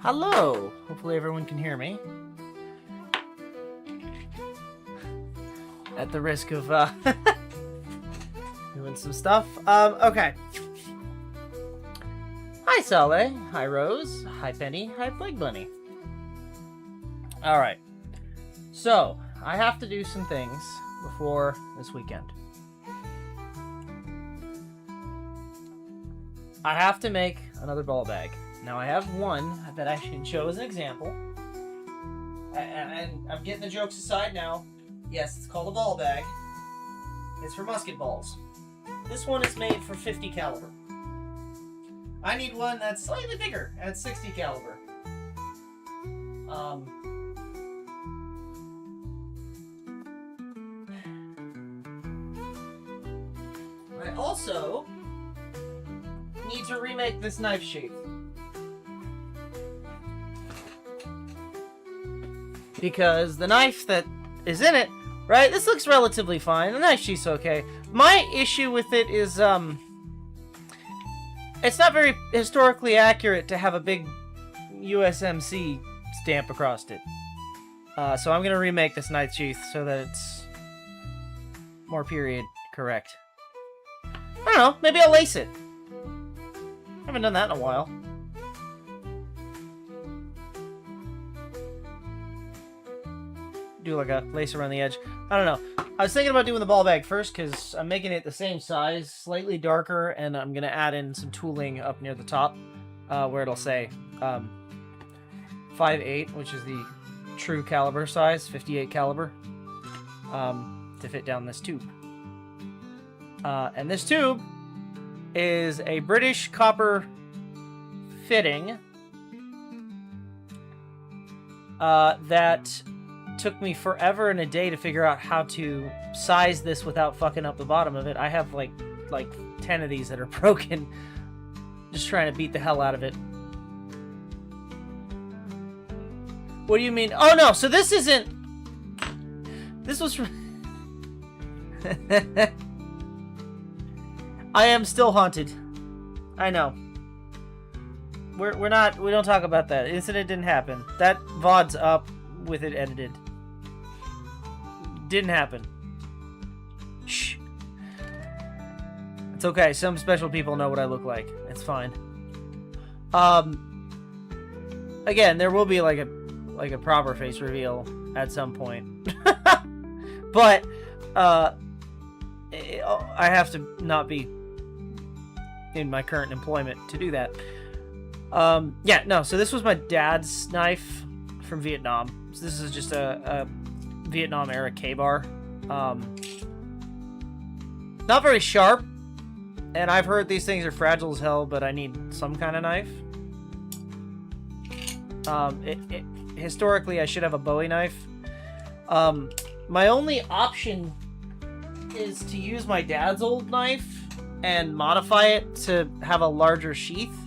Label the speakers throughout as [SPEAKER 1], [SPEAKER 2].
[SPEAKER 1] Hello! Hopefully everyone can hear me. At the risk of doing some stuff. Okay. Hi Saleh. Hi Rose. Hi Penny. Hi Plague Bunny. Alright. So, I have to do some things before this weekend. I have to make another ball bag. Now I have one that I can show as an example. And I'm getting the jokes aside now. Yes, it's called a ball bag. It's for musket balls. This one is made for 50 caliber. I need one that's slightly bigger at 60 caliber. I also need to remake this knife sheath. Because the knife that is in it, right, this looks relatively fine. The knife sheath's okay. My issue with it is, it's not very historically accurate to have a big USMC stamp across it. So I'm going to remake this knife sheath so that it's more period correct. I don't know, maybe I'll lace it. I haven't done that in a while. Do like a lace around the edge. I don't know. I was thinking about doing the ball bag first because I'm making it the same size, slightly darker, and I'm going to add in some tooling up near the top where it'll say 5.8, which is the true caliber size, 58 caliber, to fit down this tube. And this tube is a British copper fitting that took me forever and a day to figure out how to size this without fucking up the bottom of it. I have like 10 of these that are broken. Just trying to beat the hell out of it. What do you mean? Oh no, so this isn't... This was... I am still haunted. I know. We don't talk about that. Incident didn't happen. That VOD's up with it edited. Didn't happen. Shh. It's okay. Some special people know what I look like. It's fine. Again, there will be like a proper face reveal at some point. But I have to not be in my current employment to do that. Yeah, no, so this was my dad's knife from Vietnam. So this is just a Vietnam era K-bar. Not very sharp, and I've heard these things are fragile as hell, but I need some kind of knife. Historically, I should have a Bowie knife. My only option is to use my dad's old knife and modify it to have a larger sheath.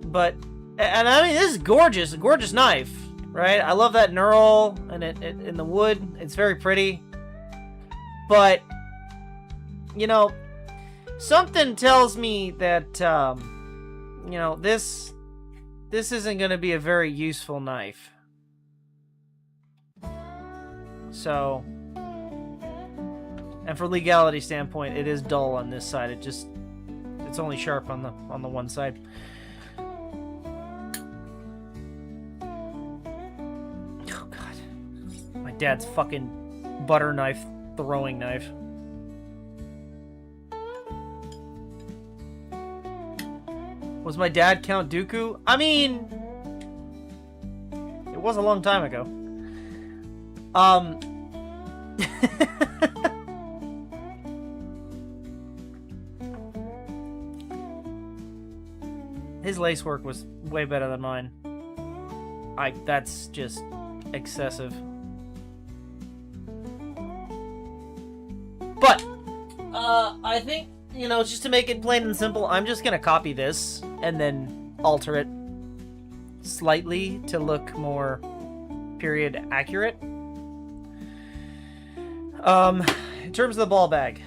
[SPEAKER 1] But, and I mean, this is gorgeous, a gorgeous knife, right? I love that knurl and it in the wood. It's very pretty. But, you know, something tells me that, you know, this isn't going to be a very useful knife. So, and for legality standpoint, it is dull on this side. It's only sharp on the one side. Oh god. My dad's fucking butter knife throwing knife. Was my dad Count Dooku? I mean, it was a long time ago. His lace work was way better than mine. That's just excessive. But, I think, you know, just to make it plain and simple, I'm just gonna copy this and then alter it slightly to look more period accurate. In terms of the ball bag,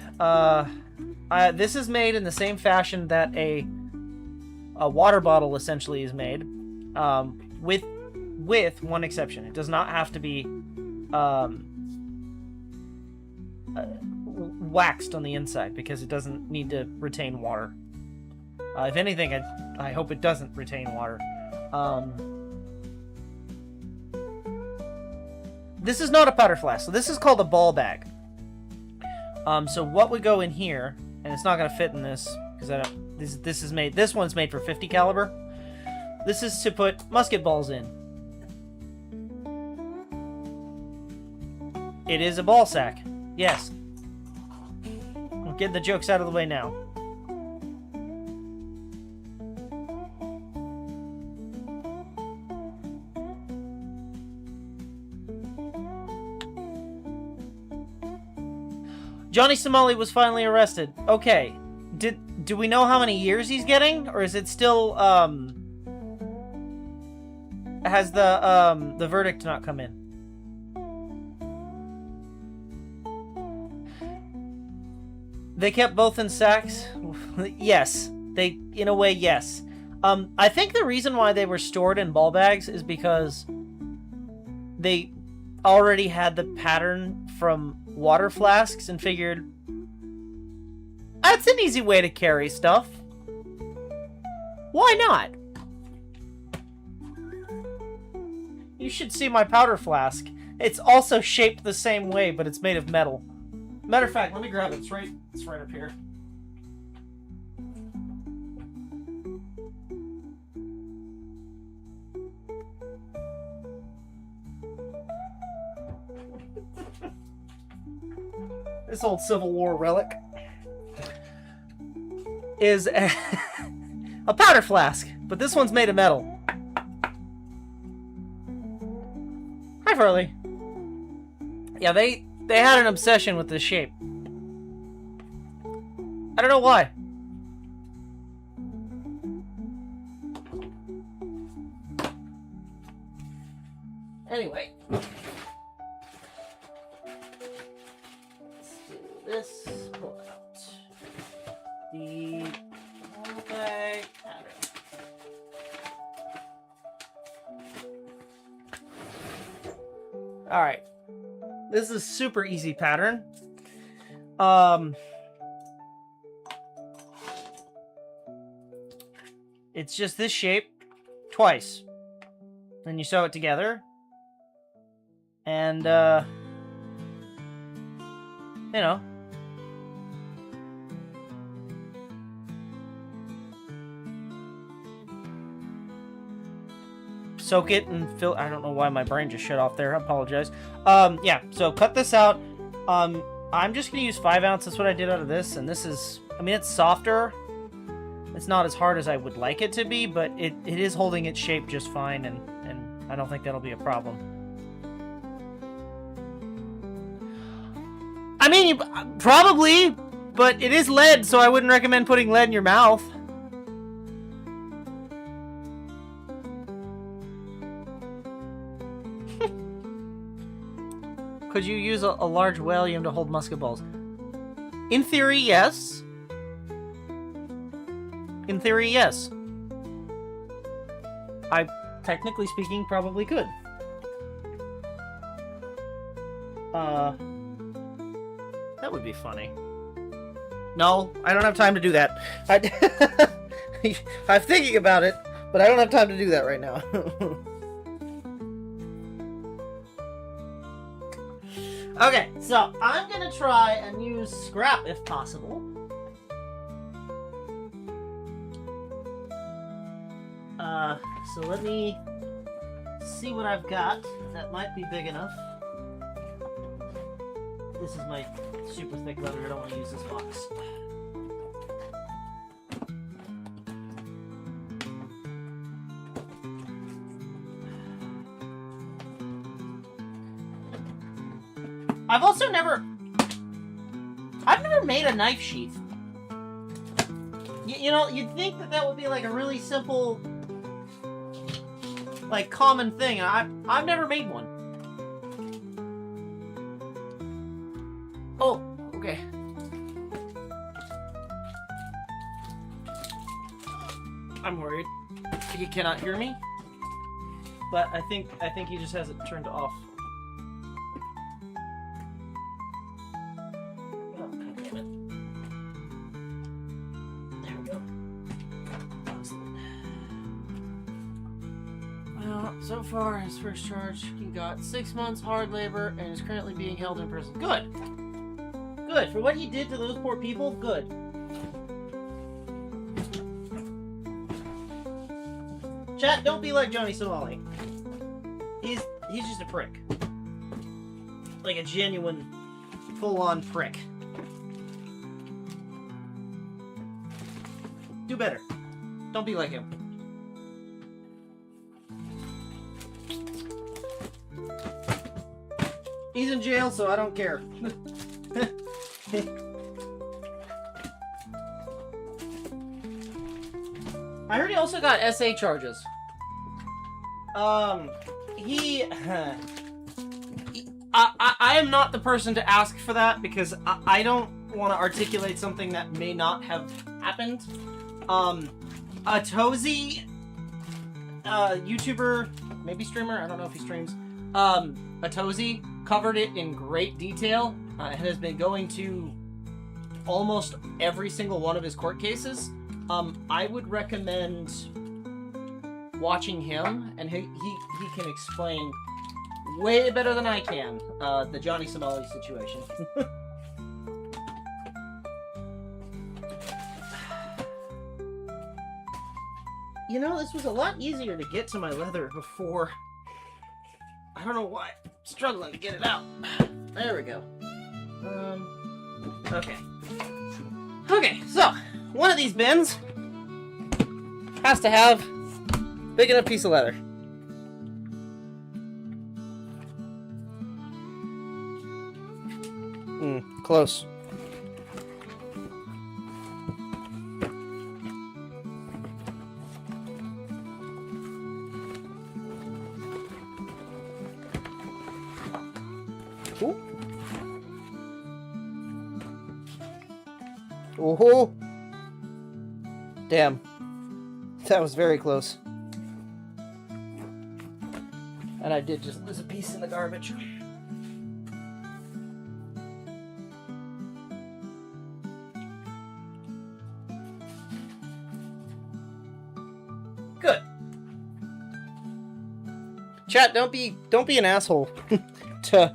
[SPEAKER 1] this is made in the same fashion that a a water bottle essentially is made, with one exception. It does not have to be waxed on the inside because it doesn't need to retain water. If anything, I hope it doesn't retain water. This is not a powder flask, so this is called a ball bag. So what would go in here, and it's not going to fit in this because I don't. This one's made for 50 caliber. This is to put musket balls in. It is a ball sack. Yes. I'm getting the jokes out of the way now. Johnny Somali was finally arrested. Okay. Do we know how many years he's getting? Or is it still, has the verdict not come in? They kept both in sacks? Yes. In a way, yes. I think the reason why they were stored in ball bags is because they already had the pattern from water flasks and figured that's an easy way to carry stuff. Why not? You should see my powder flask. It's also shaped the same way, but it's made of metal. Matter of fact, let me grab it. It's right up here. This old Civil War relic is a powder flask, but this one's made of metal. Hi, Farley. Yeah, they had an obsession with this shape. I don't know why. Anyway. This, pull out the ball bag pattern. Alright. This is a super easy pattern. It's just this shape twice. Then you sew it together. And, you know. Soak it and fill. I don't know why my brain just shut off there. I apologize. Yeah, so cut this out. I'm just going to use 5 ounces. That's what I did out of this. And this is, I mean, it's softer. It's not as hard as I would like it to be, but it is holding its shape just fine. And I don't think that'll be a problem. I mean, probably, but it is lead, so I wouldn't recommend putting lead in your mouth. Could you use a large Valium to hold musket balls? In theory, yes. In theory, yes. I, technically speaking, probably could. That would be funny. No, I don't have time to do that. I'm thinking about it, but I don't have time to do that right now. Okay, so I'm gonna try and use scrap if possible. So let me see what I've got. That might be big enough. This is my super thick leather. I don't want to use this box. I've never made a knife sheath. You know, you'd think that would be like a really simple, like, common thing. I've never made one. Oh, okay. I'm worried. He cannot hear me. But I think he just has it turned off. Oh, God damn it. There we go. Well, so far, his first charge, he got 6 months hard labor and is currently being held in prison. Good. Good. For what he did to those poor people, good. Chat, don't be like Johnny Somali. He's just a prick. Like a genuine, full-on prick. Do better. Don't be like him. He's in jail, so I don't care. I heard he also got SA charges. I am not the person to ask for that because I don't want to articulate something that may not have happened. A Tozy, YouTuber, maybe streamer, I don't know if he streams, a Tozy covered it in great detail and has been going to almost every single one of his court cases. I would recommend watching him, and he can explain way better than I can the Johnny Somali situation. You know, this was a lot easier to get to my leather before. I don't know why. I'm struggling to get it out. There we go. Okay. Okay, so one of these bins has to have a big enough piece of leather. Close. Ooh. Oh, damn. That was very close. And I did just lose a piece in the garbage. Good. Chat, don't be an asshole to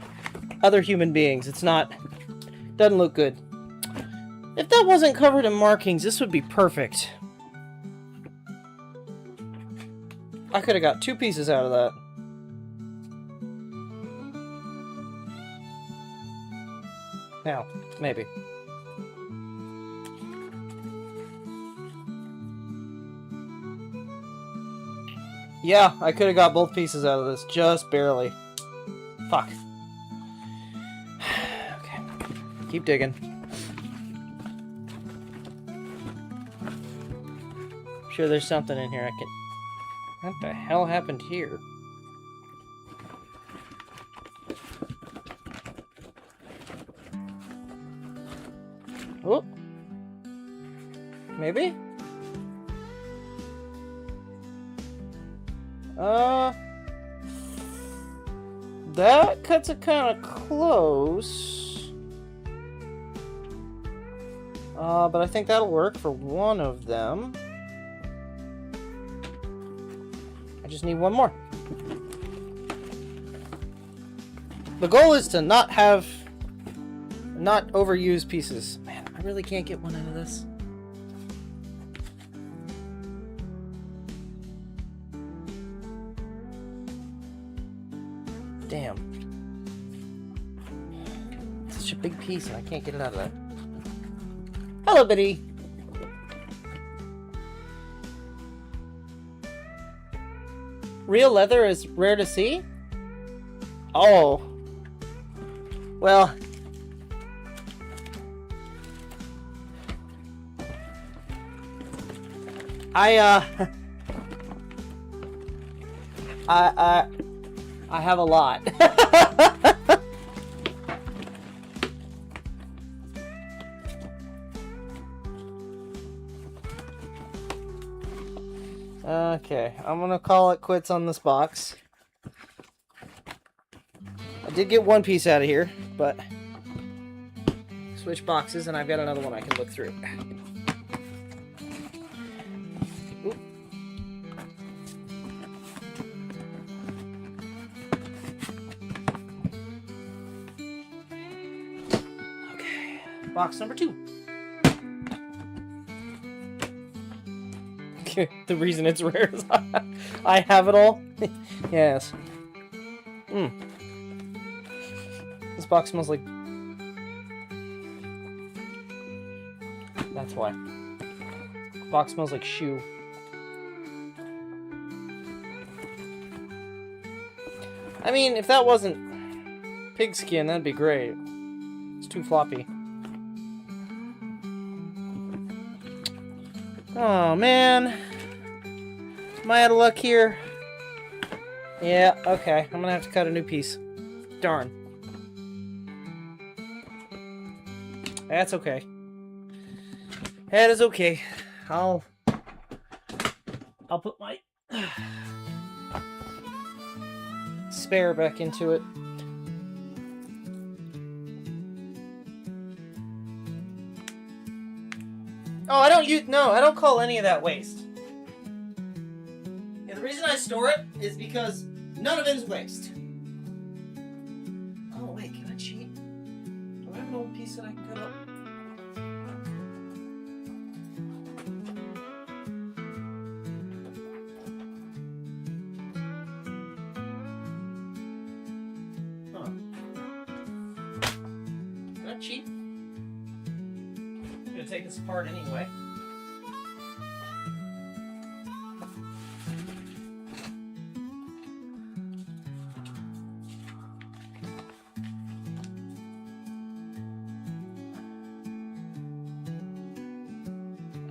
[SPEAKER 1] other human beings. Doesn't look good. If that wasn't covered in markings, this would be perfect. I could have got 2 pieces out of that. Now, maybe. Yeah, I could have got both pieces out of this, just barely. Fuck. Okay. Keep digging. I'm sure there's something in here I can... What the hell happened here? Oh. Maybe? That cuts it kind of close. But I think that'll work for one of them. I just need one more. The goal is to not overuse pieces. Man, I really can't get one out of this. Damn. Such a big piece and I can't get it out of that. Hello, Biddy. Real leather is rare to see? Oh. Well. I have a lot. Okay, I'm gonna call it quits on this box. I did get one piece out of here, but switch boxes, and I've got another one I can look through. Oop. Okay, box number 2. The reason it's rare is I have it all. Yes. This box smells like... That's why. The box smells like shoe. I mean, if that wasn't pigskin, that'd be great. It's too floppy. Oh, man. Am I out of luck here? Yeah, okay. I'm gonna have to cut a new piece. Darn. That's okay. That is okay. I'll put my spare back into it. Oh, I don't call any of that waste. Yeah, the reason I store it is because none of it is waste. Oh, wait, can I cheat? Do I have an old piece that I can cut up? Huh. Can I cheat? I'm gonna take this apart anyway.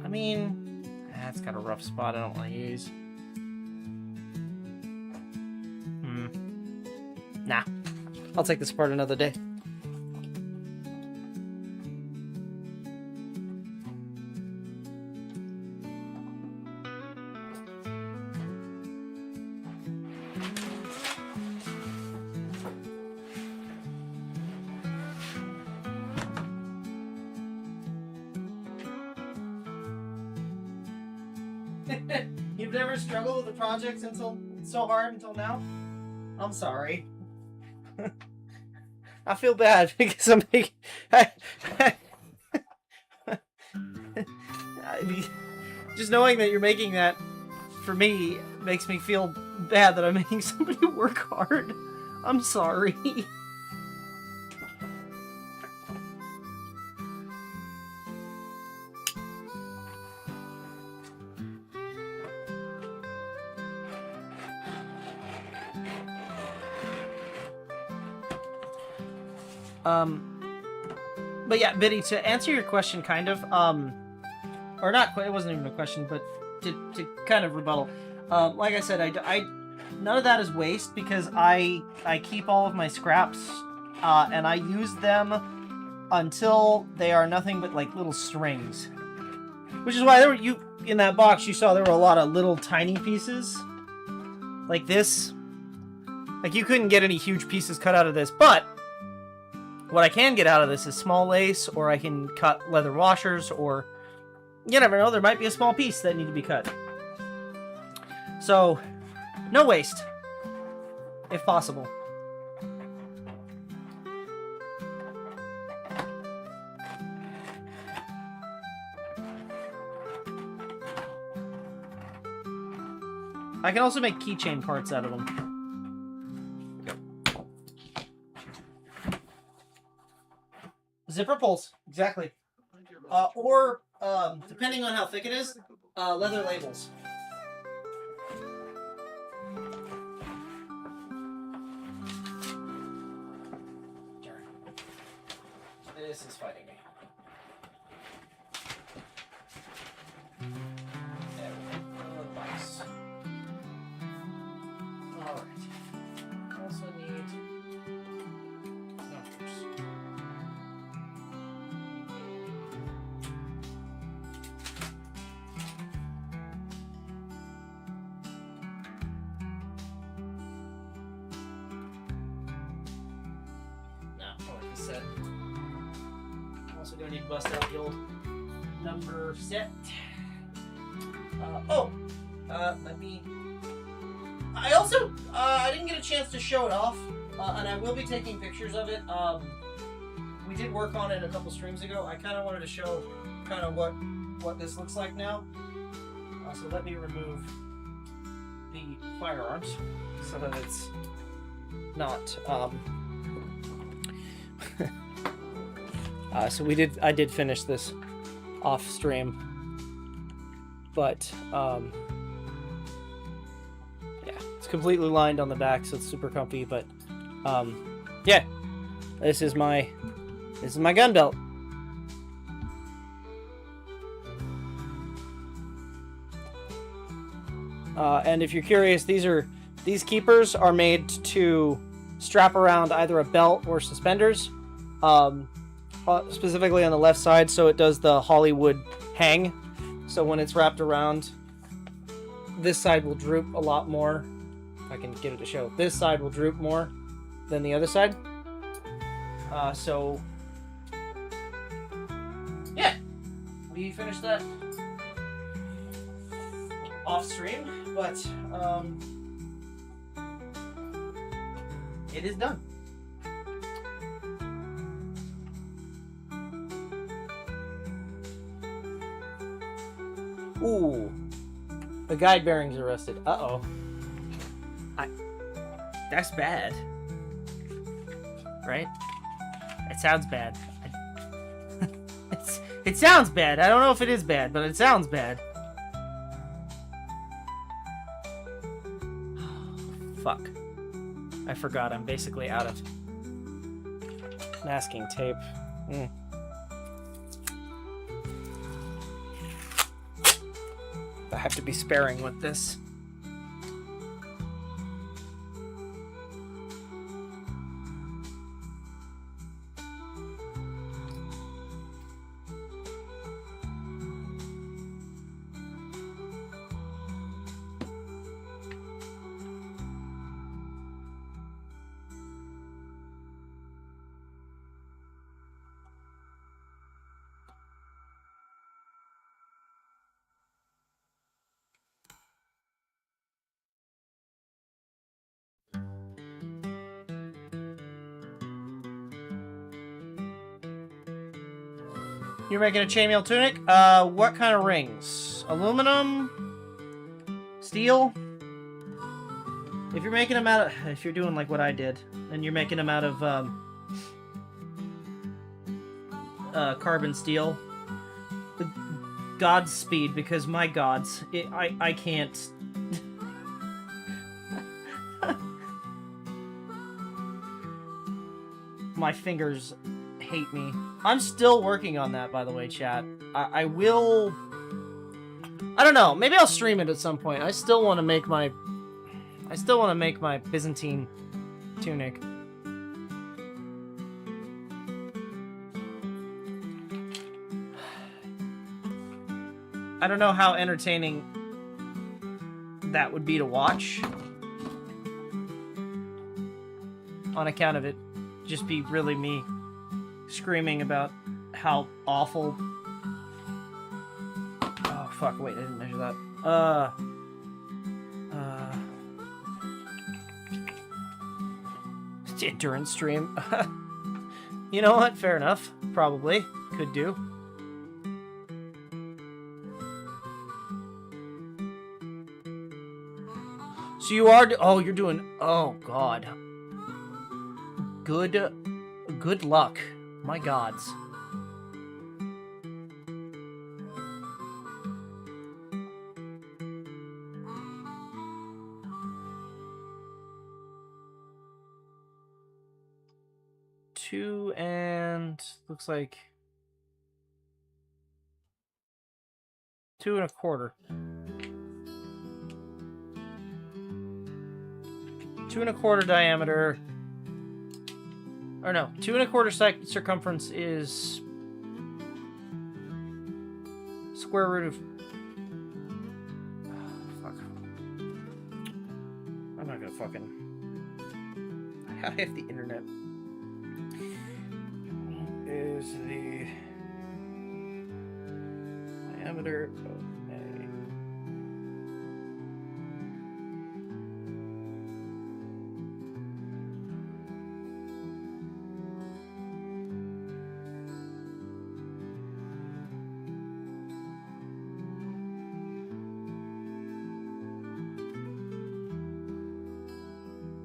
[SPEAKER 1] I mean, that's got a rough spot I don't want to use. Nah. I'll take this apart another day. You've never struggled with the projects so hard until now? I'm sorry. I feel bad because I'm making... Just knowing that you're making that for me makes me feel bad that I'm making somebody work hard. I'm sorry. But yeah, Biddy, to answer your question, kind of, or not quite, it wasn't even a question, but to kind of rebuttal, like I said, I none of that is waste because I keep all of my scraps, and I use them until they are nothing but like little strings, which is why in that box you saw there were a lot of little tiny pieces, like this. Like you couldn't get any huge pieces cut out of this, but what I can get out of this is small lace, or I can cut leather washers, or you never know, there might be a small piece that need to be cut. So, no waste, if possible. I can also make keychain parts out of them. Zipper pulls, exactly. Or, depending on how thick it is, leather labels. This is fighting me. There we go. Box. Alright. Also need numbers. Gonna need to bust out the old number set. Let me. I also I didn't get a chance to show it off, and I will be taking pictures of it. We did work on it a couple streams ago. I kind of wanted to show kind of what this looks like now. So let me remove the firearms so that it's not. So I did finish this off stream, but yeah, it's completely lined on the back, so it's super comfy. But yeah, this is my gun belt. And if you're curious, these keepers are made to strap around either a belt or suspenders. Specifically on the left side, so it does the Hollywood hang. So when it's wrapped around, this side will droop a lot more. If I can get it to show. This side will droop more than the other side. So yeah, we finished that off stream, but it is done. Ooh, the guide bearings are rusted. Uh-oh. That's bad. Right? It sounds bad. It sounds bad. I don't know if it is bad, but it sounds bad. Fuck. I forgot I'm basically out of masking tape. I have to be sparing with this. You're making a chainmail tunic? What kind of rings? Aluminum? Steel? If you're making them out of... If you're doing like what I did, and you're making them out of carbon steel, Godspeed, because my gods, I can't... My fingers hate me. I'm still working on that, by the way, chat. I will... I don't know. Maybe I'll stream it at some point. I still want to make my Byzantine tunic. I don't know how entertaining that would be to watch. On account of it just be really me screaming about how awful... Oh, fuck, wait, I didn't measure that. Endurance stream. You know what? Fair enough. Probably. Could do. So you are... Oh, you're doing... Oh, God. Good luck. My gods. Two and... Looks like... 2 1/4. 2 1/4 diameter. Or no, 2 1/4 circumference is square root of... Oh, fuck. I'm not gonna fucking... I have the internet. Is the diameter. Okay.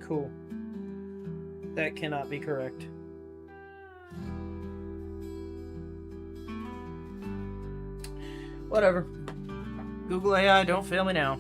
[SPEAKER 1] Cool. That cannot be correct. Whatever. Google AI, don't fail me now.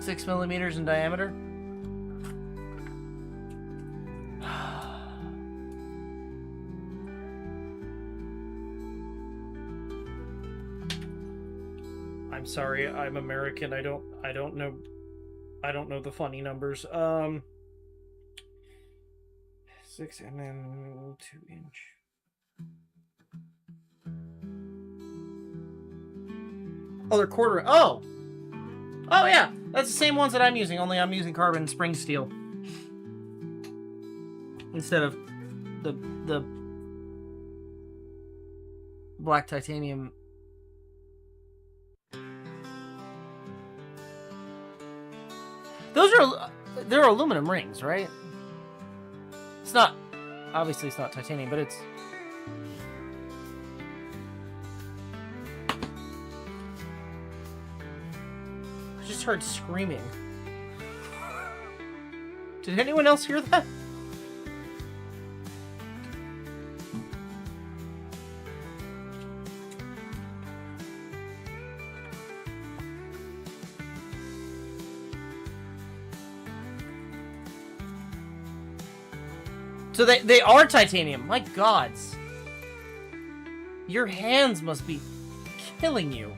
[SPEAKER 1] Six millimeters in diameter. I'm sorry, I'm American. I don't know the funny numbers. 6 and then 2-inch. Oh, they're quarter. Oh, yeah, that's the same ones that I'm using. Only I'm using carbon spring steel instead of the black titanium. They're aluminum rings, right? It's not, obviously it's not titanium, but it's... I just heard screaming. Did anyone else hear that? So they are titanium. My gods. Your hands must be killing you.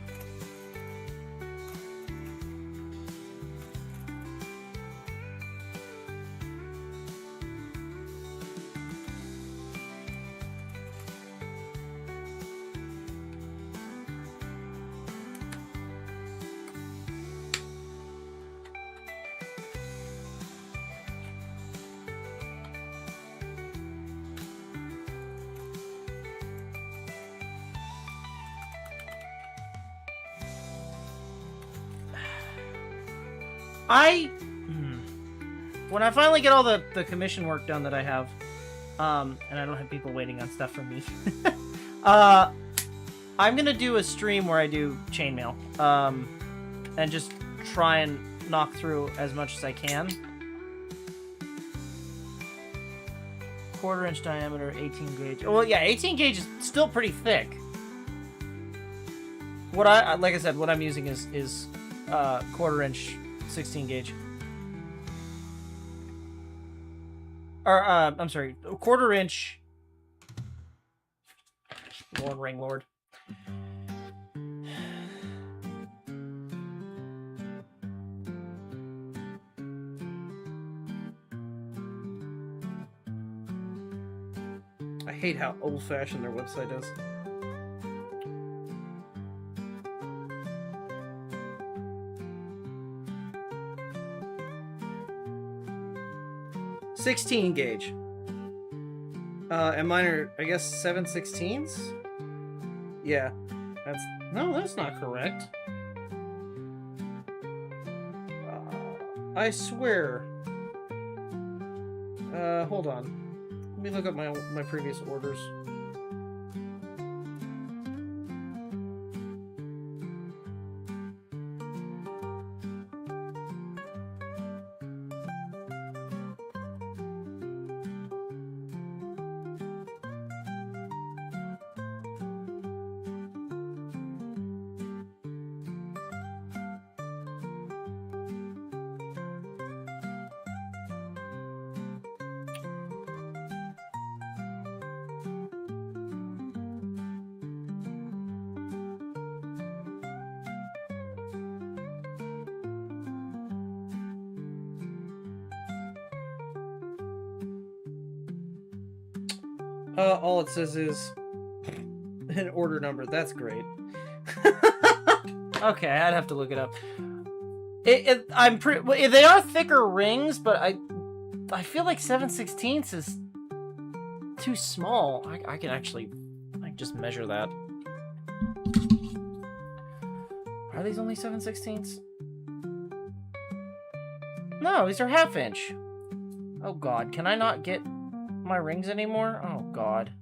[SPEAKER 1] When I finally get all the commission work done that I have, and I don't have people waiting on stuff from me, I'm gonna do a stream where I do chainmail, and just try and knock through as much as I can. 1/4-inch diameter, 18 gauge. Well, yeah, 18 gauge is still pretty thick. What like I said, what I'm using is 1/4-inch 16 gauge. Or, I'm sorry, 1/4-inch. Lord, Ring Lord. I hate how old-fashioned their website is. .16 gauge. And mine are, I guess, 7/16s? Yeah. That's not correct. I swear. Hold on. Let me look up my previous orders. All it says is an order number. That's great. Okay, I'd have to look it up. I'm pretty. They are thicker rings, but I feel like 7/16 is too small. I can just measure that. Are these only 7/16? No, these are 1/2 inch. Oh god, can I not get my rings anymore? Oh god.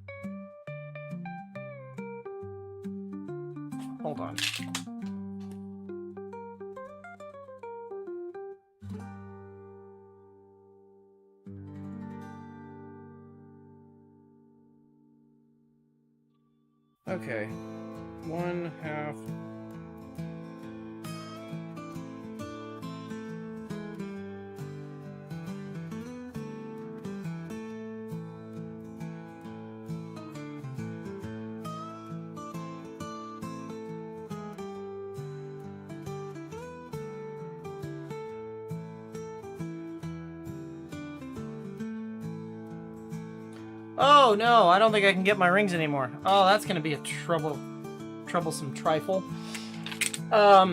[SPEAKER 1] Hold on. Okay. 1/2. Oh no, I don't think I can get my rings anymore. Oh, that's gonna be a troublesome trifle. I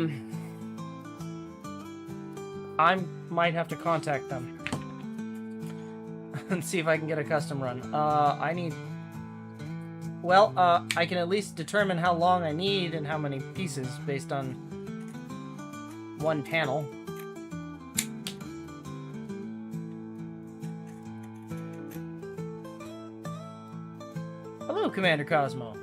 [SPEAKER 1] might have to contact them and see if I can get a custom run. Well, I can at least determine how long I need and how many pieces based on one panel. Hello, Commander Cosmo.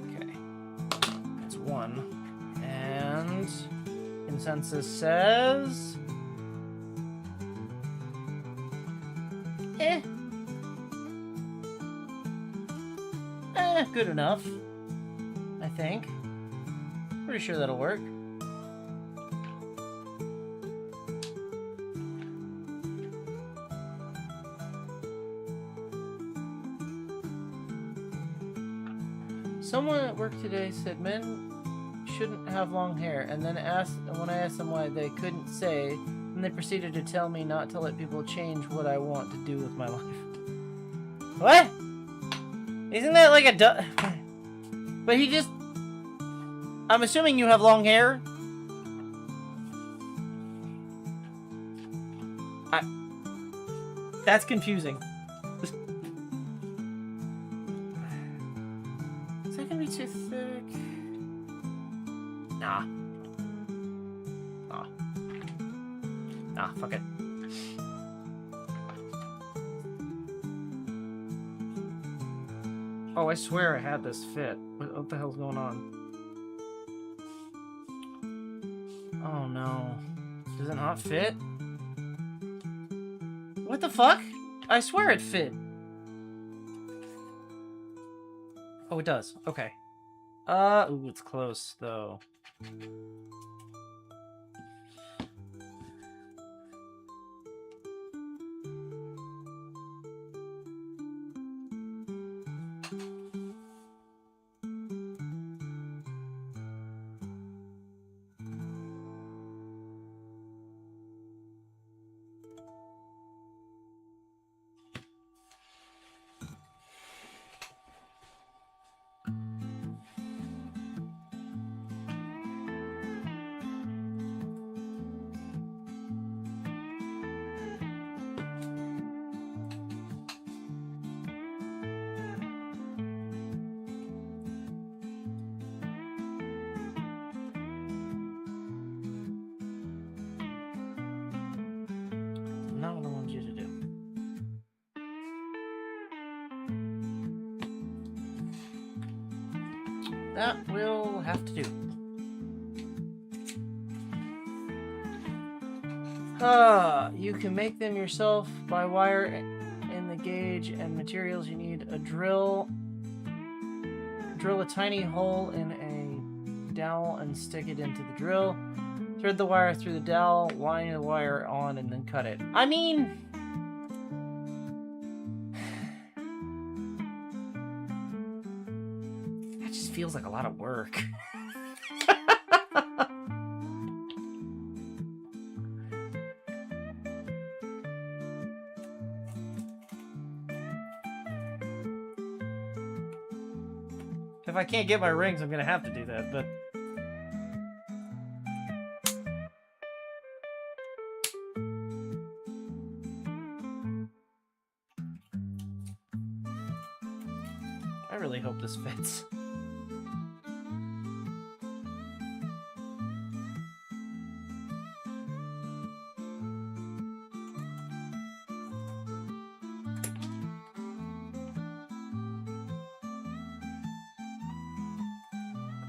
[SPEAKER 1] Okay, that's one. And consensus says... good enough, I think. Pretty sure that'll work. Someone at work today said men shouldn't have long hair, and then when I asked them why, they couldn't say, and they proceeded to tell me not to let people change what I want to do with my life. What? Isn't that like a But he just... I'm assuming you have long hair? That's confusing. Is that gonna be too thick? Nah. Nah, fuck it. Oh, I swear I had this fit. What the hell's going on? Oh no. Does it not fit? What the fuck? I swear it fit. Oh, it does. Okay. Ooh, it's close, though. Not what I wanted you to do. That will have to do. You can make them yourself by wire in the gauge and materials you need. A drill a tiny hole in a dowel and stick it into the drill. Thread the wire through the dowel, line the wire on, and then cut it. I mean... that just feels like a lot of work. If I can't get my rings, I'm gonna have to do that, but... I really hope this fits.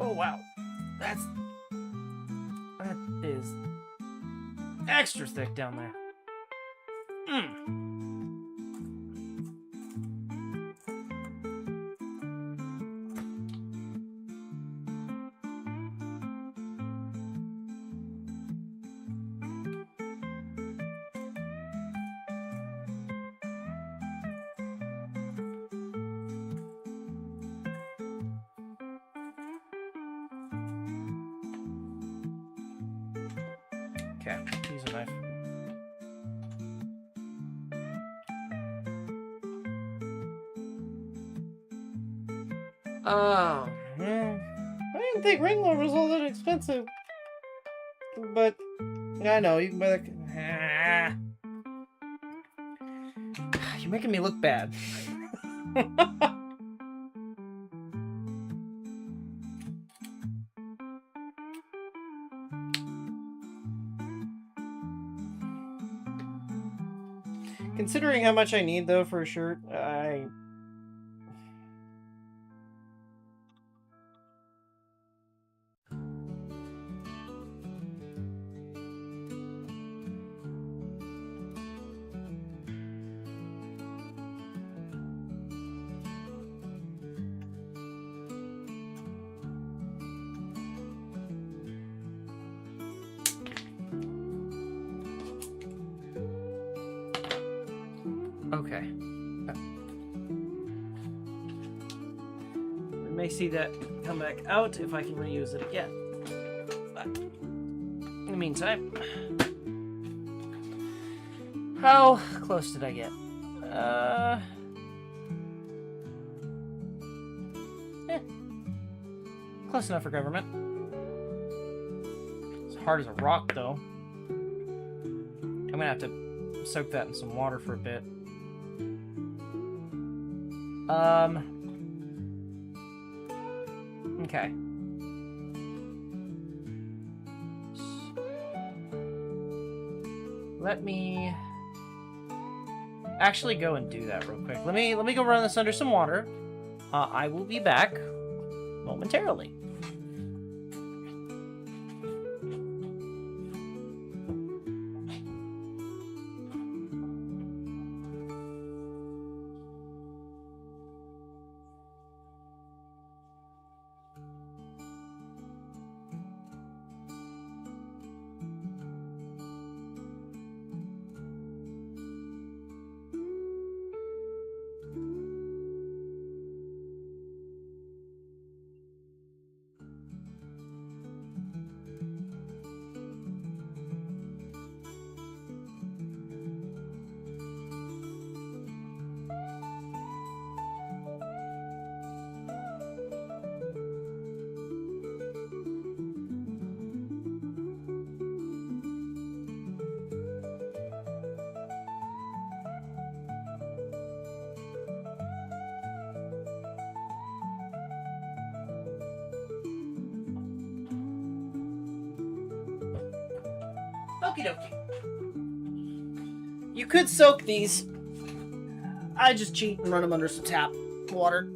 [SPEAKER 1] Oh wow, that is extra thick down there. Okay, use a knife. Oh, man. I didn't think ring lover was all that expensive. But, I know, you can buy that. You're making me look bad. Considering how much I need, though, for a shirt, okay. We may see that come back out if I can reuse it again. But in the meantime, how close did I get? Close enough for government. It's hard as a rock, though. I'm gonna have to soak that in some water for a bit. Okay. Let me actually go and do that real quick. Let me go run this under some water. I will be back momentarily. Okie dokie. You could soak these. I just cheat and run them under some tap water.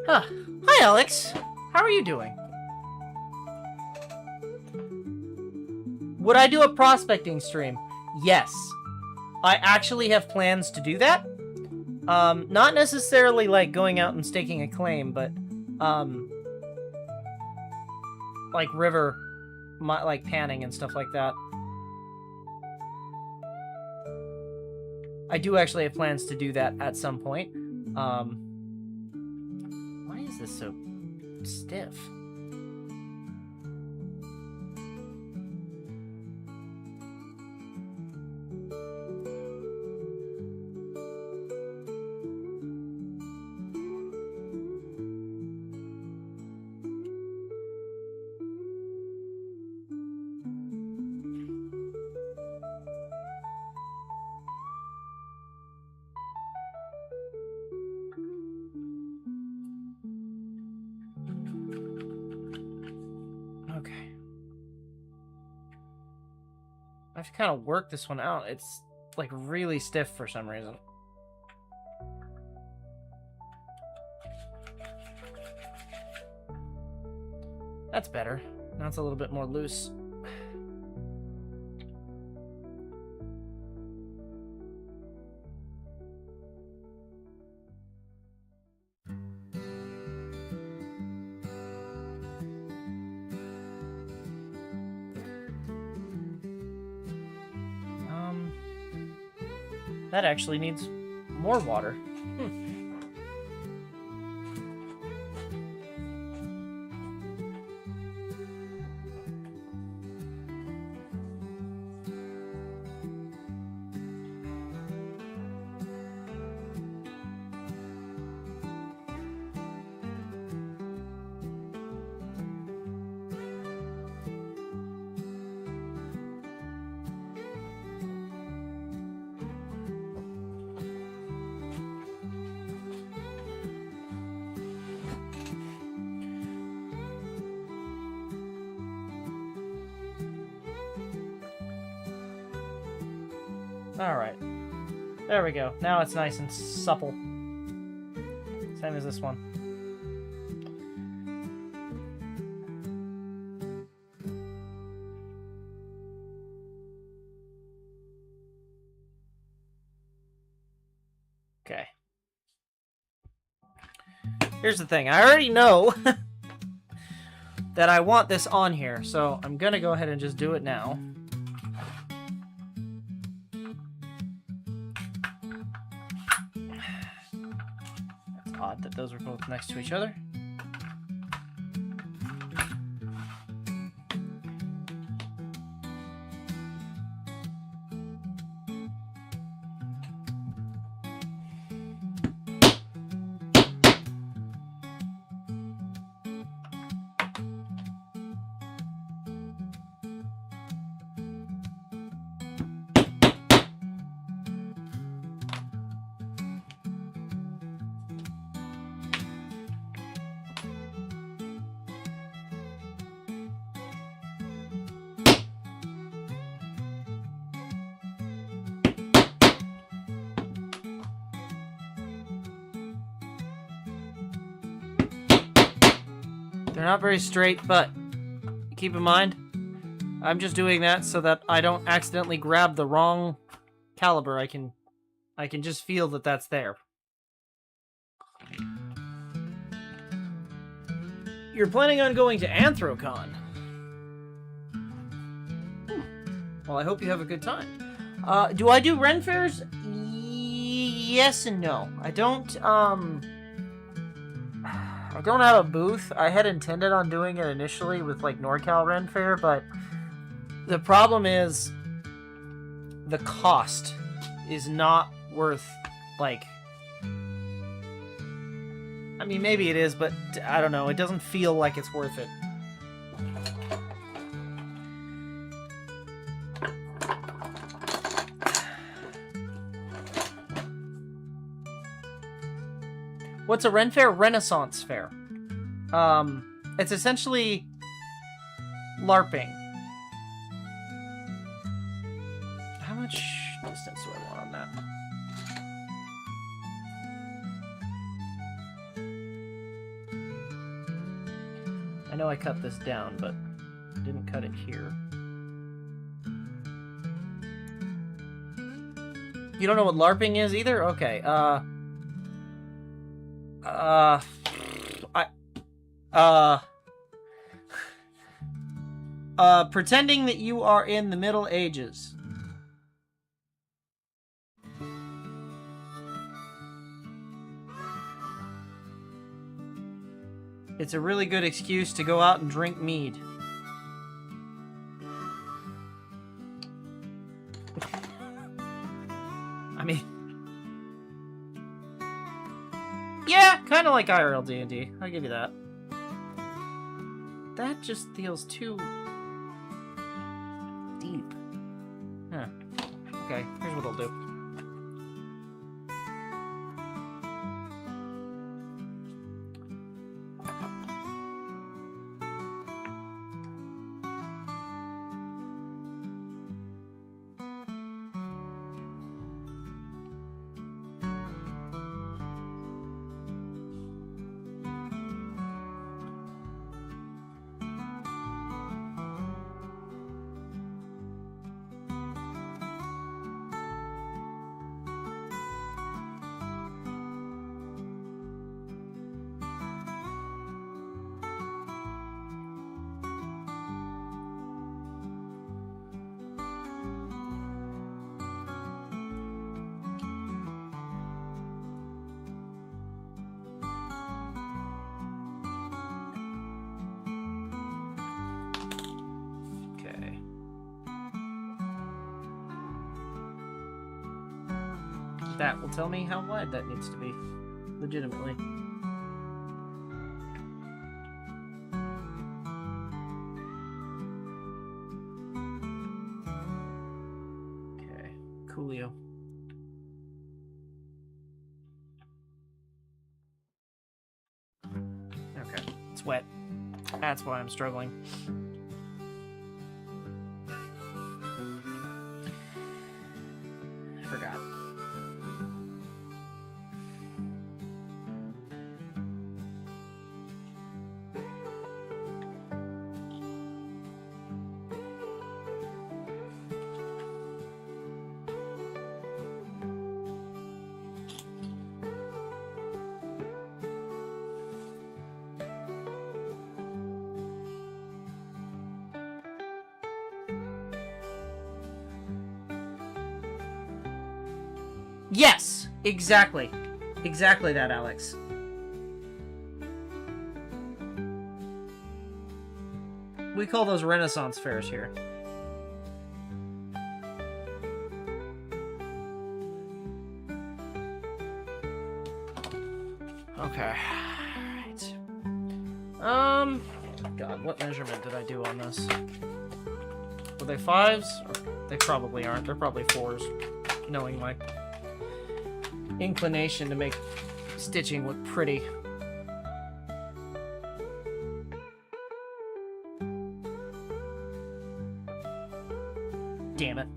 [SPEAKER 1] Huh. Hi, Alex. How are you doing? Would I do a prospecting stream? Yes. I actually have plans to do that. Not necessarily like going out and staking a claim, but like river, like panning and stuff like that. I do actually have plans to do that at some point. Why is this so stiff? I have to kind of work this one out. It's like really stiff for some reason. That's better. Now it's a little bit more loose. That actually needs more water. Alright. There we go. Now it's nice and supple. Same as this one. Okay. Here's the thing. I already know that I want this on here, so I'm gonna go ahead and just do it now. Odd that those are both next to each other. They're not very straight, but keep in mind, I'm just doing that so that I don't accidentally grab the wrong caliber. I can just feel that that's there. You're planning on going to Anthrocon? Well, I hope you have a good time. Do I do Ren fairs? Yes and no. I don't have a booth. I had intended on doing it initially with like NorCal Ren Fair, but the problem is the cost is not worth, like, I mean, maybe it is, but I don't know. It doesn't feel like it's worth it. What's a Ren Fair? Renaissance Fair. It's essentially LARPing. How much distance do I want on that? I know I cut this down, but I didn't cut it here. You don't know what LARPing is either? Okay, Pretending that you are in the Middle Ages. It's a really good excuse to go out and drink mead. I mean... yeah, kind of like IRL D&D. I'll give you that. That just feels too... deep. Huh. Okay, here's what I'll do. That will tell me how wide that needs to be, legitimately. Okay, coolio. Okay, it's wet. That's why I'm struggling. I forgot. Yes! Exactly. Exactly that, Alex. We call those Renaissance fairs here. Okay. Right. God, what measurement did I do on this? Were they 5s? They probably aren't. They're probably 4s, knowing my inclination to make stitching look pretty. Damn it.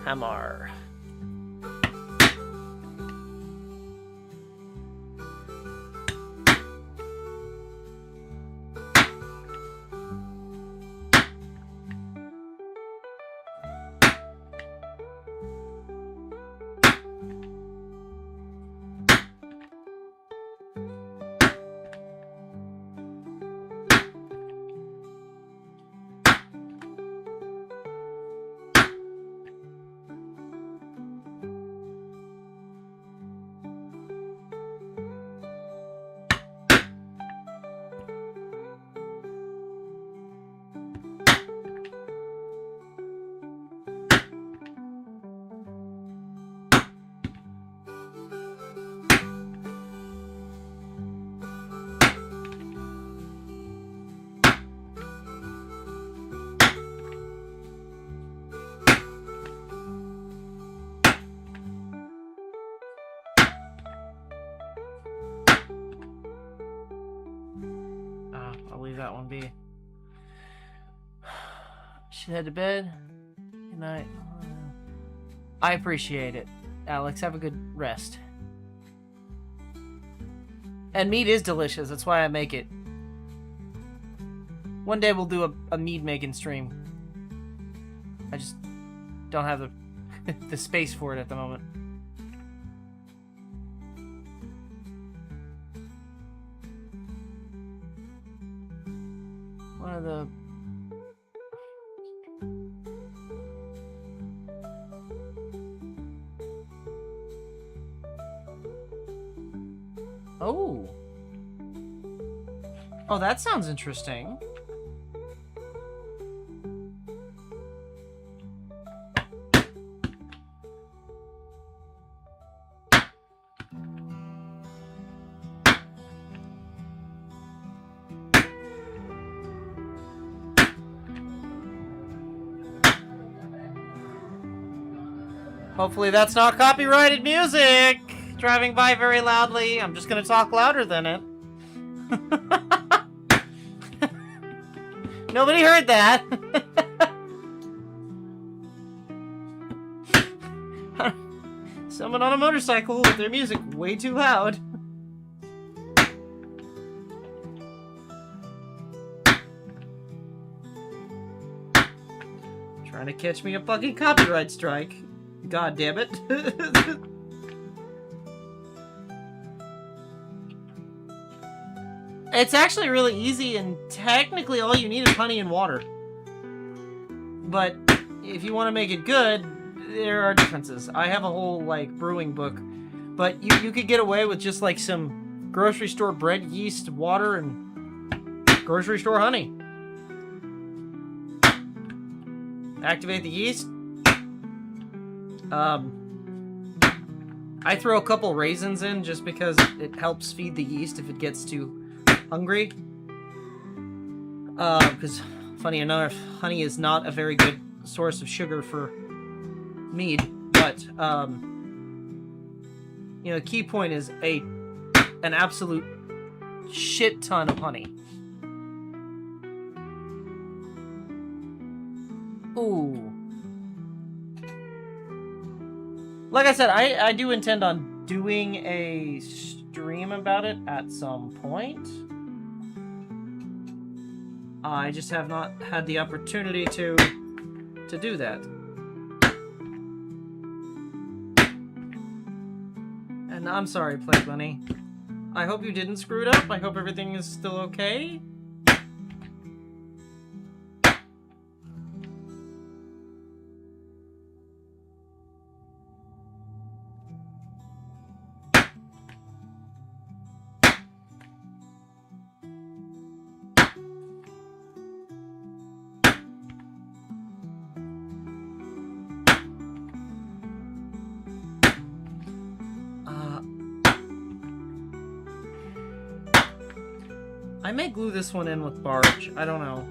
[SPEAKER 1] Hammer. leave that one be. Should head to bed. Good night. I appreciate it, Alex. Have a good rest. And meat is delicious. That's why I make it. One day we'll do a mead making stream. I just don't have the space for it at the moment. One of the... Oh. Oh, that sounds interesting. Hopefully that's not copyrighted music! Driving by very loudly. I'm just gonna talk louder than it. Nobody heard that! Someone on a motorcycle with their music way too loud. Trying to catch me a fucking copyright strike. God damn it. It's actually really easy, and technically all you need is honey and water. But if you want to make it good, there are differences. I have a whole, like, brewing book. But you could get away with just, like, some grocery store bread, yeast, water, and grocery store honey. Activate the yeast. I throw a couple raisins in just because it helps feed the yeast if it gets too hungry. Because, funny enough, honey is not a very good source of sugar for mead, but, you know, the key point is an absolute shit ton of honey. Ooh. Like I said, I do intend on doing a stream about it at some point. I just have not had the opportunity to do that. And I'm sorry, Plague Bunny. I hope you didn't screw it up. I hope everything is still okay. I may glue this one in with barge. I don't know.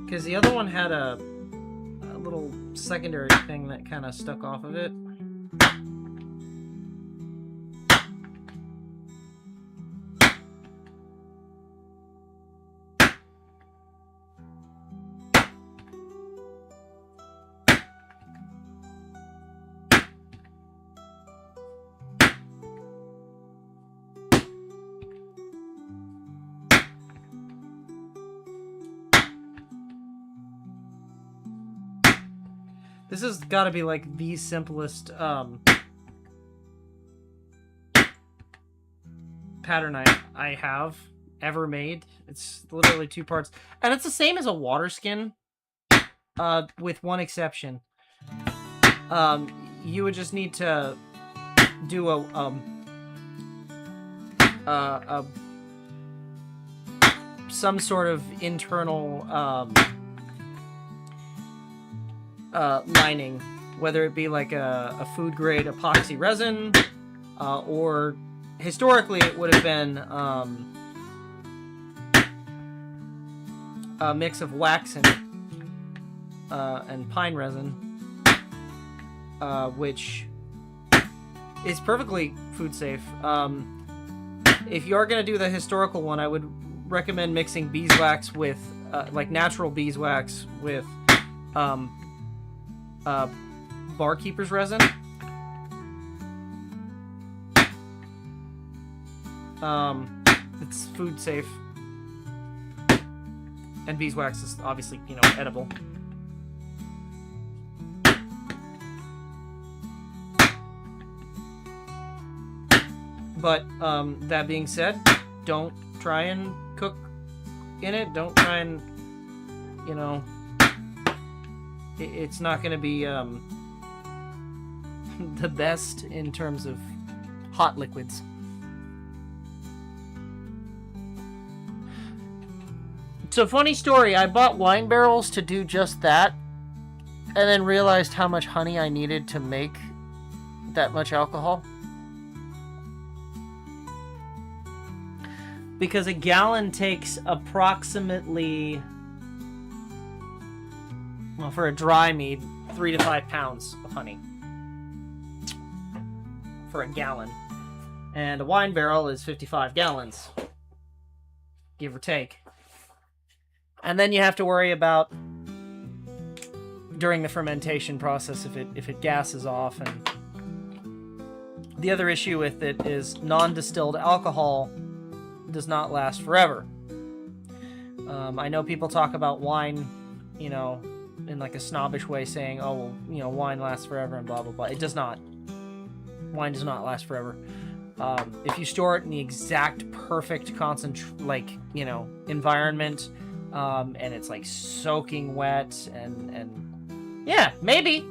[SPEAKER 1] Because the other one had a little secondary thing that kind of stuck off of it. This has got to be like the simplest pattern I have ever made. It's literally 2 parts, and it's the same as a water skin, with one exception. You would just need to do some sort of internal lining, whether it be like a food grade epoxy resin, or historically it would have been a mix of wax and pine resin, which is perfectly food safe. if you're gonna do the historical one, I would recommend mixing beeswax with like natural beeswax with barkeeper's resin. It's food safe, and beeswax is obviously, you know, edible. But that being said, don't try and cook in it. Don't try and, you know, it's not going to be the best in terms of hot liquids. So, funny story, I bought wine barrels to do just that, and then realized how much honey I needed to make that much alcohol. Because a gallon takes approximately, well, for a dry mead, 3 to 5 pounds of honey for a gallon. And a wine barrel is 55 gallons, give or take. And then you have to worry about, during the fermentation process, if it gases off. And the other issue with it is non-distilled alcohol does not last forever. I know people talk about wine, you know, in like a snobbish way, saying, oh, well, you know, wine lasts forever and blah, blah, blah. It does not. Wine does not last forever. If you store it in the exact perfect environment, and it's like soaking wet and yeah, maybe,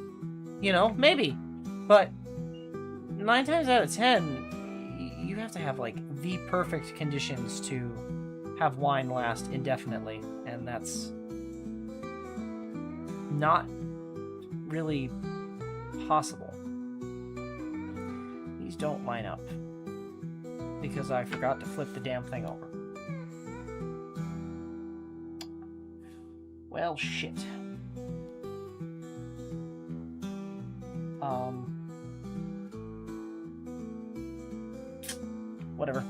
[SPEAKER 1] you know, maybe, but 9 times out of 10, you have to have like the perfect conditions to have wine last indefinitely, and that's not really possible. These don't line up because I forgot to flip the damn thing over. Well, shit. Whatever.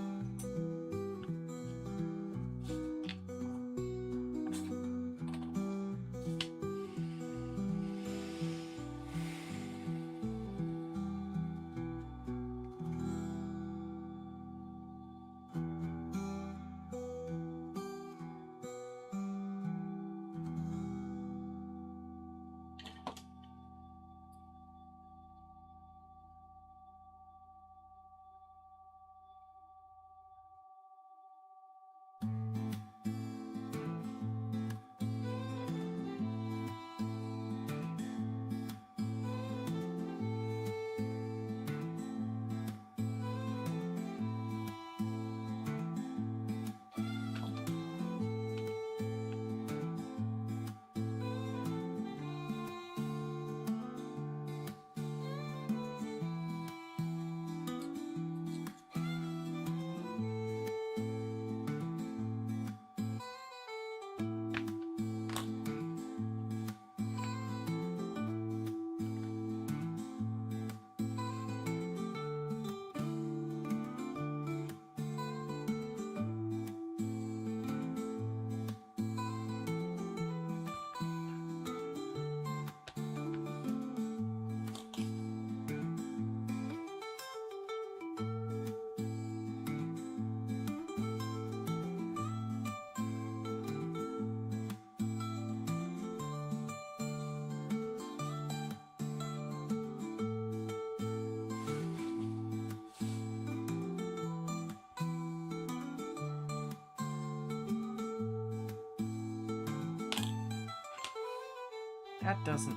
[SPEAKER 1] That doesn't...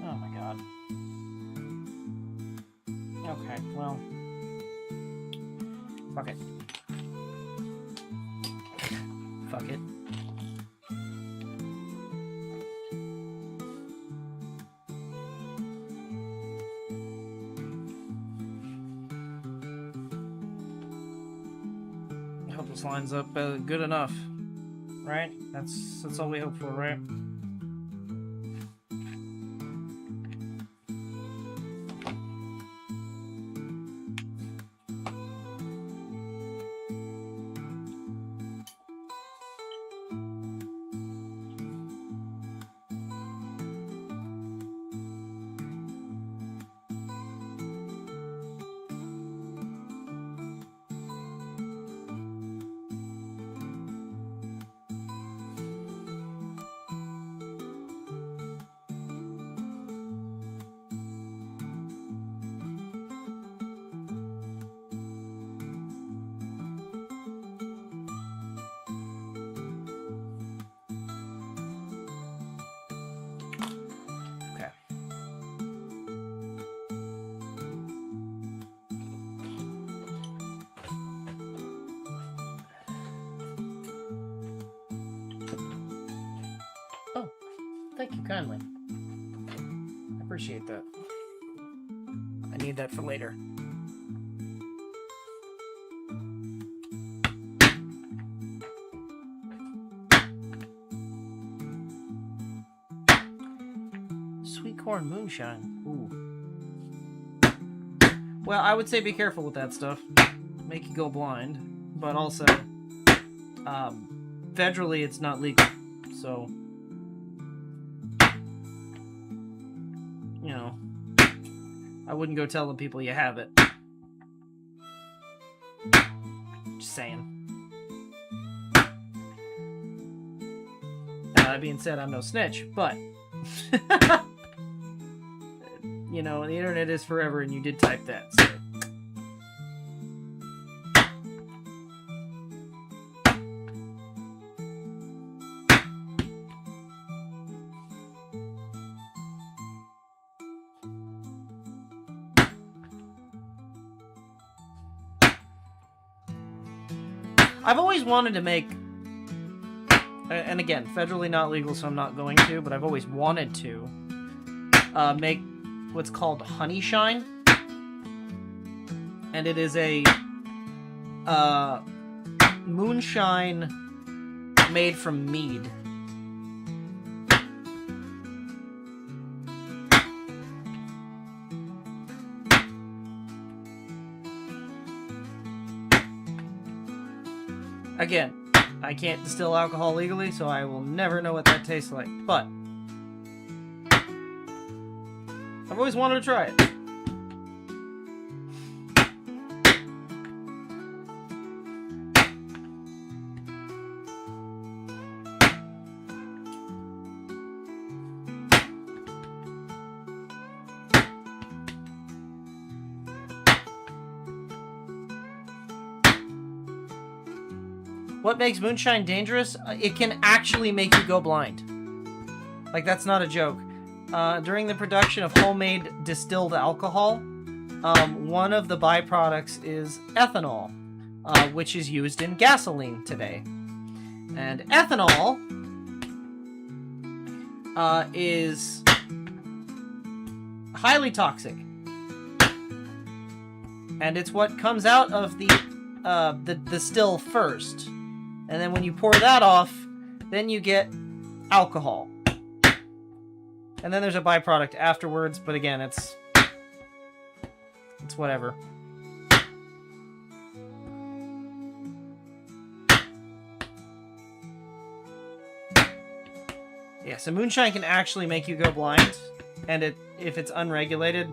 [SPEAKER 1] Oh my god. Okay, well... Fuck it. Fuck it. I hope this lines up good enough. Right? That's all we hope for, right? Thank you kindly. I appreciate that. I need that for later. Sweet corn moonshine. Ooh. Well, I would say be careful with that stuff. Make you go blind. But also, federally it's not legal. So, you know, I wouldn't go tell the people you have it. Just saying. That being said, I'm no snitch, but you know, the internet is forever, and you did type that, so. I've always wanted to make, and again, federally not legal, so I'm not going to, but I've always wanted to make what's called honey shine. And it is a moonshine made from mead. Again, I can't distill alcohol legally, so I will never know what that tastes like. But I've always wanted to try it. What makes moonshine dangerous? It can actually make you go blind. Like, that's not a joke. During the production of homemade distilled alcohol, one of the byproducts is ethanol, which is used in gasoline today. And ethanol is highly toxic. And it's what comes out of the still first. And then when you pour that off, then you get alcohol. And then there's a byproduct afterwards, but again, it's whatever. Yeah, so moonshine can actually make you go blind, and if it's unregulated,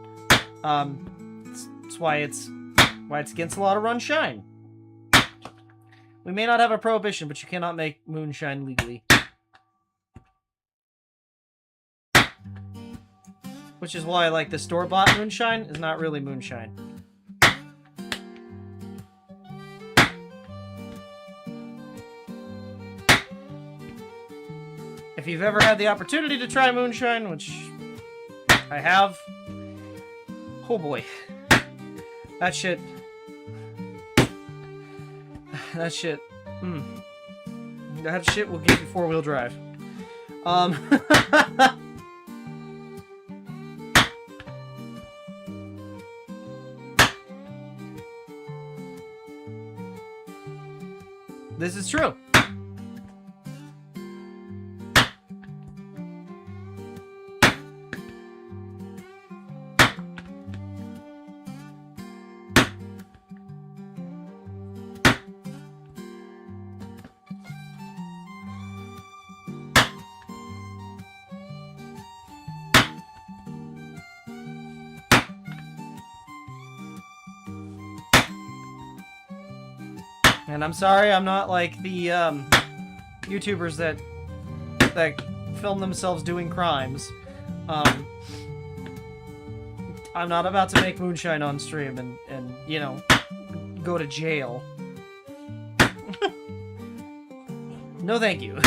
[SPEAKER 1] it's why it's against the law to run shine. We may not have a prohibition, but you cannot make moonshine legally. Which is why, like, the store-bought moonshine is not really moonshine. If you've ever had the opportunity to try moonshine, which I have, oh boy, that shit will give you four-wheel drive. This is true. And I'm sorry, I'm not like the YouTubers that film themselves doing crimes. I'm not about to make moonshine on stream and you know, go to jail. No thank you.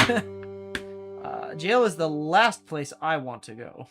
[SPEAKER 1] Jail is the last place I want to go.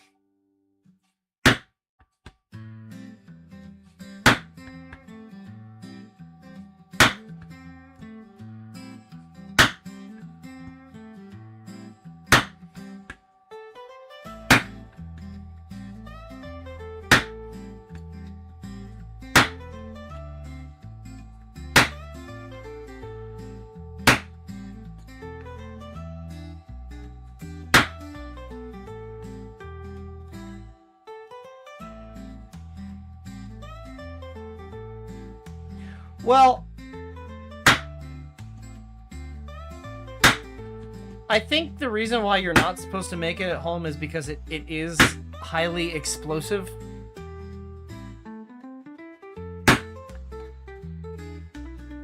[SPEAKER 1] Well, I think the reason why you're not supposed to make it at home is because it is highly explosive.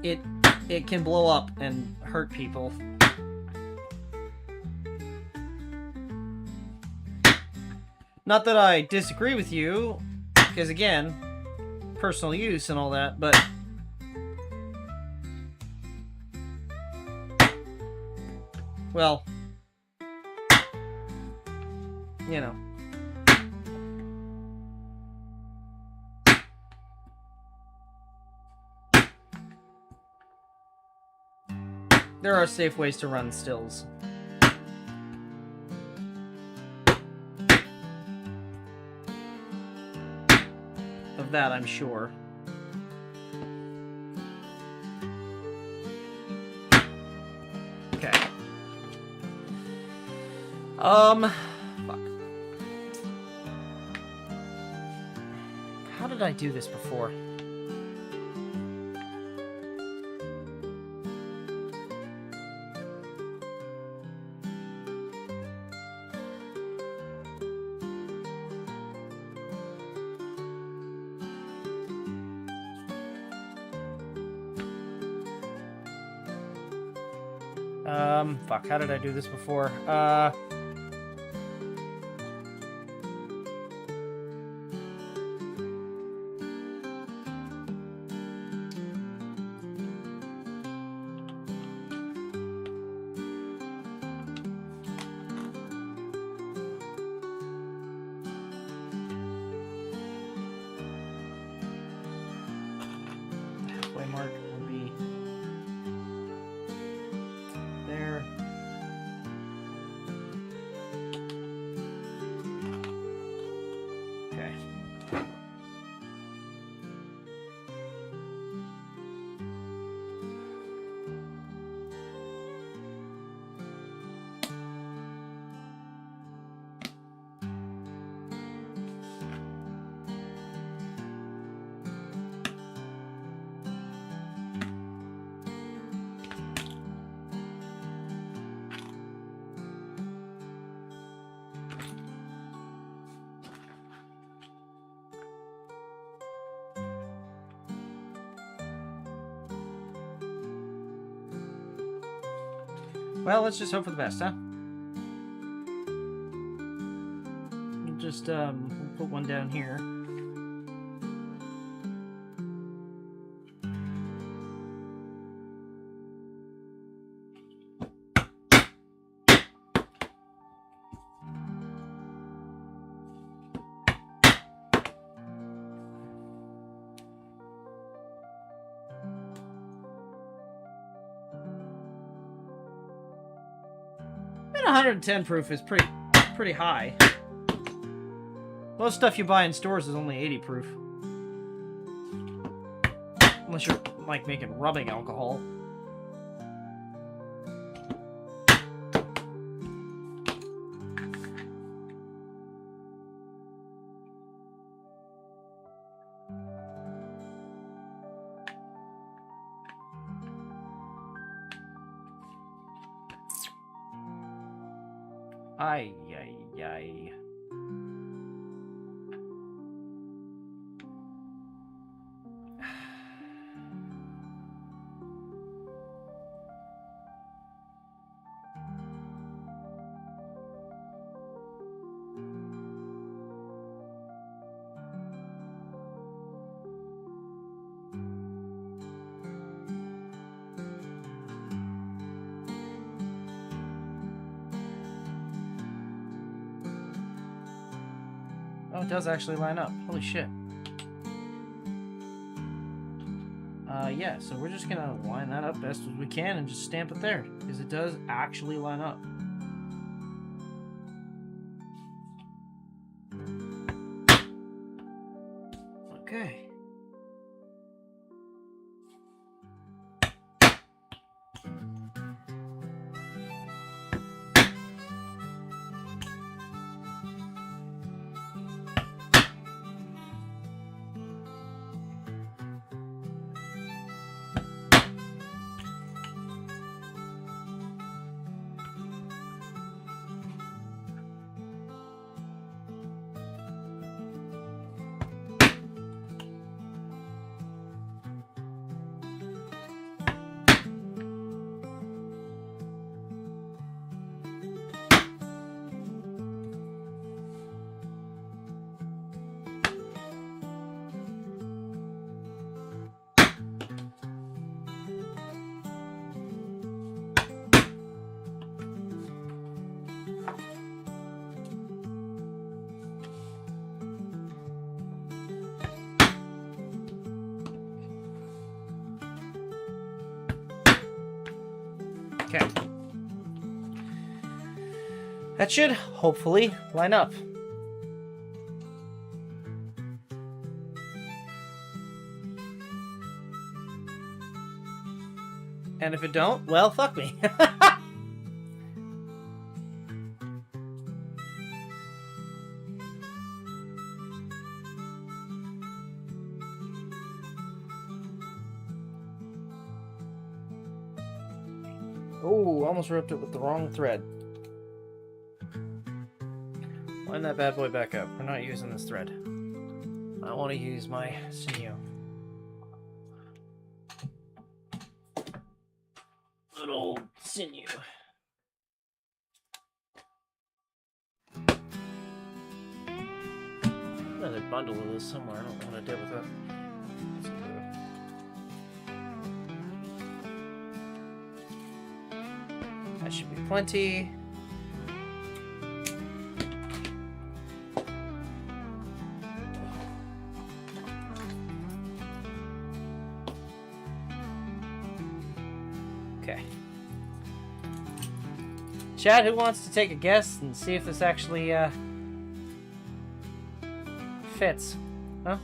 [SPEAKER 1] It can blow up and hurt people. Not that I disagree with you, because again, personal use and all that, but well, you know. There are safe ways to run stills. Of that, I'm sure. Okay. Fuck. How did I do this before? Fuck, how did I do this before? Halfway mark will be there. Okay. Well, let's just hope for the best, huh? We'll just, we'll put one down here. And 110 proof is pretty high. Most stuff you buy in stores is only 80 proof. Unless you're, like, making rubbing alcohol. Ay, ay, ay. Oh, it does actually line up. Holy shit. Yeah, so we're just gonna line that up best as we can and just stamp it there, because it does actually line up. Okay. That should hopefully line up. And if it don't, well, fuck me. Oh, almost ripped it with the wrong thread. Line that bad boy back up. We're not using this thread. I want to use my sinew. Good old sinew. Another bundle of this somewhere. I don't know what I did with that. That should be plenty. Okay. Chad, who wants to take a guess and see if this actually fits? Huh?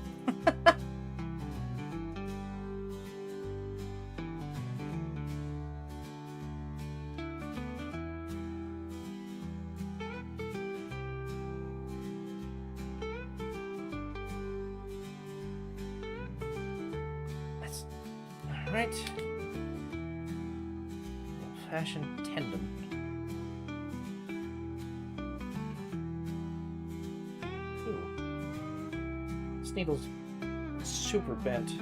[SPEAKER 1] That's all right. Old-fashioned tendon. This needle's super bent.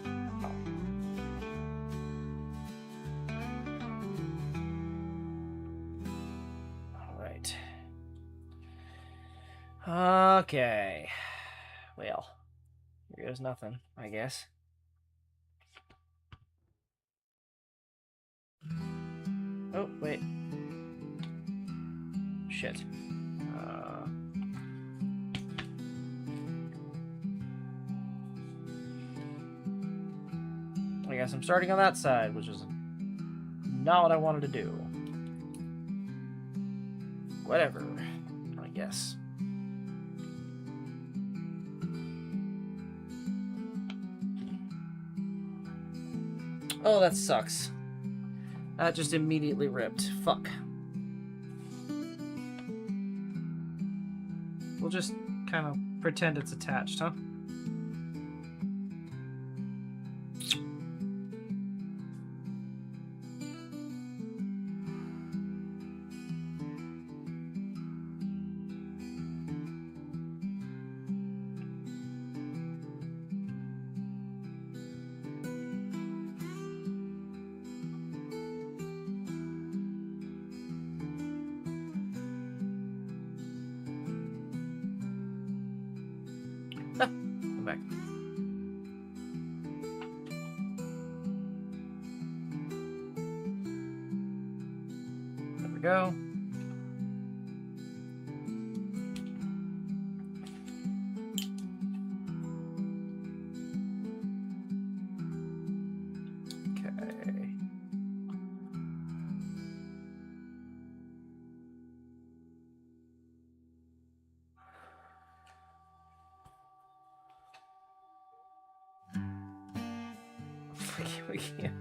[SPEAKER 1] Oh. All right. Okay. Well, here goes nothing, I guess. Oh, wait. Shit. I guess I'm starting on that side, which is not what I wanted to do. Whatever, I guess. Oh, that sucks. That just immediately ripped. Fuck. We'll just kind of pretend it's attached, huh? Come back. There we go. Okay. We can't.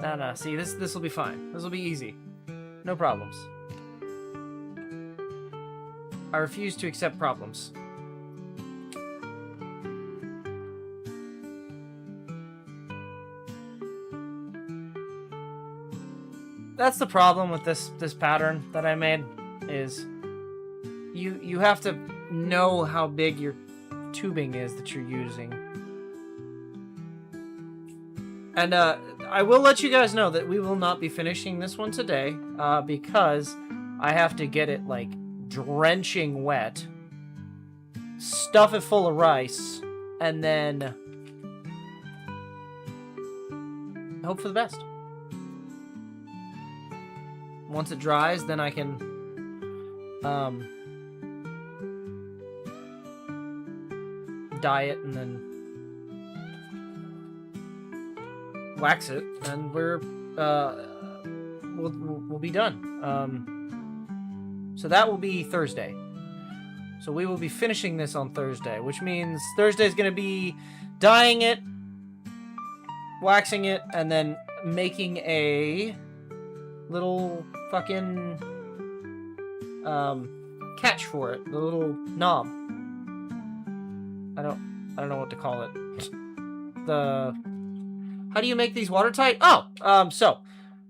[SPEAKER 1] No, see, this will be fine. This will be easy. No problems. I refuse to accept problems. That's the problem with this pattern that I made, is you have to know how big your tubing is that you're using. And I will let you guys know that we will not be finishing this one today because I have to get it like drenching wet, stuff it full of rice, and then hope for the best. Once it dries, then I can dye it and then wax it, and we'll be done. So that will be Thursday. So we will be finishing this on Thursday, which means Thursday is going to be dyeing it, waxing it, and then making a little fucking catch for it, the little knob. I don't know what to call it. How do you make these watertight? So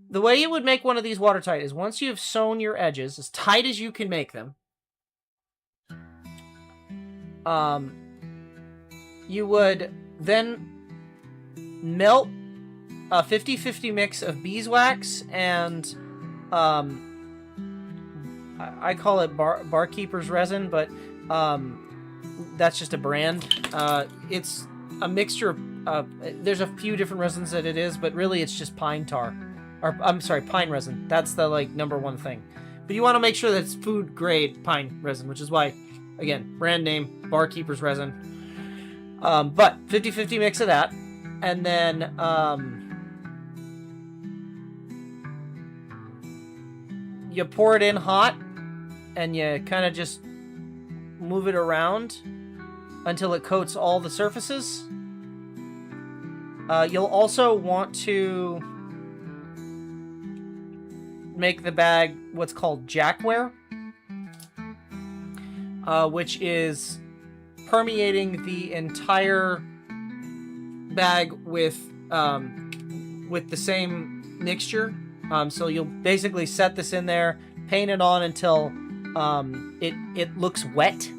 [SPEAKER 1] the way you would make one of these watertight is once you've sewn your edges as tight as you can make them, you would then melt a 50-50 mix of beeswax and I call it barkeeper's resin, but that's just a brand. It's a mixture of there's a few different resins that it is, but really it's just pine tar, or I'm sorry, pine resin. That's the number one thing. But you want to make sure that it's food grade pine resin, which is why, again, brand name, barkeeper's resin. But 50-50 mix of that, and then you pour it in hot, and you kind of just move it around until it coats all the surfaces. You'll also want to make the bag what's called jackware, which is permeating the entire bag with the same mixture. So you'll basically set this in there, paint it on until it looks wet,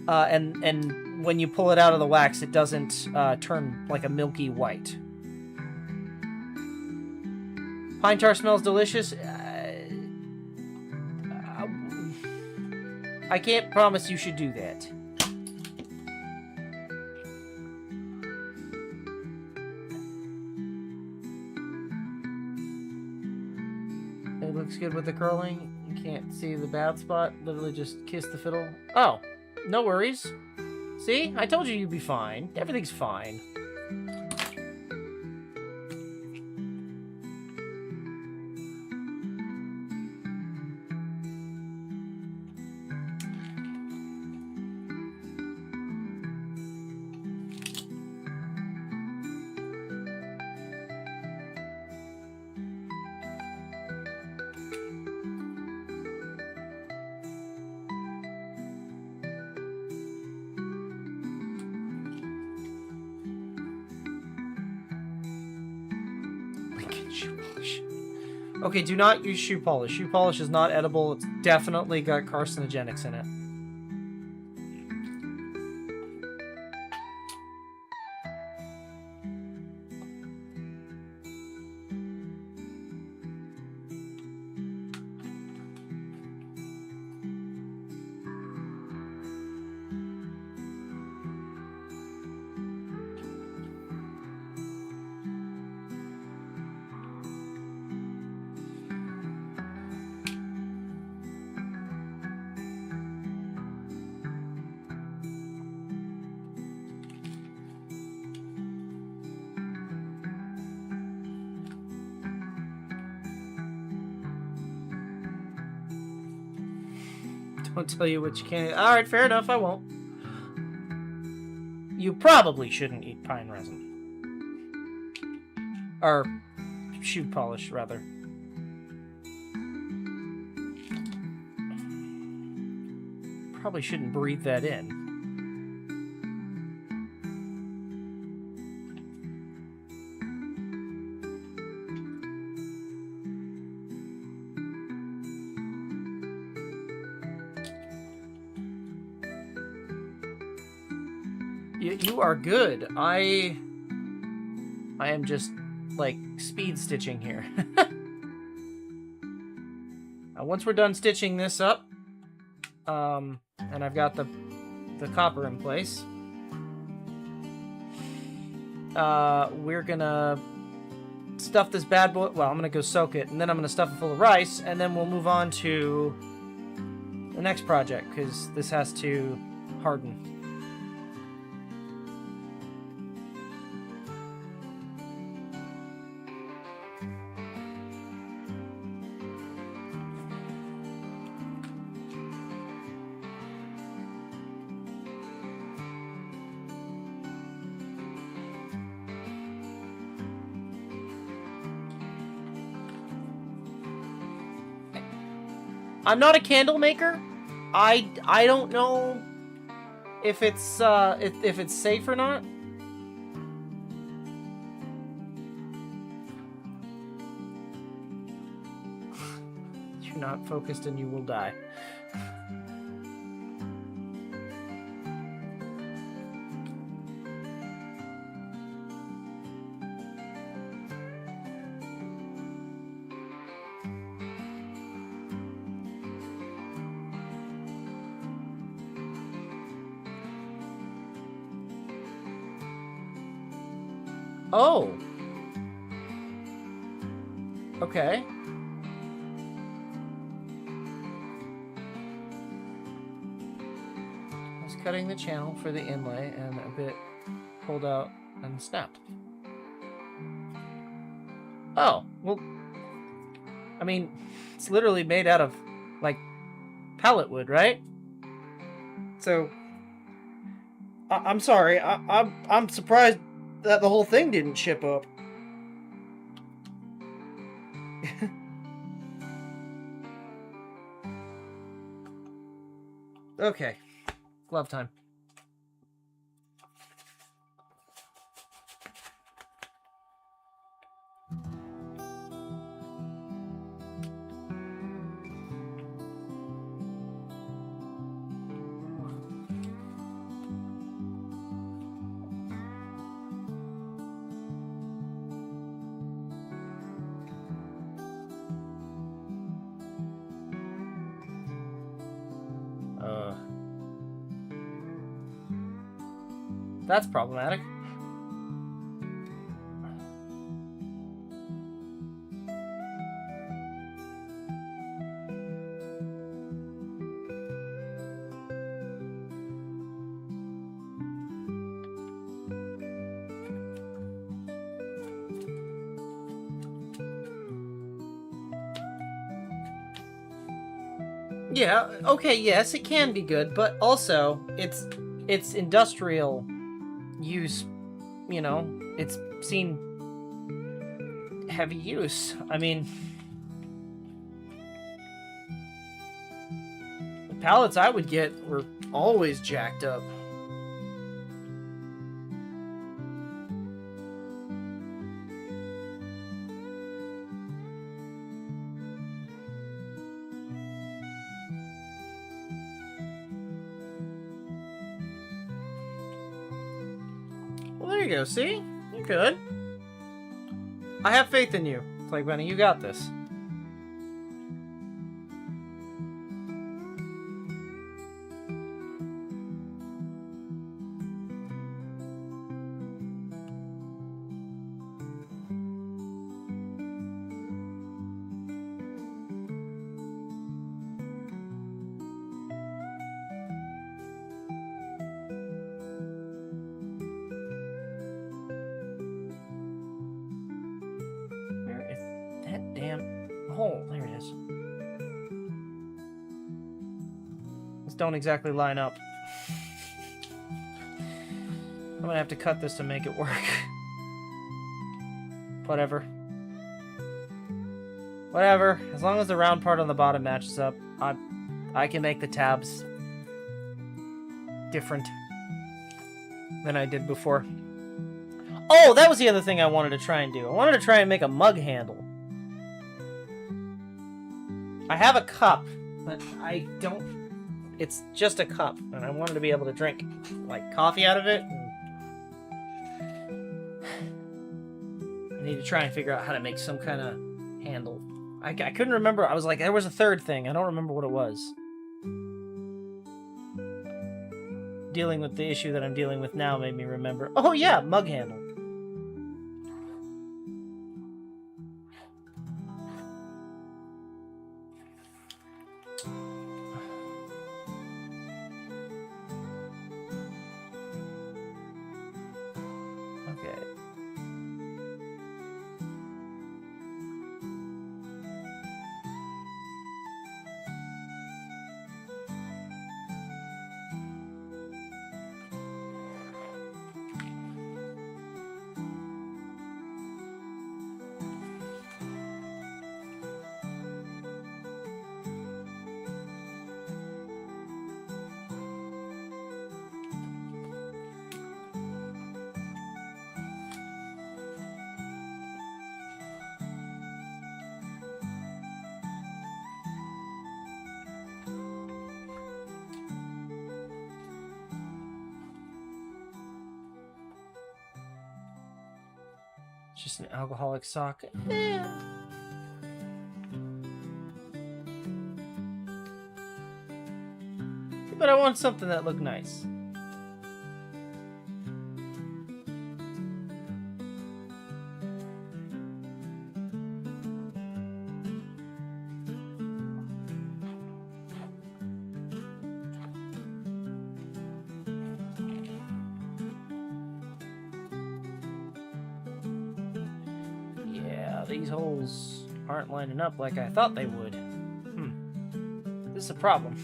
[SPEAKER 1] and when you pull it out of the wax, it doesn't turn like a milky white. Pine tar smells delicious. I can't promise you should do that. It looks good with the curling. You can't see the bad spot. Literally just kiss the fiddle. Oh, no worries. See? I told you you'd be fine. Everything's fine. Shoe polish. Okay, do not use shoe polish. Shoe polish is not edible. It's definitely got carcinogenics in it. Don't tell you what you can't. Alright, fair enough, I won't. You probably shouldn't eat pine resin. Or shoe polish, rather. Probably shouldn't breathe that in. You are good. I am just, like, speed stitching here. Once we're done stitching this up, and I've got the copper in place, we're gonna stuff this bad boy. Well, I'm gonna go soak it, and then I'm gonna stuff it full of rice, and then we'll move on to the next project, because this has to harden. I'm not a candle maker. I don't know if it's safe or not. You're not focused and you will die. Oh. Okay. I was cutting the channel for the inlay and a bit pulled out and snapped. Oh, well, I mean, it's literally made out of, like, pallet wood, right? So, I'm sorry. I'm surprised that the whole thing didn't chip up. Okay. Glove time. That's problematic. Yeah, okay, yes, it can be good, but also it's industrial use, you know, it's seen heavy use. I mean, the pallets I would get were always jacked up. Well, there you go, see? You're good. I have faith in you. It's like, Benny, you got this. Hole. There it is. These don't exactly line up. I'm gonna have to cut this to make it work. Whatever. Whatever. As long as the round part on the bottom matches up, I can make the tabs different than I did before. Oh, that was the other thing I wanted to try and do. I wanted to try and make a mug handle. I have a cup, but I don't... It's just a cup, and I wanted to be able to drink, like, coffee out of it. I need to try and figure out how to make some kind of handle. I couldn't remember. I was like, there was a third thing. I don't remember what it was. Dealing with the issue that I'm dealing with now made me remember. Oh, yeah, mug handle. Just an alcoholic sock. Eh. But I want something that looked nice. These holes aren't lining up like I thought they would. This is a problem.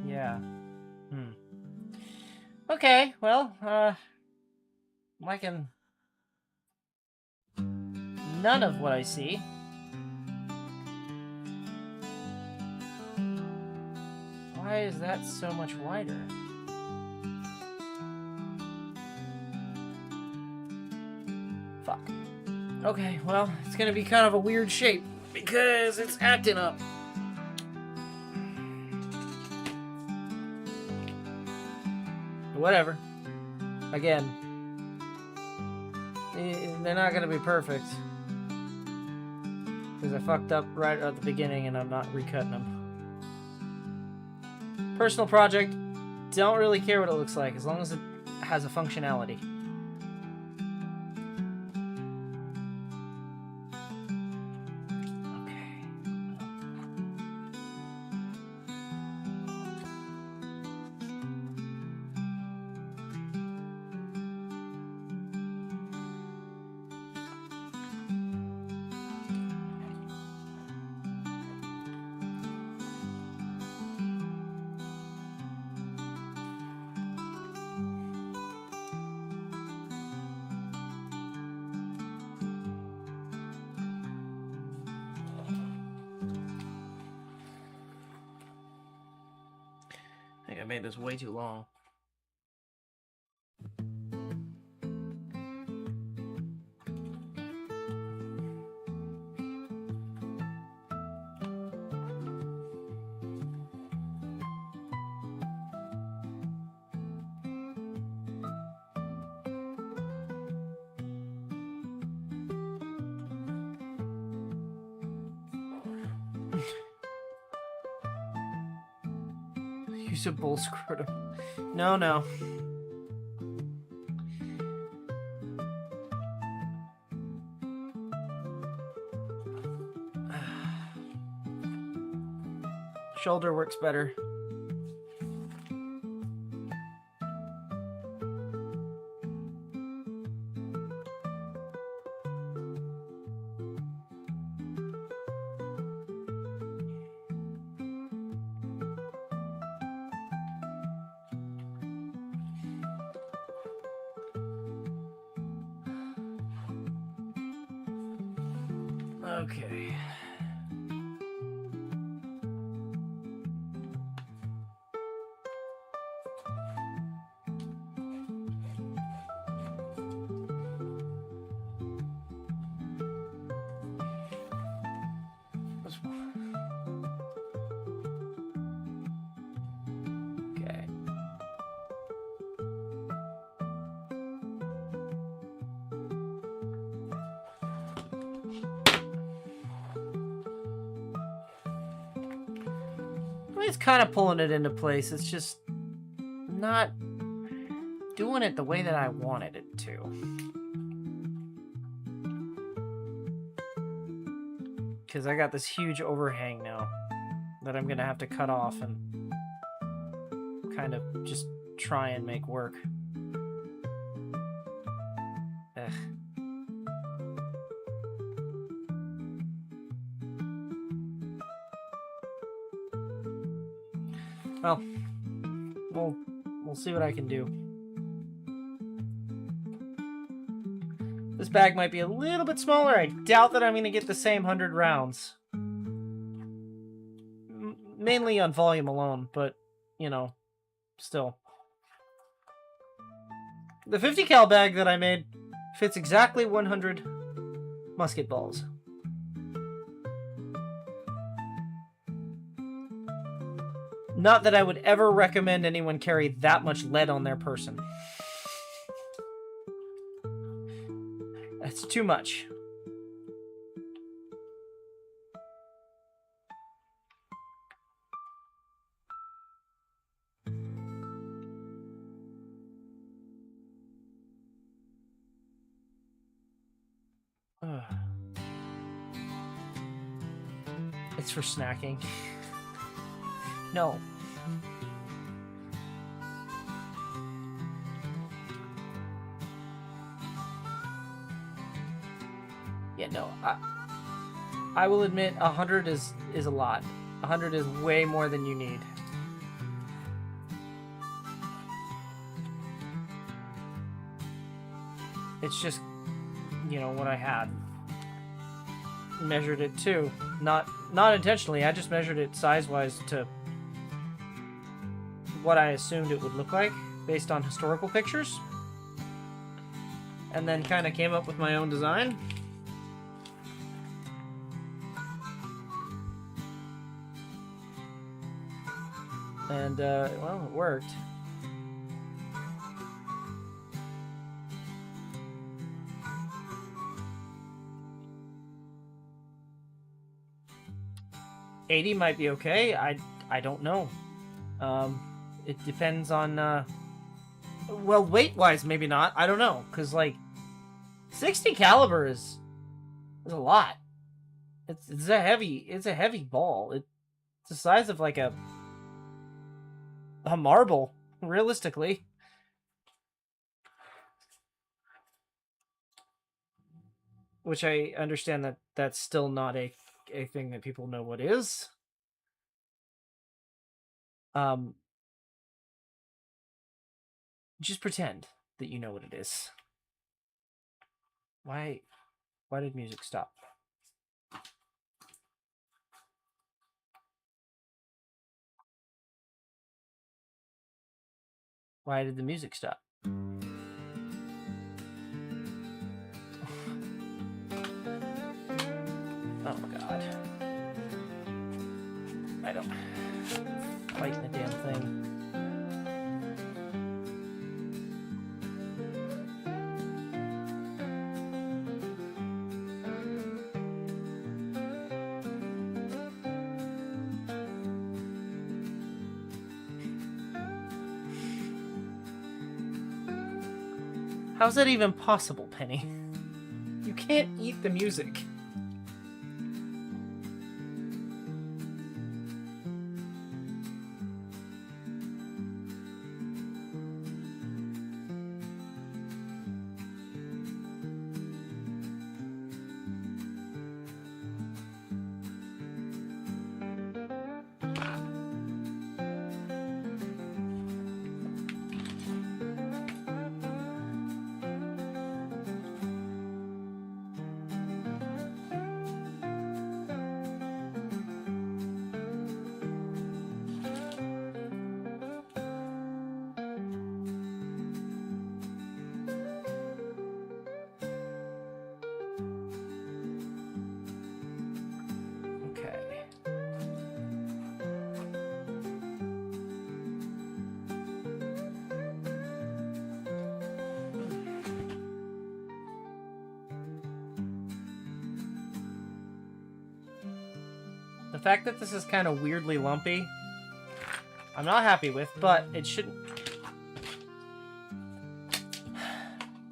[SPEAKER 1] Yeah. Okay, well, liking none of what I see. Why is that so much wider? Fuck. Okay, well, it's gonna be kind of a weird shape because it's acting up. Whatever. Again, they're not gonna be perfect because I fucked up right at the beginning and I'm not recutting them. Personal project, don't really care what it looks like as long as it has a functionality. I made this way too long. Use a bull scrotum. No, no. Shoulder works better. Okay. Okay. It's kind of pulling it into place. It's just not doing it the way that I wanted it to. Because I got this huge overhang now that I'm going to have to cut off and kind of just try and make work. Ugh. Well, we'll see what I can do. This bag might be a little bit smaller. I doubt that I'm going to get the same 100 rounds. Mainly on volume alone, but, you know, still. The 50 cal bag that I made fits exactly 100 musket balls. Not that I would ever recommend anyone carry that much lead on their person. That's too much. It's for snacking. No. Yeah, no. I will admit 100 is a lot. 100 is way more than you need. It's just, you know, what I had. Measured it too. Not intentionally, I just measured it size-wise to what I assumed it would look like based on historical pictures. And then kind of came up with my own design. And, well, it worked. $80 might be okay. I don't know. It depends on, well, weight-wise, maybe not. I don't know. Because, like, 60 caliber is a lot. It's a heavy ball. It's the size of, like, a marble, realistically. Which I understand that that's still not a thing that people know what is. Just pretend that you know what it is. Why did music stop? Why did the music stop? Oh god. I don't fight the damn thing. How's that even possible, Penny? You can't eat the music. The fact that this is kind of weirdly lumpy, I'm not happy with, but it shouldn't...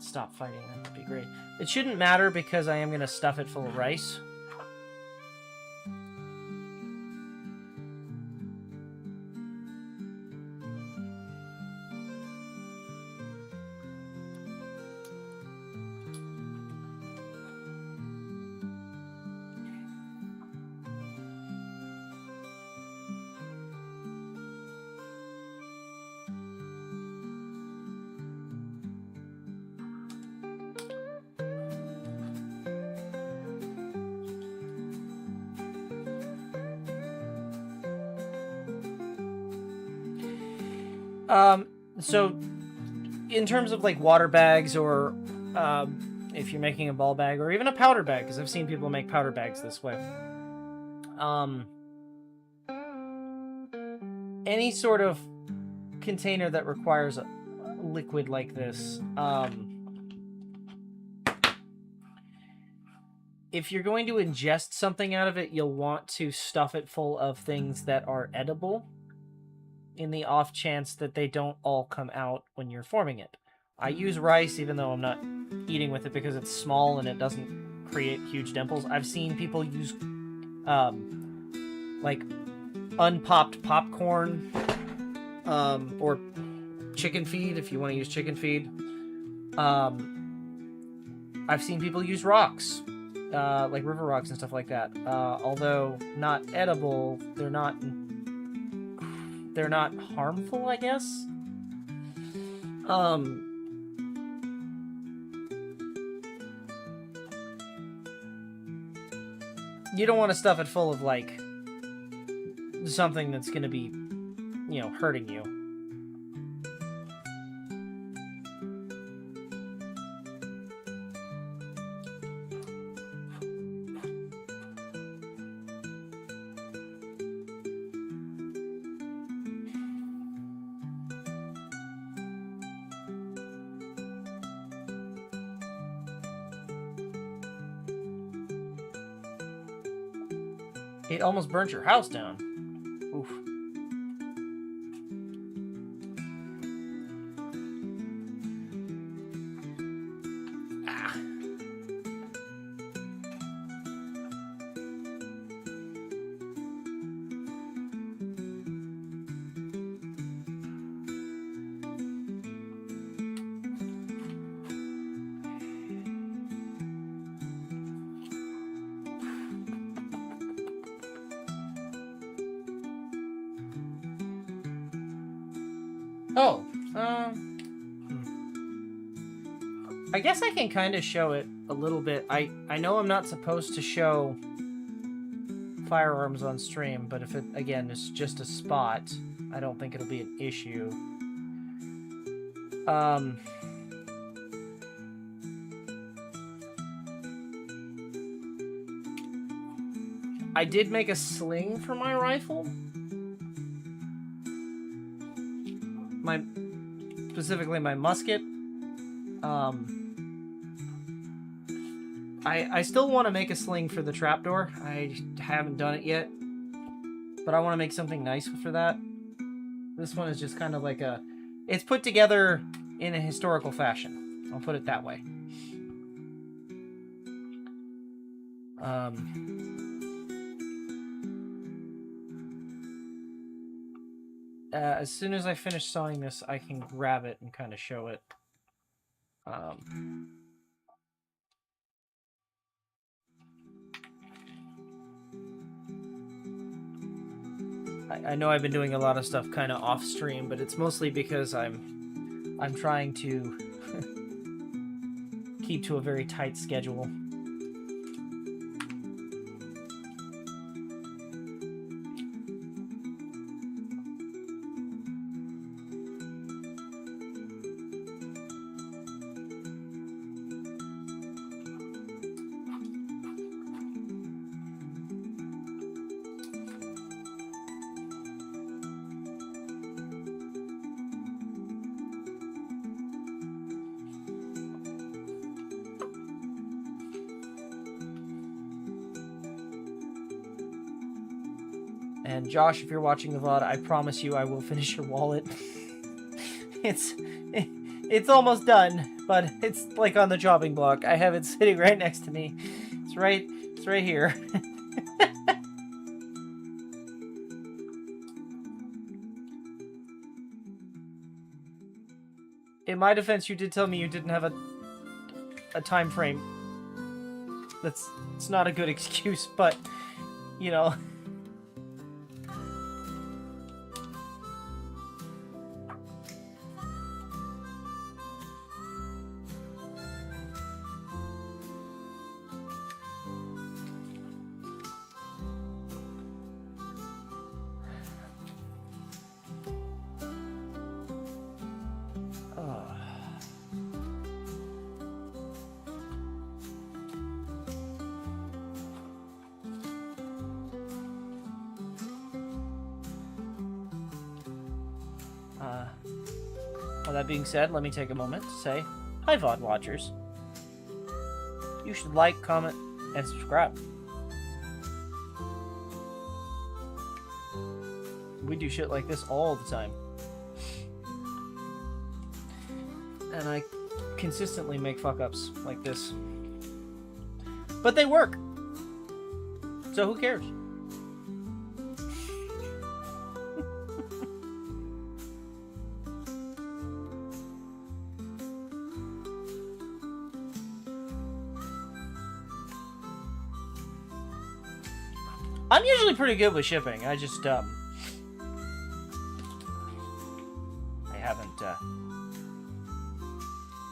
[SPEAKER 1] Stop fighting, that would be great. It shouldn't matter because I am going to stuff it full of rice. So in terms of like water bags, or if you're making a ball bag, or even a powder bag, because I've seen people make powder bags this way. Any sort of container that requires a liquid like this, if you're going to ingest something out of it, you'll want to stuff it full of things that are edible, in the off chance that they don't all come out when you're forming it. I use rice, even though I'm not eating with it because it's small and it doesn't create huge dimples. I've seen people use like unpopped popcorn, or chicken feed if you want to use chicken feed. I've seen people use rocks, like river rocks and stuff like that. Although not edible, they're not harmful, I guess. You don't want to stuff it full of like something that's going to be, you know, hurting you. It almost burnt your house down. Oof. Ah. Oh, I guess I can kind of show it a little bit. I know I'm not supposed to show firearms on stream, but if it, again, is just a spot, I don't think it'll be an issue. I did make a sling for my rifle. Specifically my musket. I still want to make a sling for the trapdoor. I haven't done it yet, but I want to make something nice for that. This one is just kind of like it's put together in a historical fashion. I'll put it that way. As soon as I finish sewing this, I can grab it and kind of show it. I know I've been doing a lot of stuff kind of off stream, but it's mostly because I'm trying to keep to a very tight schedule. And Josh, if you're watching the VOD, I promise you I will finish your wallet. It's almost done, but it's like on the chopping block. I have it sitting right next to me. It's right here. In my defense, you did tell me you didn't have a time frame. It's not a good excuse, but you know. Well, that being said, let me take a moment to say, hi VOD watchers. You should like, comment, and subscribe. We do shit like this all the time. And I consistently make fuck-ups like this. But they work! So who cares? I'm usually pretty good with shipping. I just, I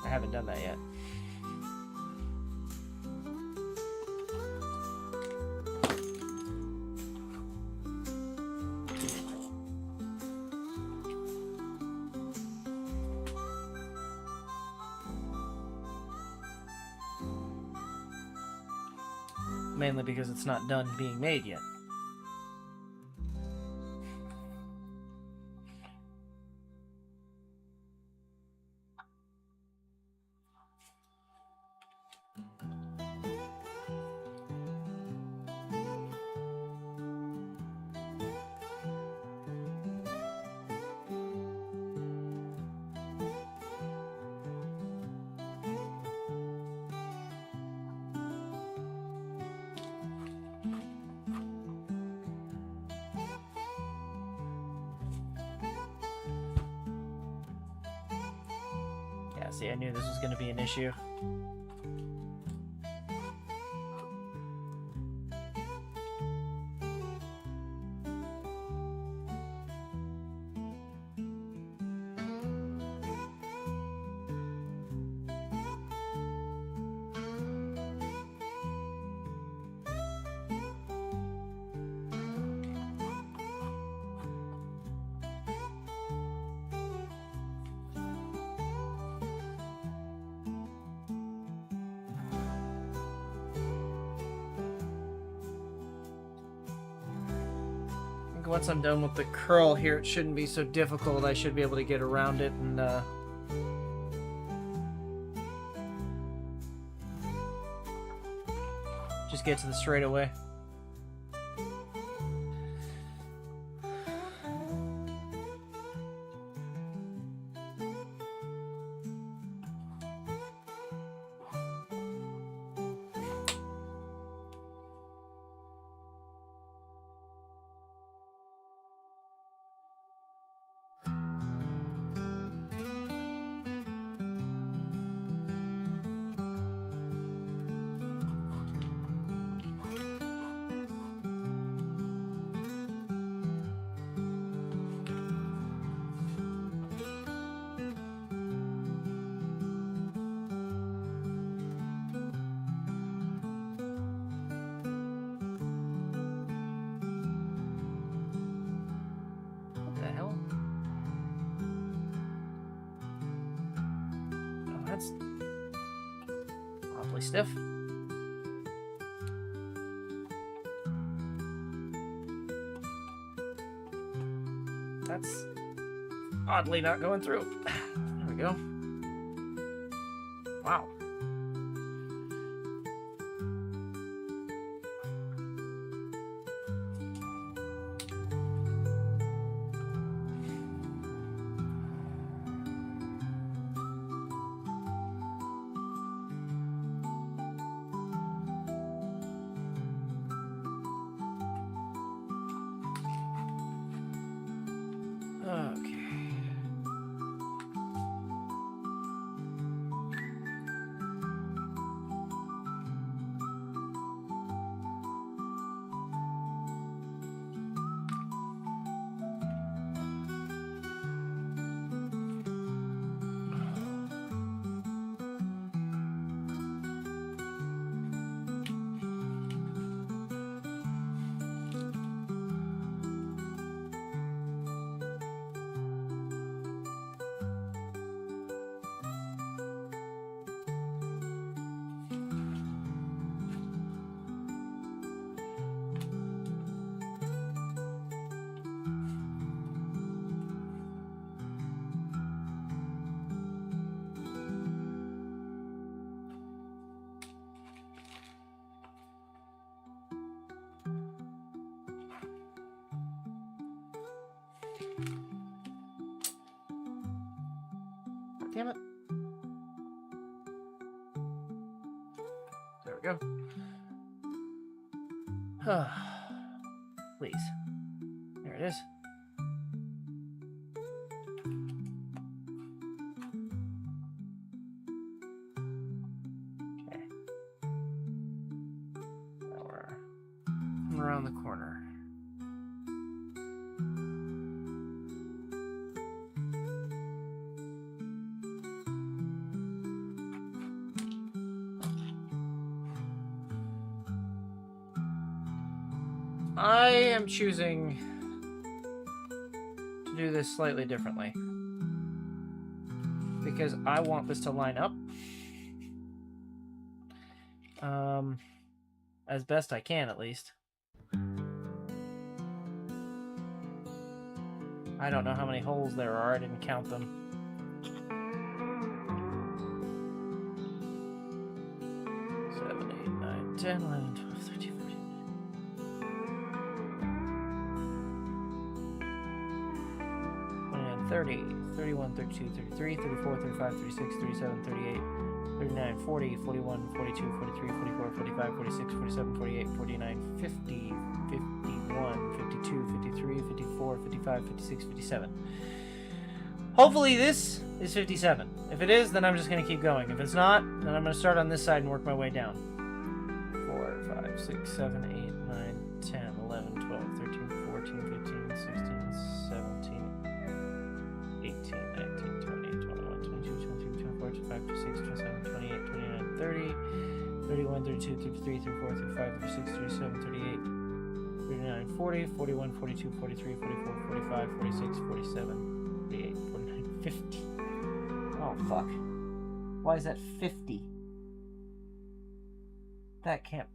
[SPEAKER 1] haven't done that yet. Mainly because it's not done being made yet. See, I knew this was going to be an issue. Once I'm done with the curl here, it shouldn't be so difficult. I should be able to get around it and just get to the straightaway. Awfully stiff. That's oddly not going through. There we go. Wow. Damn it. There we go. Please. There it is. Okay. Now we're around the corner. I am choosing to do this slightly differently because I want this to line up as best I can, at least. I don't know how many holes there are. I didn't count them. 7, 8, 9, 10, 11, 12, 13, 14. 30, 31, 32, 33, 34, 35, 36, 37, 38, 39, 40, 41, 42, 43, 44, 45, 46, 47, 48, 49, 50, 51, 52, 53, 54, 55, 56, 57. Hopefully this is 57. If it is, then I'm just going to keep going. If it's not, then I'm going to start on this side and work my way down. 4, 5, 6, 7, 8, 9, 10, 11, 12, 13, 14, 15, 16, 17, 18, 19, 20, 21, 22, 23, 24, 25, 26, 27, 28, 29, 30, 31, 32, 33, 34, 35, 36, 37, 38, 39, 40, 41, 42, 43, 44, 45, 46, 47, 48, 49, 50. Oh, fuck. Why is that 50? That can't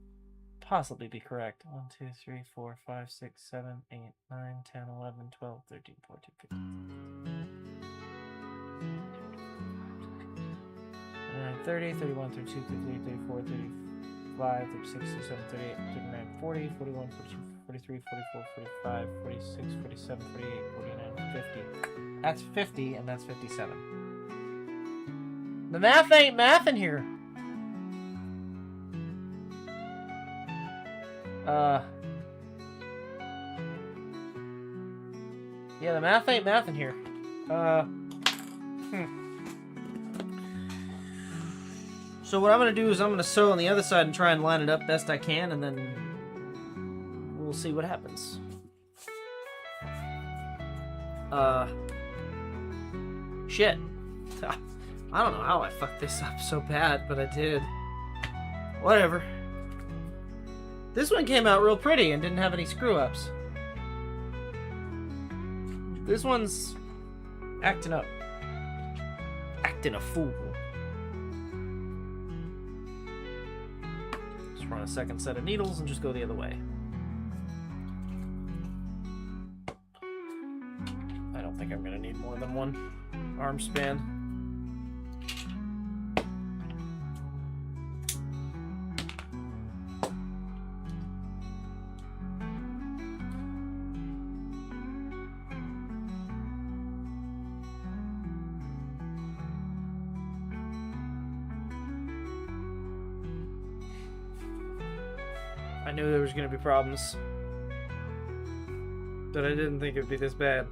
[SPEAKER 1] possibly be correct. 1, 2, 3, 4, 5, 6, 7, 8, 9, 10, 11, 12, 13, 14, 15. 30, 31, 32, 33, 34, 35, 36, 37, 38, 39, 40, 41, 42, 43, 44, 45, 46, 47, 48, 49, 50. That's 50, and that's 57. The math ain't mathin' here. Yeah, the math ain't mathin' here. So what I'm going to do is I'm going to sew on the other side and try and line it up best I can, and then we'll see what happens. Shit. I don't know how I fucked this up so bad, but I did. Whatever. This one came out real pretty and didn't have any screw-ups. This one's acting up. Acting a fool. Just run a second set of needles and just go the other way. I don't think I'm gonna need more than one arm span. I knew there was going to be problems, but I didn't think it would be this bad.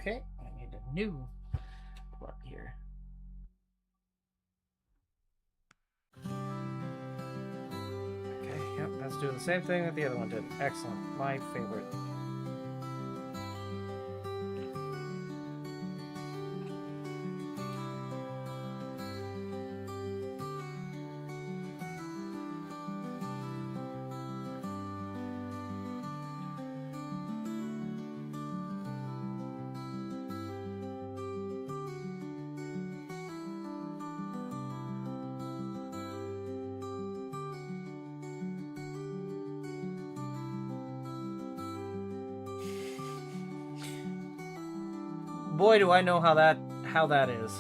[SPEAKER 1] Okay, I need a new plug here. Okay, yep, that's doing the same thing that the other one did. Excellent. My favorite. Boy, do I know how that is.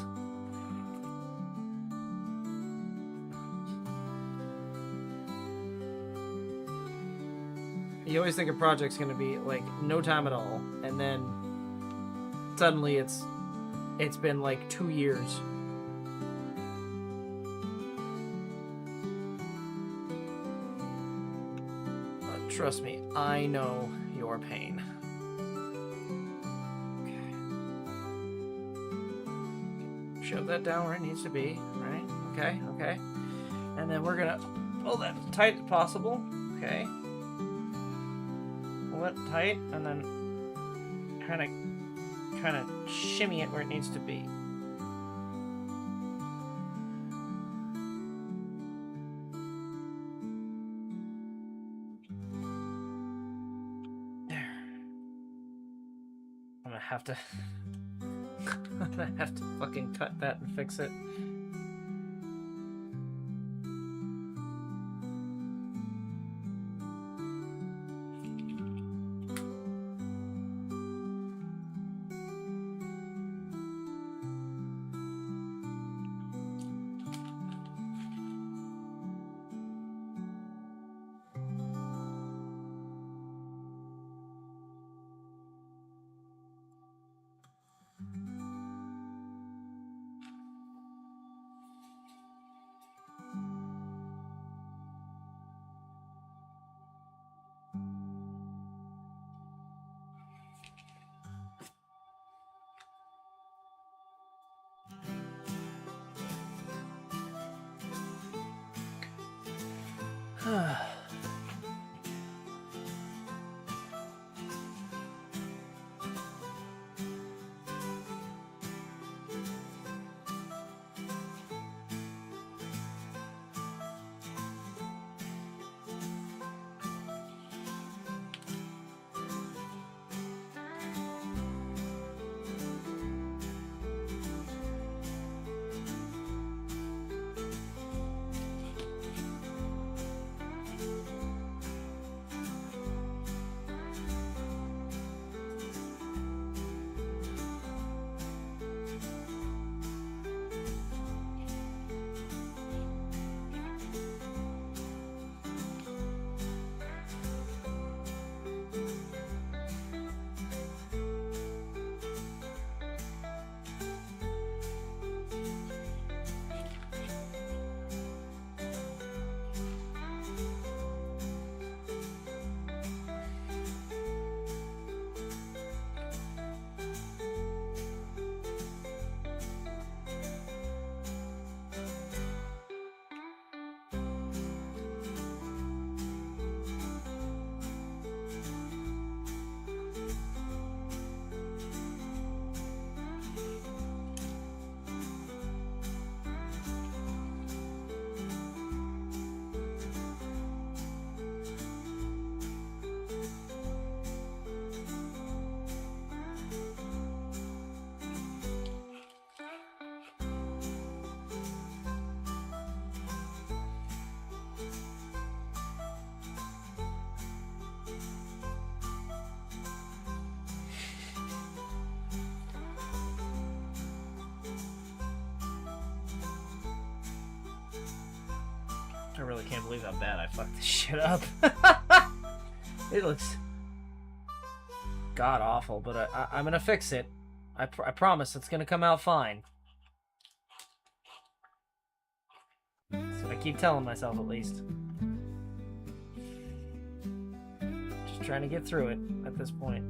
[SPEAKER 1] You always think a project's gonna be like no time at all, and then suddenly it's been like 2 years. Trust me, I know your pain. Okay. Shove that down where it needs to be, right? Okay, okay. And then we're gonna pull that as tight as possible. Okay. Pull it tight, and then kind of shimmy it where it needs to be. I'm gonna have to fucking cut that and fix it. I really can't believe how bad I fucked this shit up. It looks god awful, but I'm gonna fix it. I promise it's gonna come out fine. That's what I keep telling myself, at least. Just trying to get through it at this point.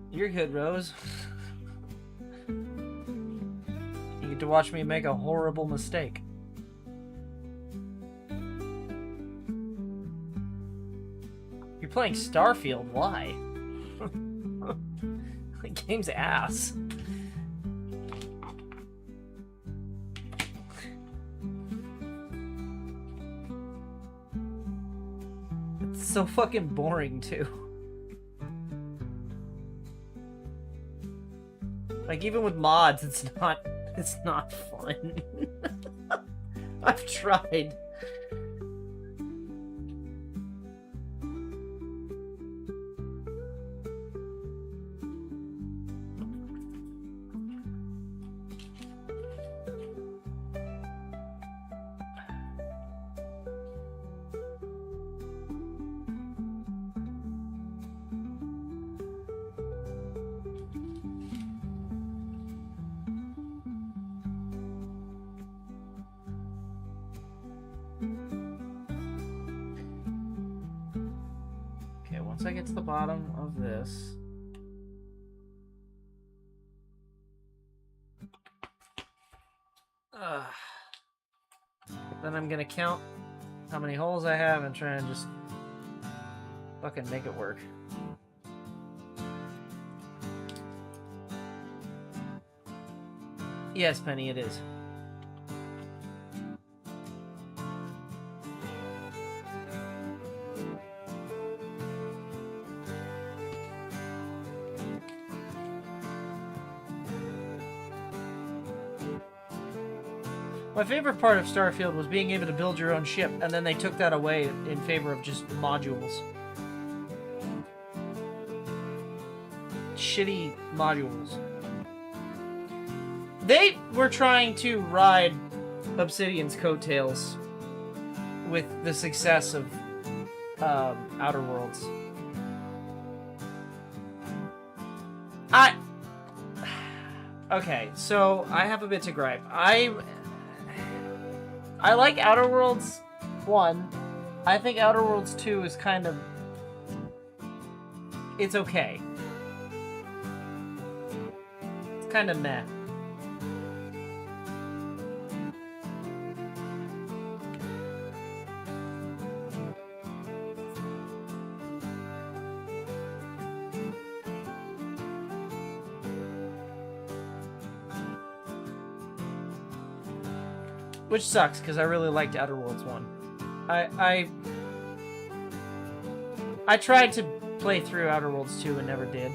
[SPEAKER 1] You're good, Rose. You get to watch me make a horrible mistake. You're playing Starfield, why? The game's ass. It's so fucking boring, too. Like, even with mods, it's not fun. I've tried. I get to the bottom of this. Then I'm gonna count how many holes I have and try and just fucking make it work. Yes, Penny, it is. My favorite part of Starfield was being able to build your own ship, and then they took that away in favor of just modules. Shitty modules. They were trying to ride Obsidian's coattails with the success of Outer Worlds. Okay, so I have a bit to gripe. I like Outer Worlds 1. I think Outer Worlds 2 is kind of... It's okay. It's kind of meh. Which sucks, because I really liked Outer Worlds 1. I tried to play through Outer Worlds 2 and never did.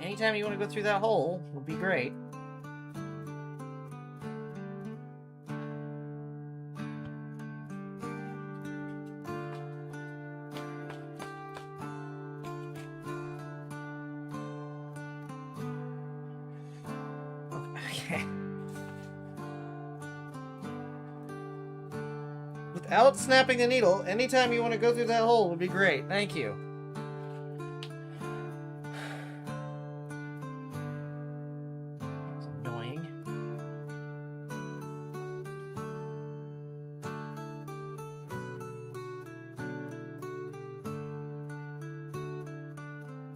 [SPEAKER 1] Anytime you want to go through that hole would be great. Okay. Without snapping the needle, anytime you want to go through that hole would be great. Thank you.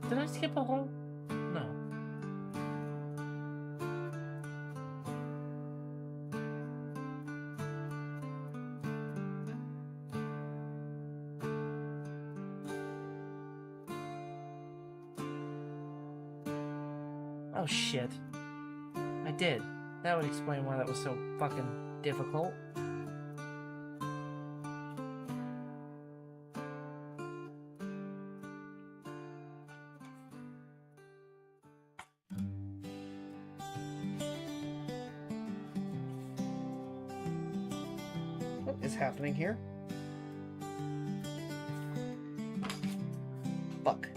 [SPEAKER 1] Did I skip a hole? No. Oh shit. I did. That would explain why that was so fucking difficult. What is happening here? Fuck.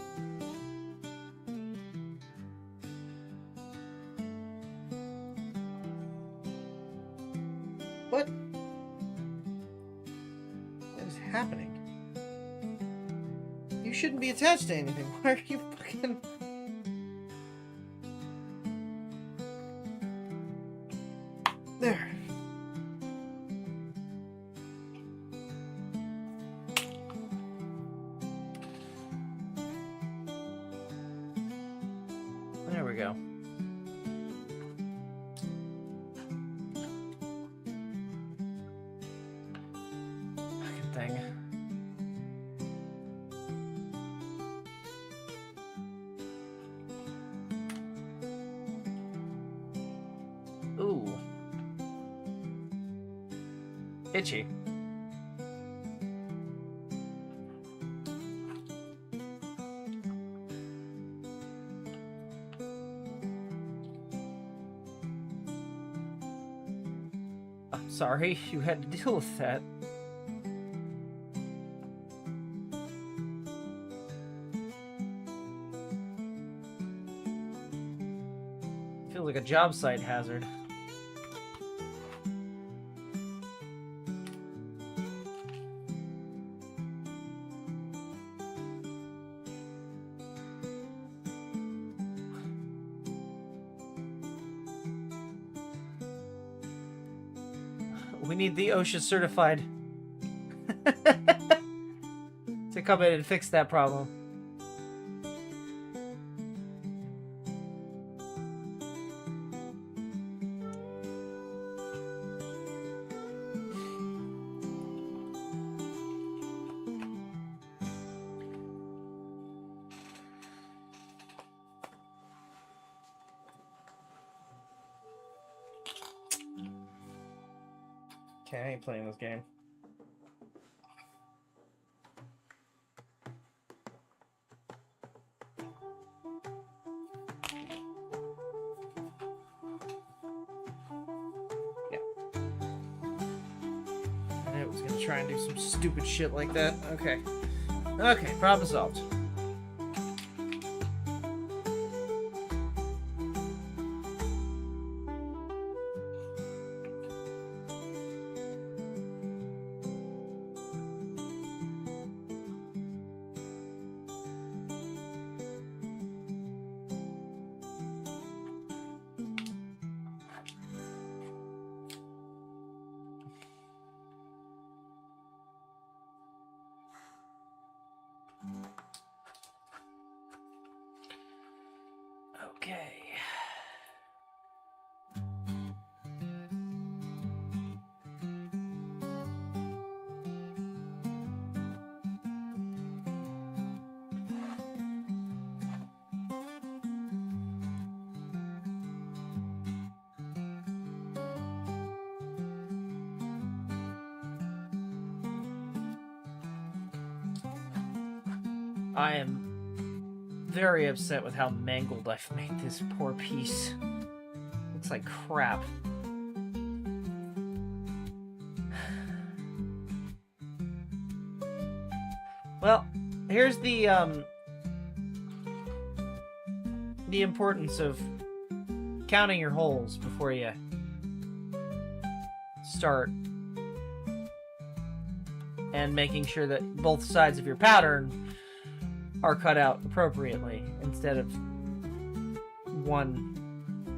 [SPEAKER 1] What? What is happening? You shouldn't be attached to anything. Why are you fucking... There. There we go. Itchy. I'm sorry you had to deal with that. Feels like a job site hazard. We need the OSHA certified to come in and fix that problem. Okay, I ain't playing this game. Yeah. I knew it was gonna try and do some stupid shit like that. Okay. Okay, problem solved. Okay. I am very upset with how mangled I've made this poor piece. Looks like crap. Well, here's the importance of counting your holes before you start, and making sure that both sides of your pattern are cut out appropriately instead of one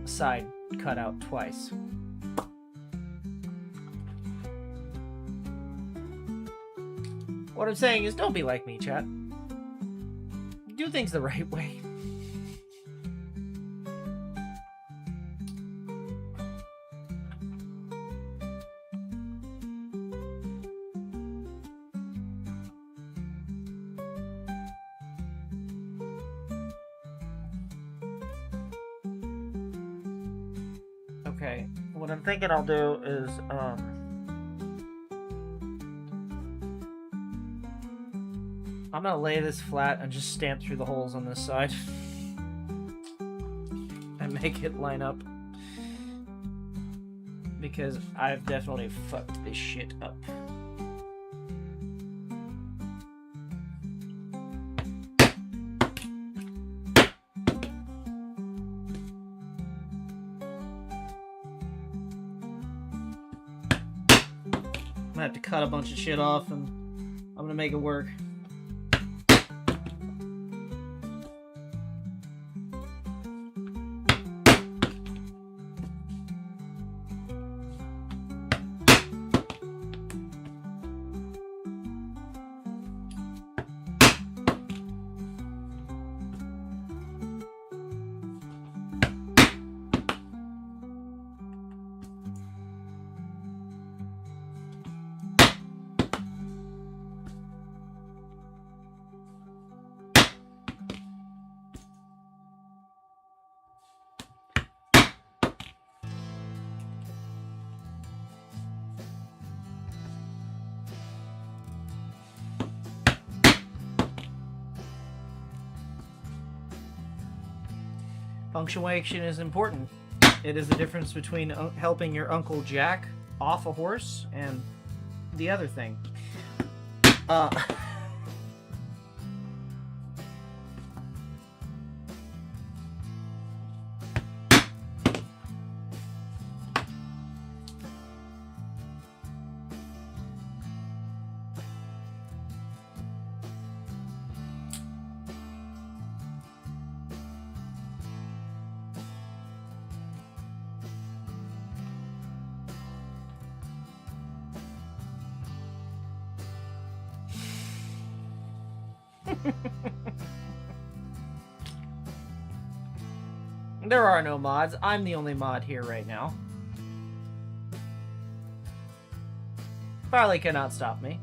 [SPEAKER 1] side cut out twice. What I'm saying is, don't be like me, chat. Do things the right way. Okay, what I'm thinking I'll do is, I'm gonna lay this flat and just stamp through the holes on this side and make it line up, because I've definitely fucked this shit up. I have to cut a bunch of shit off, and I'm gonna make it work. Punctuation is important. It is the difference between helping your Uncle Jack off a horse and the other thing. There are no mods. I'm the only mod here right now. Farley cannot stop me.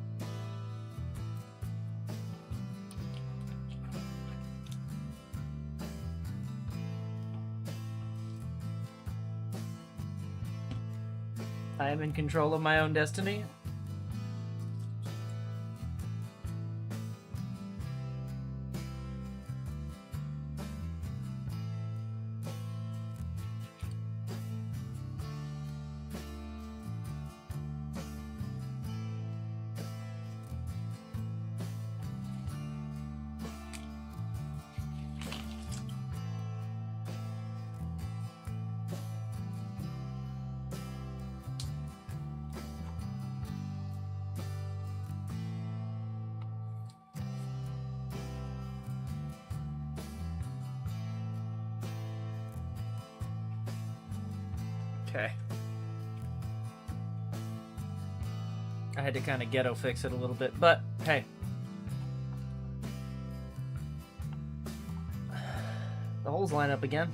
[SPEAKER 1] I am in control of my own destiny. Okay. I had to kind of ghetto fix it a little bit, but hey. The holes line up again.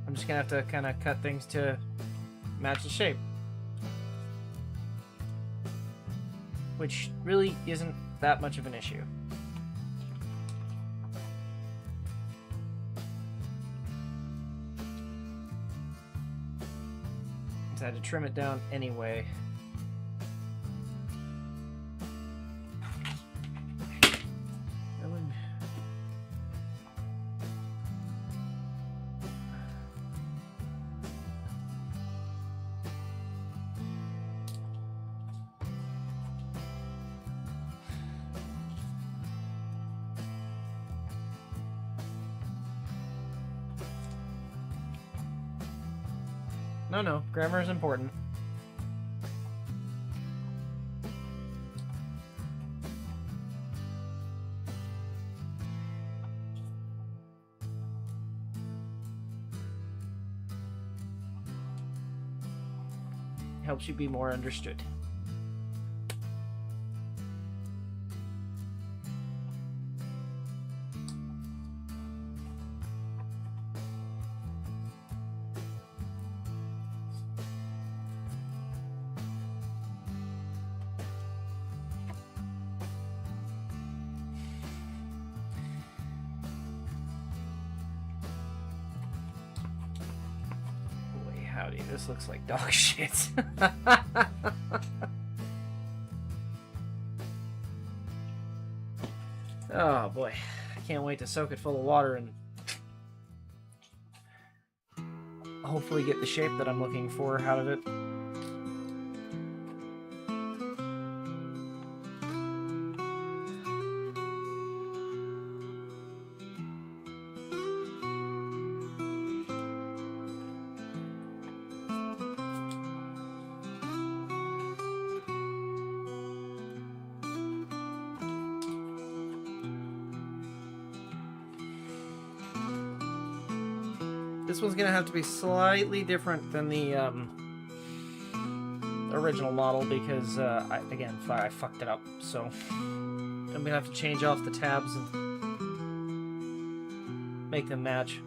[SPEAKER 1] I'm just gonna have to kind of cut things to match the shape. Which really isn't that much of an issue. I had to trim it down anyway. No, grammar is important. Helps you be more understood. Howdy, this looks like dog shit. Oh boy, I can't wait to soak it full of water and hopefully get the shape that I'm looking for out of it. This one's gonna have to be slightly different than the original model because, I fucked it up. So I'm gonna have to change off the tabs and make them match.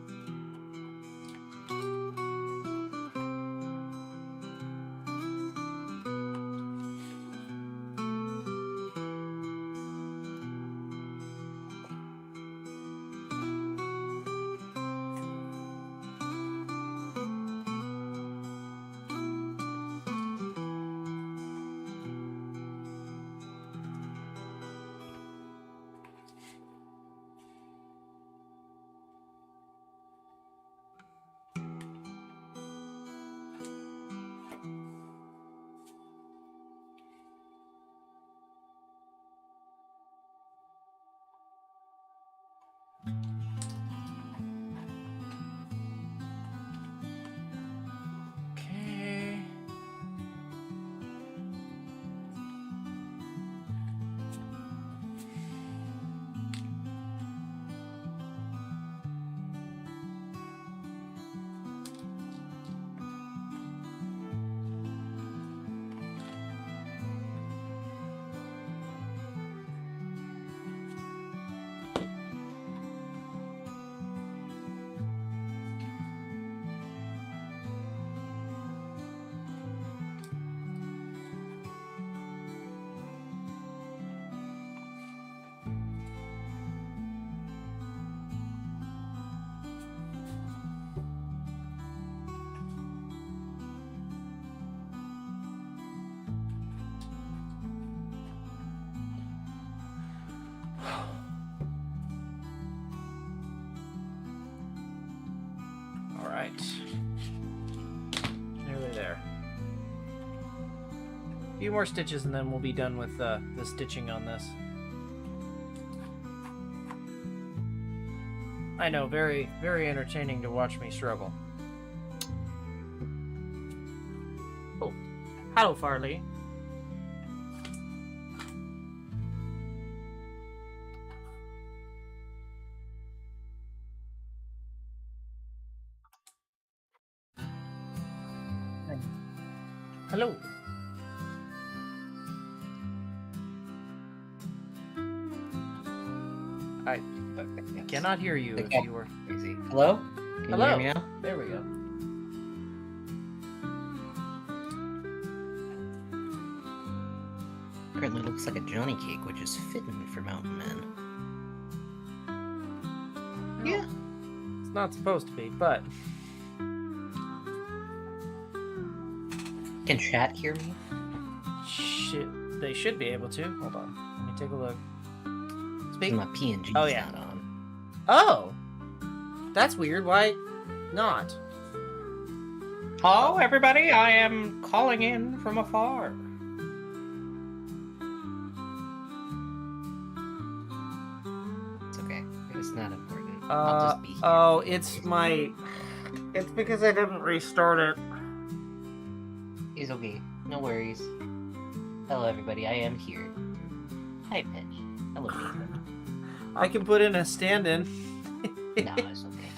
[SPEAKER 1] Alright. Nearly there. A few more stitches and then we'll be done with the stitching on this. I know, very, very entertaining to watch me struggle. Oh, hello, Farley. Hello. I cannot hear you if you were...
[SPEAKER 2] Easy. Hello? Can
[SPEAKER 1] Hello.
[SPEAKER 2] you hear me now?
[SPEAKER 1] There we go.
[SPEAKER 2] Currently looks like a Johnny cake, which is fitting for mountain men. Yeah.
[SPEAKER 1] It's not supposed to be, but...
[SPEAKER 2] Can chat hear me?
[SPEAKER 1] They should be able to. Hold on. Let me take a look. Speak.
[SPEAKER 2] My PNG's
[SPEAKER 1] Oh, yeah.
[SPEAKER 2] not on.
[SPEAKER 1] Oh! That's weird. Why not?
[SPEAKER 2] Hello, everybody. I am calling in from afar. It's okay. It's not important. I'll just be here.
[SPEAKER 1] Oh, it's my... It's because I didn't restart it.
[SPEAKER 2] It's okay. No worries. Hello, everybody. I am here. Hi, Penny. Hello, Nathan.
[SPEAKER 1] I can put in a stand-in.
[SPEAKER 2] No, it's okay.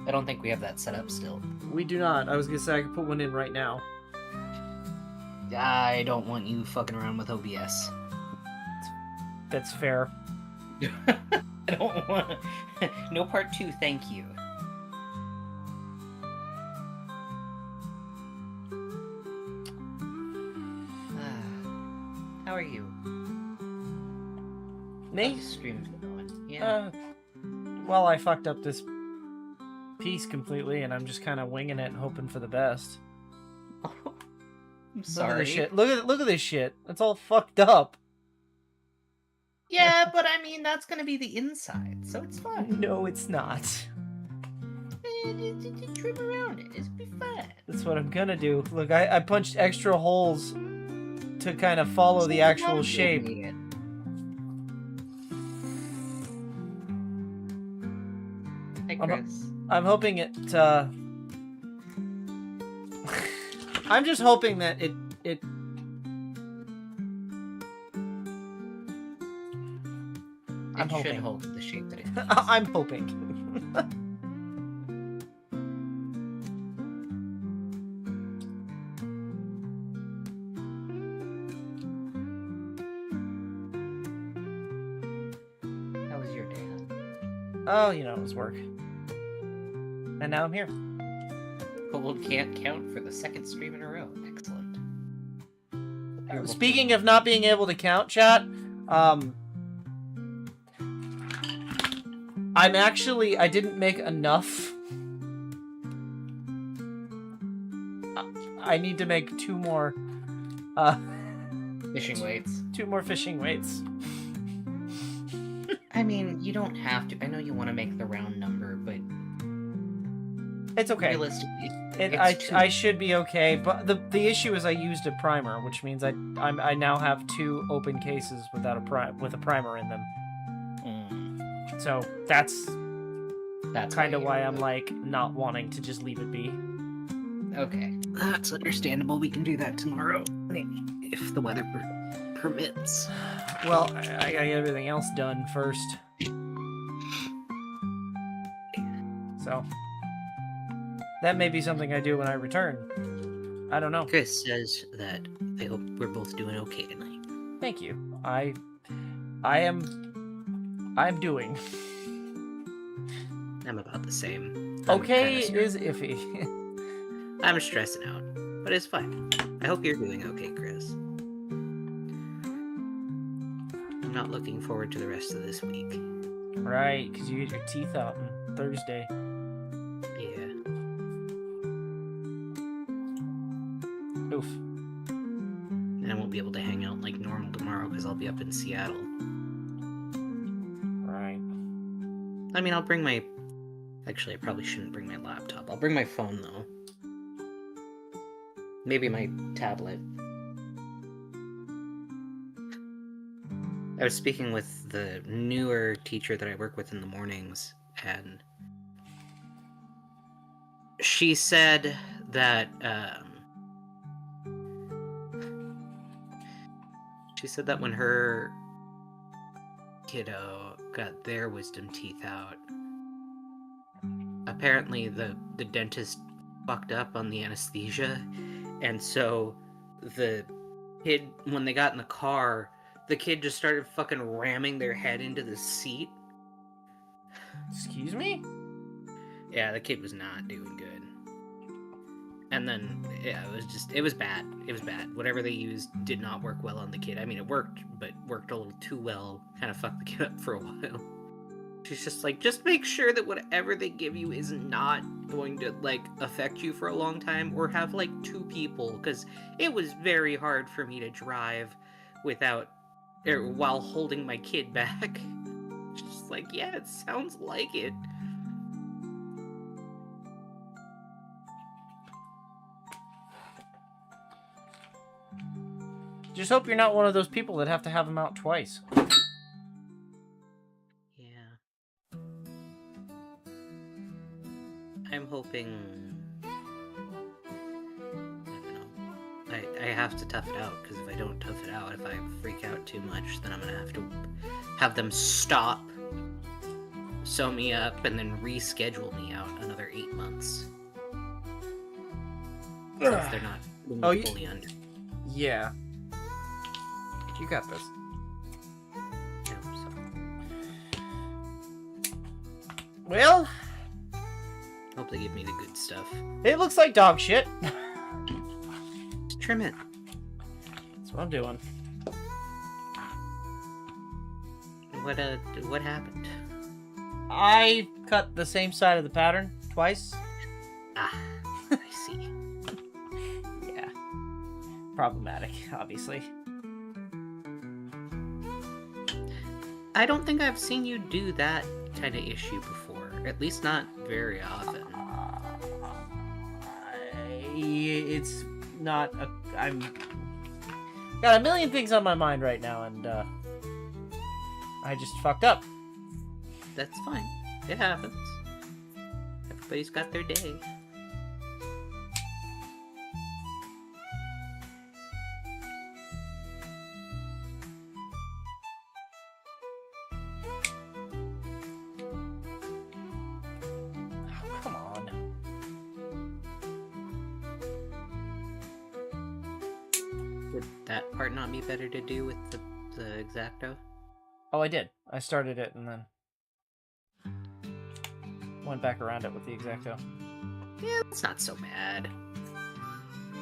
[SPEAKER 2] I don't think we have that set up still.
[SPEAKER 1] We do not. I was gonna say I could put one in right now.
[SPEAKER 2] I don't want you fucking around with OBS.
[SPEAKER 1] That's fair.
[SPEAKER 2] I don't want... No part 2, thank you. How are you?
[SPEAKER 1] Me?
[SPEAKER 2] How's the stream going? Yeah.
[SPEAKER 1] Well, I fucked up this piece completely, and I'm just kind of winging it and hoping for the best.
[SPEAKER 2] I'm sorry.
[SPEAKER 1] Look at this shit. Look at this shit. It's all fucked up.
[SPEAKER 2] Yeah, but I mean, that's gonna be the inside, so it's fine.
[SPEAKER 1] No, it's not.
[SPEAKER 2] Trim around it. It'll be fine.
[SPEAKER 1] That's what I'm gonna do. Look, I punched extra holes to kind of follow the actual shape.
[SPEAKER 2] Hey, Chris.
[SPEAKER 1] I'm hoping it, I'm just hoping that it... I'm hoping.
[SPEAKER 2] Should hold the shape that it needs.
[SPEAKER 1] I'm hoping.
[SPEAKER 2] How was your day, hon?
[SPEAKER 1] Oh, you know, it was work. And now I'm here.
[SPEAKER 2] Kobold can't count for the second stream in a row. Excellent.
[SPEAKER 1] Speaking of not being able to count, chat, I didn't make enough. I need to make 2 more,
[SPEAKER 2] fishing weights.
[SPEAKER 1] 2 more fishing weights.
[SPEAKER 2] I mean, you don't have to. I know you want to make the round number, but
[SPEAKER 1] It's okay.
[SPEAKER 2] realistically,
[SPEAKER 1] I should be okay, but the issue is I used a primer, which means I now have 2 open cases without with a primer in them. So that's kind of why I'm like not wanting to just leave it be.
[SPEAKER 2] Okay, that's understandable. We can do that tomorrow if the weather permits.
[SPEAKER 1] Well, I gotta get everything else done first. So that may be something I do when I return. I don't know.
[SPEAKER 2] Chris says that I hope we're both doing okay tonight.
[SPEAKER 1] Thank you. I'm doing.
[SPEAKER 2] I'm about the same.
[SPEAKER 1] Okay is iffy.
[SPEAKER 2] I'm stressing out, but it's fine. I hope you're doing okay, Chris. I'm not looking forward to the rest of this week.
[SPEAKER 1] Right, because you get your teeth out on Thursday.
[SPEAKER 2] Yeah.
[SPEAKER 1] Oof.
[SPEAKER 2] And I won't be able to hang out like normal tomorrow because I'll be up in Seattle.
[SPEAKER 1] Right.
[SPEAKER 2] I mean, I'll bring my Actually, I probably shouldn't bring my laptop. I'll bring my phone, though. Maybe my tablet. I was speaking with the newer teacher that I work with in the mornings, and she said that, when her kiddo got their wisdom teeth out, apparently the dentist fucked up on the anesthesia, and so the kid, when they got in the car, the kid just started fucking ramming their head into the seat.
[SPEAKER 1] Excuse me?
[SPEAKER 2] Yeah, the kid was not doing good. And then, yeah, it was bad. It was bad. Whatever they used did not work well on the kid. I mean, it worked, but worked a little too well. Kind of fucked the kid up for a while. She's just like, just make sure that whatever they give you is not going to, like, affect you for a long time, or have, like, 2 people, because it was very hard for me to drive while holding my kid back. Just like, yeah, it sounds like it.
[SPEAKER 1] Just hope you're not one of those people that have to have them out twice.
[SPEAKER 2] Yeah. I'm hoping... I don't know. I have to tough it out, because if I don't tough it out, if I freak out too much, then I'm gonna have to have them stop, sew me up, and then reschedule me out another 8 months. Since they're not fully under.
[SPEAKER 1] Yeah. You got this.
[SPEAKER 2] Yeah, so.
[SPEAKER 1] Well,
[SPEAKER 2] Hope they give me the good stuff.
[SPEAKER 1] it looks like dog shit.
[SPEAKER 2] Just trim it.
[SPEAKER 1] That's what I'm doing.
[SPEAKER 2] What happened?
[SPEAKER 1] I cut the same side of the pattern twice.
[SPEAKER 2] Ah, I see.
[SPEAKER 1] Yeah. Problematic, obviously.
[SPEAKER 2] I don't think I've seen you do that kind of issue before. At least not very often.
[SPEAKER 1] It's not a... I'm... got a million things on my mind right now, and, I just fucked up.
[SPEAKER 2] That's fine. It happens. Everybody's got their day.
[SPEAKER 1] Oh, come on.
[SPEAKER 2] Would that part not be better to do with the X-Acto?
[SPEAKER 1] Oh, I did. I started it and then went back around it with the X-Acto.
[SPEAKER 2] Yeah, that's not so bad.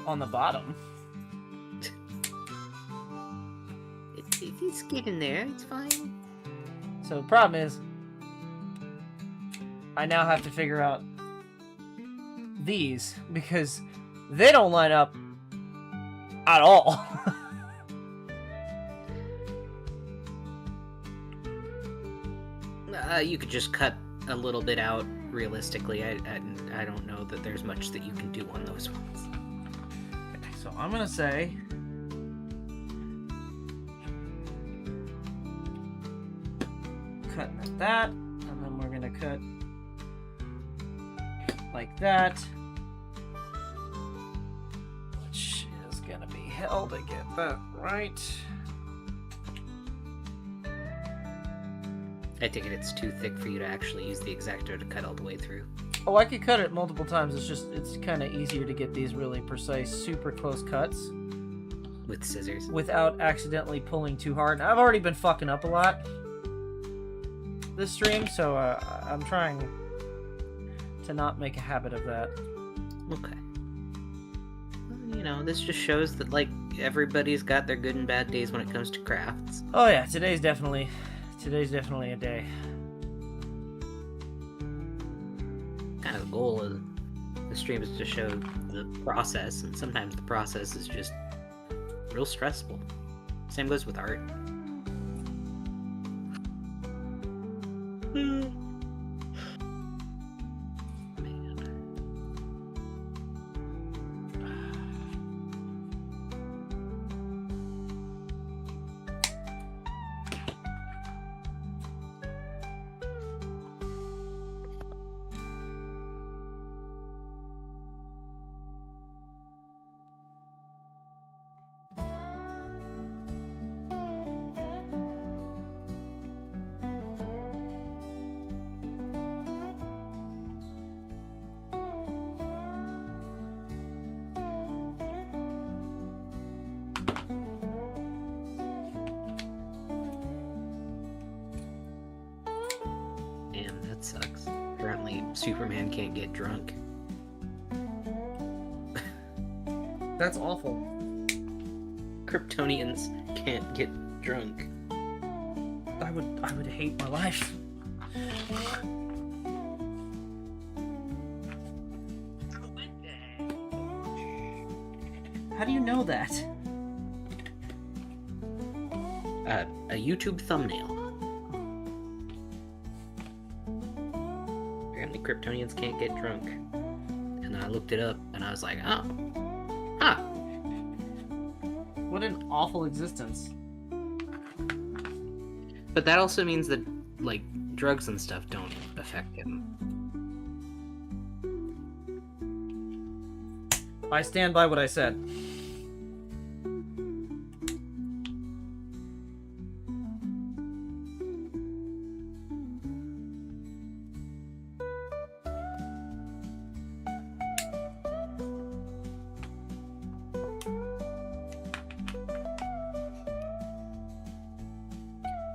[SPEAKER 1] On the bottom.
[SPEAKER 2] It's getting there. It's fine.
[SPEAKER 1] So the problem is, I now have to figure out these because they don't line up at all.
[SPEAKER 2] You could just cut a little bit out. Realistically, I don't know that there's much that you can do on those ones.
[SPEAKER 1] Okay, so I'm gonna say cut like that, and then we're gonna cut like that, which is gonna be hell to get that right.
[SPEAKER 2] I take it it's too thick for you to actually use the X-Acto to cut all the way through.
[SPEAKER 1] Oh, I could cut it multiple times. It's kind of easier to get these really precise, super close cuts
[SPEAKER 2] With scissors.
[SPEAKER 1] without accidentally pulling too hard. I've already been fucking up a lot this stream, so I'm trying to not make a habit of that.
[SPEAKER 2] Okay. Well, you know, this just shows that, like, everybody's got their good and bad days when it comes to crafts.
[SPEAKER 1] Oh yeah, today's definitely a day.
[SPEAKER 2] Kind of the goal of the stream is to show the process, and sometimes the process is just real stressful. Same goes with art. Superman can't get drunk.
[SPEAKER 1] That's awful.
[SPEAKER 2] Kryptonians can't get drunk.
[SPEAKER 1] I would hate my life. How do you know that?
[SPEAKER 2] A YouTube thumbnail. Apparently Kryptonians can't get drunk. And then I looked it up and I was like, oh. Huh.
[SPEAKER 1] What an awful existence.
[SPEAKER 2] But that also means that, like, drugs and stuff don't affect him.
[SPEAKER 1] I stand by what I said.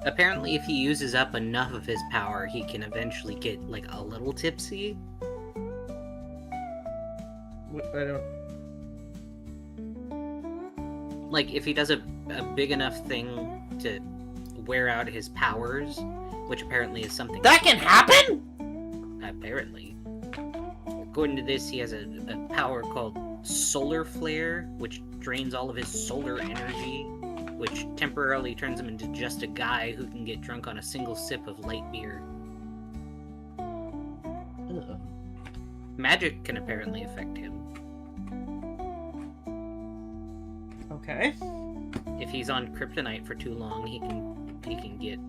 [SPEAKER 2] Apparently, if he uses up enough of his power, he can eventually get, like, a little tipsy.
[SPEAKER 1] I don't...
[SPEAKER 2] Like, if he does a big enough thing to wear out his powers, which apparently is something...
[SPEAKER 1] That can happen?!
[SPEAKER 2] Apparently. According to this, he has a power called Solar Flare, which drains all of his solar energy, which temporarily turns him into just a guy who can get drunk on a single sip of light beer.
[SPEAKER 1] Ugh.
[SPEAKER 2] Magic can apparently affect him.
[SPEAKER 1] Okay.
[SPEAKER 2] If he's on kryptonite for too long, he can get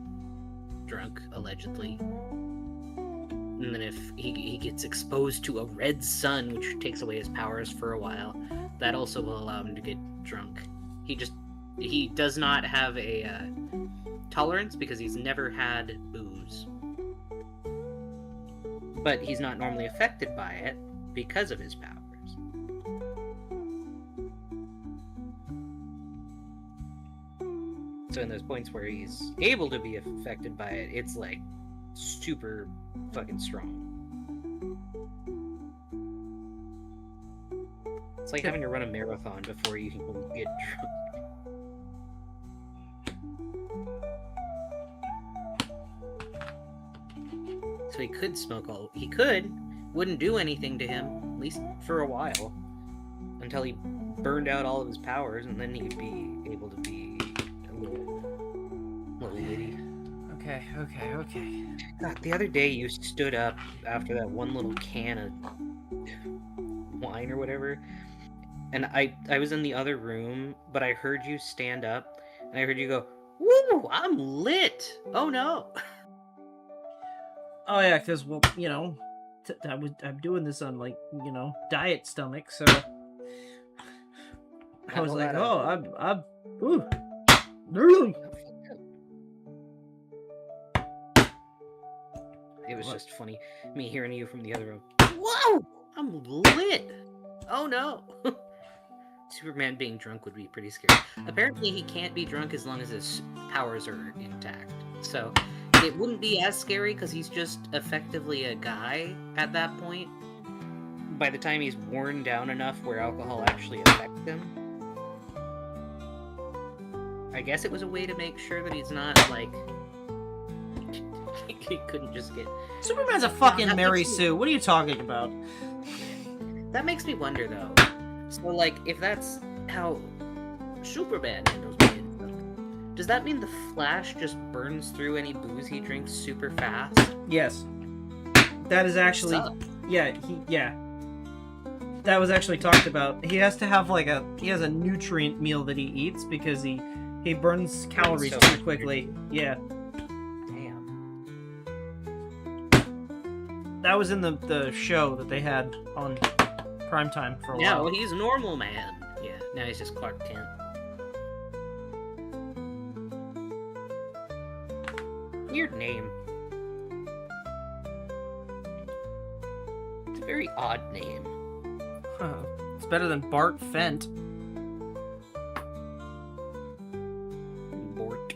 [SPEAKER 2] drunk, allegedly. And then if he gets exposed to a red sun, which takes away his powers for a while, that also will allow him to get drunk. He does not have a tolerance because he's never had booze. But he's not normally affected by it because of his powers. So in those points where he's able to be affected by it, it's like super fucking strong. It's like having to run a marathon before you can get drunk. So he could smoke all... He could. Wouldn't do anything to him, at least for a while. Until he burned out all of his powers, and then he'd be able to be a little witty.
[SPEAKER 1] Okay.
[SPEAKER 2] God, the other day you stood up after that one little can of wine or whatever, and I was in the other room, but I heard you stand up, and I heard you go, "Woo, I'm lit! Oh no!"
[SPEAKER 1] Oh yeah, because, well, you know, I'm doing this on, like, you know, diet stomach, so I was like, oh, I'm ooh, really?
[SPEAKER 2] It was just funny, me hearing you from the other room. Whoa! I'm lit! Oh no! Superman being drunk would be pretty scary. Apparently he can't be drunk as long as his powers are intact. So it wouldn't be as scary because he's just effectively a guy at that point. By the time he's worn down enough where alcohol actually affects him. I guess it was a way to make sure that he's not, like... he couldn't just get...
[SPEAKER 1] Superman's a fucking Mary Sue. What are you talking about?
[SPEAKER 2] That makes me wonder, though. So, like, if that's how Superman handles being drunk, does that mean the Flash just burns through any booze he drinks super fast?
[SPEAKER 1] Yes. That is actually... Yeah, that was actually talked about. He has to have, like, he has a nutrient meal that he eats because he burns calories too quickly. Yeah. That was in the show that they had on primetime for a while.
[SPEAKER 2] Now he's normal man. Yeah, now he's just Clark Kent. Weird name. It's a very odd name.
[SPEAKER 1] It's better than Bart Fent.
[SPEAKER 2] Bort.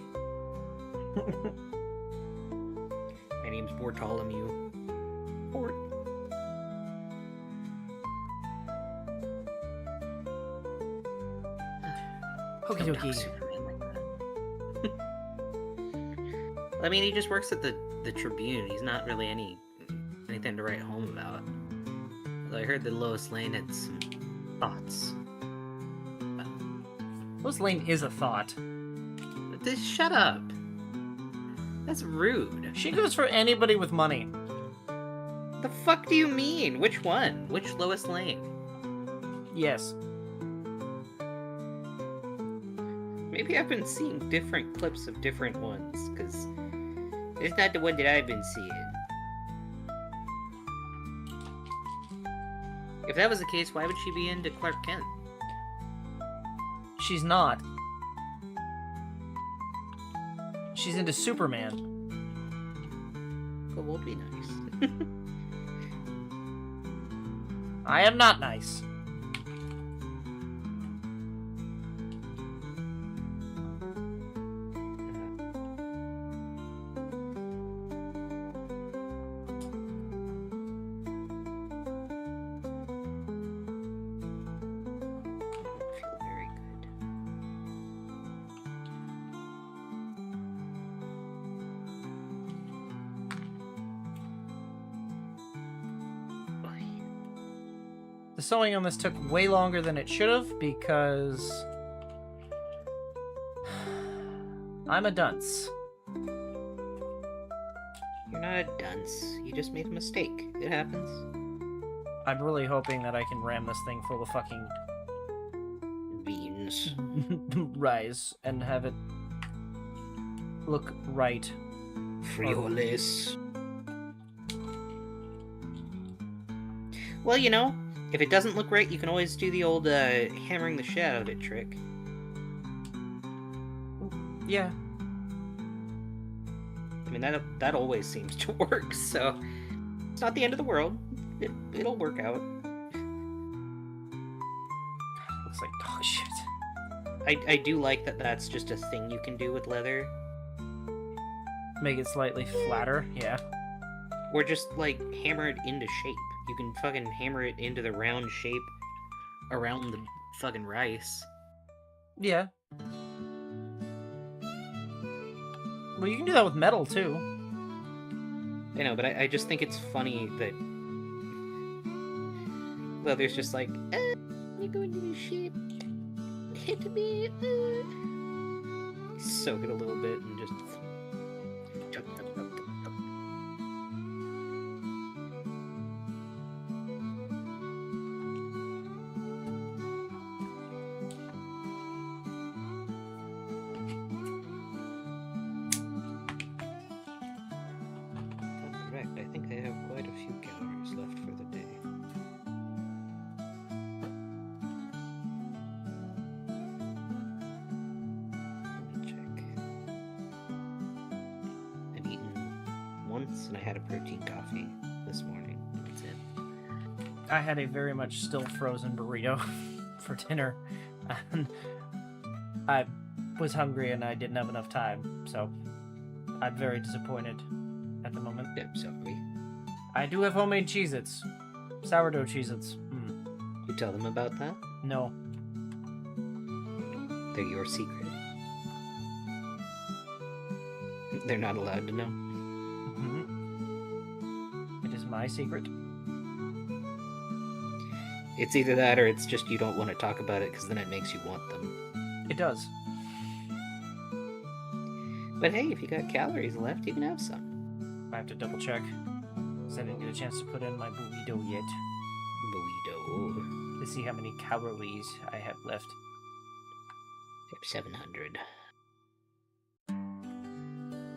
[SPEAKER 2] My name's Bartholomew. Bort.
[SPEAKER 1] Okie
[SPEAKER 2] Don't talk
[SPEAKER 1] dokie.
[SPEAKER 2] Superman like that. I mean, he just works at the Tribune. He's not really anything to write home about. Although I heard that Lois Lane had some thoughts.
[SPEAKER 1] Lois Lane is a thought.
[SPEAKER 2] Just shut up. That's rude.
[SPEAKER 1] She goes for anybody with money.
[SPEAKER 2] The fuck do you mean? Which one? Which Lois Lane?
[SPEAKER 1] Yes.
[SPEAKER 2] Maybe I've been seeing different clips of different ones, because it's not the one that I've been seeing. If that was the case, why would she be into Clark Kent?
[SPEAKER 1] She's not. She's into Superman.
[SPEAKER 2] Kobold be nice.
[SPEAKER 1] I am not nice.
[SPEAKER 2] Feel very good.
[SPEAKER 1] The sewing on this took way longer than it should have because I'm a dunce.
[SPEAKER 2] You're not a dunce. You just made a mistake. It happens.
[SPEAKER 1] I'm really hoping that I can ram this thing full of fucking
[SPEAKER 2] Beans.
[SPEAKER 1] rice and have it look right.
[SPEAKER 2] Frijoles. Well, you know, if it doesn't look right, you can always do the old hammering the shit out of it trick.
[SPEAKER 1] Yeah.
[SPEAKER 2] I mean, that always seems to work, so it's not the end of the world. It'll work out.
[SPEAKER 1] Looks like dog shit.
[SPEAKER 2] I do like that that's just a thing you can do with leather.
[SPEAKER 1] Make it slightly flatter, yeah.
[SPEAKER 2] Or just, like, hammer it into shape. You can fucking hammer it into the round shape around the fucking rice.
[SPEAKER 1] Yeah. Well, you can do that with metal, too.
[SPEAKER 2] I know, but I just think it's funny that leather's just like, you go into the shape. Hit me. Soak it a little bit and just... Correct. I think I have quite a few calories left for the day. Let me check. I've eaten once and I had a protein coffee this morning. That's it.
[SPEAKER 1] I had a very much still frozen burrito for dinner. And I was hungry and I didn't have enough time, so I'm very disappointed at the moment.
[SPEAKER 2] I'm sorry.
[SPEAKER 1] I do have homemade Cheez-Its. Sourdough Cheez-Its.
[SPEAKER 2] You tell them about that?
[SPEAKER 1] No.
[SPEAKER 2] They're your secret. They're not allowed to know.
[SPEAKER 1] It is my secret.
[SPEAKER 2] It's either that or it's just you don't want to talk about it because then it makes you want them.
[SPEAKER 1] It does.
[SPEAKER 2] But hey, if you got calories left, you can have some.
[SPEAKER 1] I have to double check. Because I didn't get a chance to put in my burrito yet.
[SPEAKER 2] Burrito.
[SPEAKER 1] To see how many calories I have left.
[SPEAKER 2] I have 700.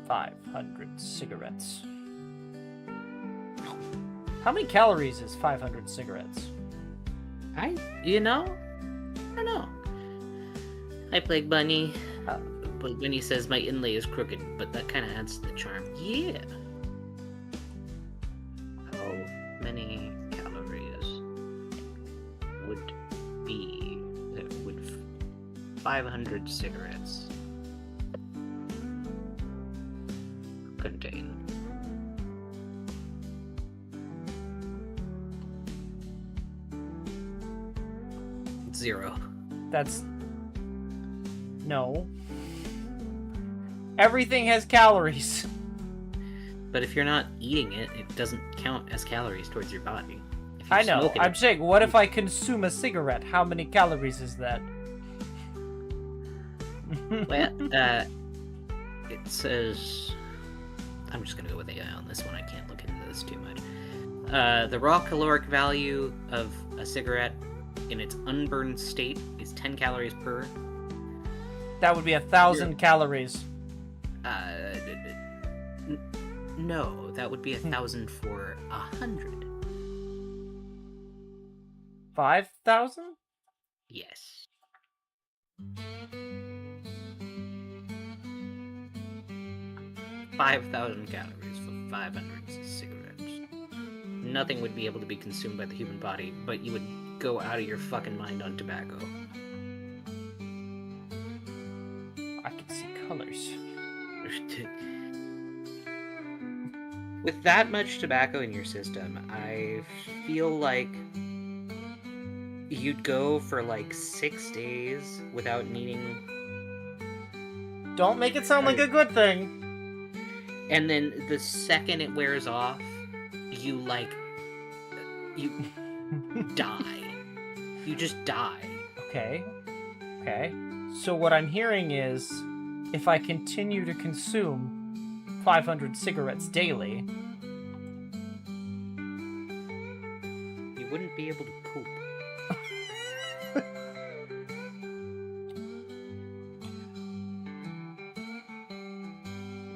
[SPEAKER 1] 500 cigarettes. How many calories is 500 cigarettes?
[SPEAKER 2] I don't know. Hi, Plague Bunny. Plague Bunny says my inlay is crooked, but that kind of adds to the charm. Yeah. How many calories would 500 cigarettes contain? Zero.
[SPEAKER 1] That's No. Everything has calories.
[SPEAKER 2] But if you're not eating it, it doesn't count as calories towards your body. If
[SPEAKER 1] I
[SPEAKER 2] you're
[SPEAKER 1] know.
[SPEAKER 2] smoking
[SPEAKER 1] I'm
[SPEAKER 2] it-
[SPEAKER 1] saying, what if I consume a cigarette? How many calories is that?
[SPEAKER 2] Well, it says... I'm just gonna go with AI on this one. I can't look into this too much. The raw caloric value of a cigarette in its unburned state is 10 calories per.
[SPEAKER 1] That would be 1,000 calories.
[SPEAKER 2] No, that would be 1,000 for 100.
[SPEAKER 1] 5,000?
[SPEAKER 2] Yes. $5,000 calories for 500 cigarettes. Nothing would be able to be consumed by the human body, but you would go out of your fucking mind on tobacco.
[SPEAKER 1] I can see colors.
[SPEAKER 2] With that much tobacco in your system, I feel like you'd go for like 6 days without needing.
[SPEAKER 1] Don't make it sound like a good thing.
[SPEAKER 2] And then the second it wears off, you die. You just die.
[SPEAKER 1] Okay. Okay. So what I'm hearing is, if I continue to consume 500 cigarettes daily,
[SPEAKER 2] You wouldn't be able to poop.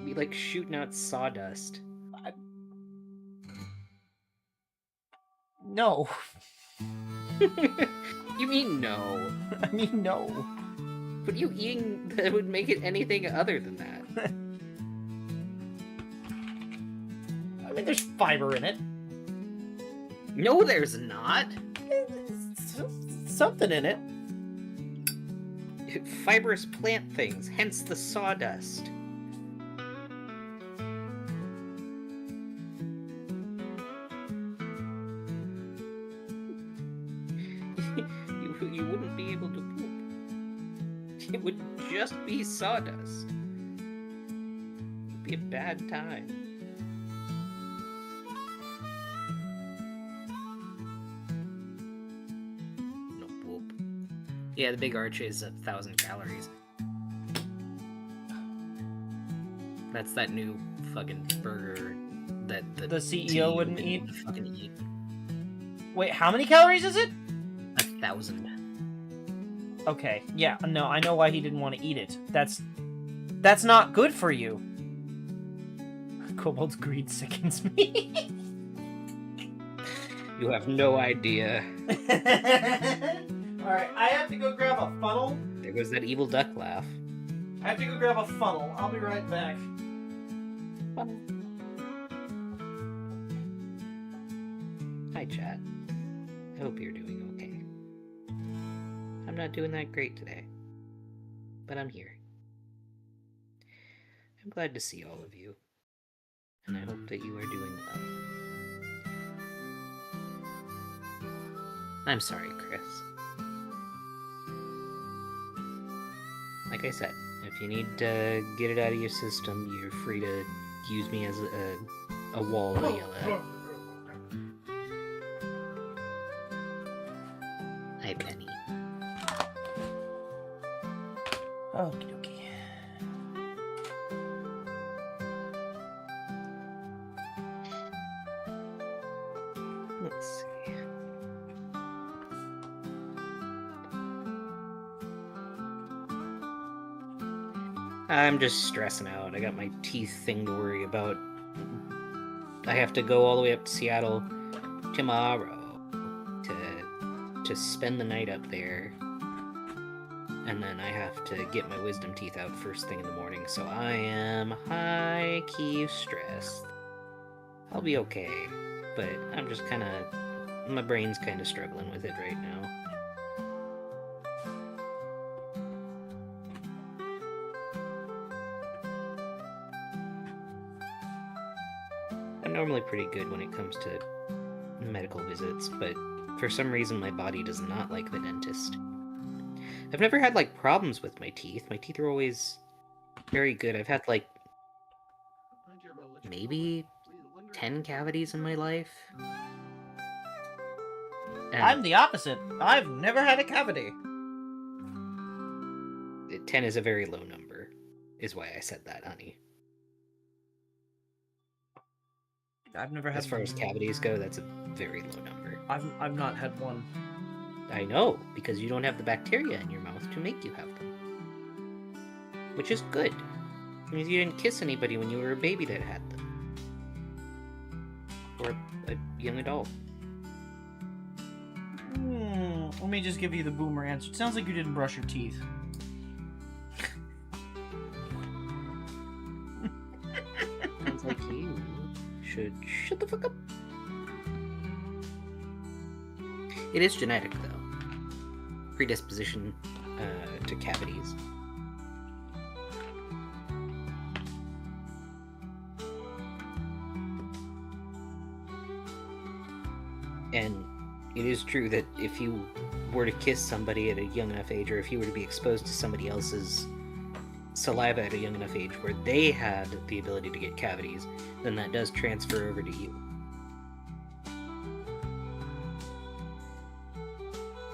[SPEAKER 2] Be like shooting out sawdust.
[SPEAKER 1] no.
[SPEAKER 2] You mean no?
[SPEAKER 1] I mean, no.
[SPEAKER 2] But you eating that would make it anything other than that.
[SPEAKER 1] I mean, there's fiber in it.
[SPEAKER 2] No, there's not.
[SPEAKER 1] Something in it.
[SPEAKER 2] Fibrous plant things, hence the sawdust. You wouldn't be able to poop. It would just be sawdust. It'd be a bad time. No poop. Yeah, the big arch is 1,000 calories. That's that new fucking burger that
[SPEAKER 1] The CEO wouldn't eat?
[SPEAKER 2] Fucking eat.
[SPEAKER 1] Wait, how many calories is it?
[SPEAKER 2] 1,000.
[SPEAKER 1] Okay, yeah, no, I know why he didn't want to eat it. That's not good for you. Kobold's greed sickens me.
[SPEAKER 2] You have no idea.
[SPEAKER 1] Alright, I have to go grab a funnel.
[SPEAKER 2] There goes that evil duck laugh.
[SPEAKER 1] I have to go grab a funnel. I'll be right back.
[SPEAKER 2] Hi, chat. I hope you're doing okay. I'm not doing that great today, but I'm here. I'm glad to see all of you, and I hope that you are doing well. I'm sorry, Chris. Like I said, if you need to get it out of your system, you're free to use me as a wall to yell at. Hi, Penny.
[SPEAKER 1] Okie dokie.
[SPEAKER 2] Let's see. I'm just stressing out. I got my teeth thing to worry about. I have to go all the way up to Seattle tomorrow to spend the night up there. And then I have to get my wisdom teeth out first thing in the morning, so I am high-key stressed. I'll be okay, but I'm just my brain's kinda struggling with it right now. I'm normally pretty good when it comes to medical visits, but for some reason my body does not like the dentist. I've never had like problems with my teeth. My teeth are always very good. I've had like maybe 10 cavities in my life. And
[SPEAKER 1] I'm the opposite. I've never had a cavity.
[SPEAKER 2] 10 is a very low number, is why I said that, honey.
[SPEAKER 1] I've never had.
[SPEAKER 2] As far as cavities go, that's a very low number.
[SPEAKER 1] I've not had one.
[SPEAKER 2] I know, because you don't have the bacteria in your mouth to make you have them. Which is good. It means you didn't kiss anybody when you were a baby that had them. Or a young adult.
[SPEAKER 1] Let me just give you the boomer answer. It sounds like you didn't brush your teeth.
[SPEAKER 2] Sounds like you should shut the fuck up. It is genetic, though. Predisposition to cavities. And it is true that if you were to kiss somebody at a young enough age, or if you were to be exposed to somebody else's saliva at a young enough age where they had the ability to get cavities, then that does transfer over to you.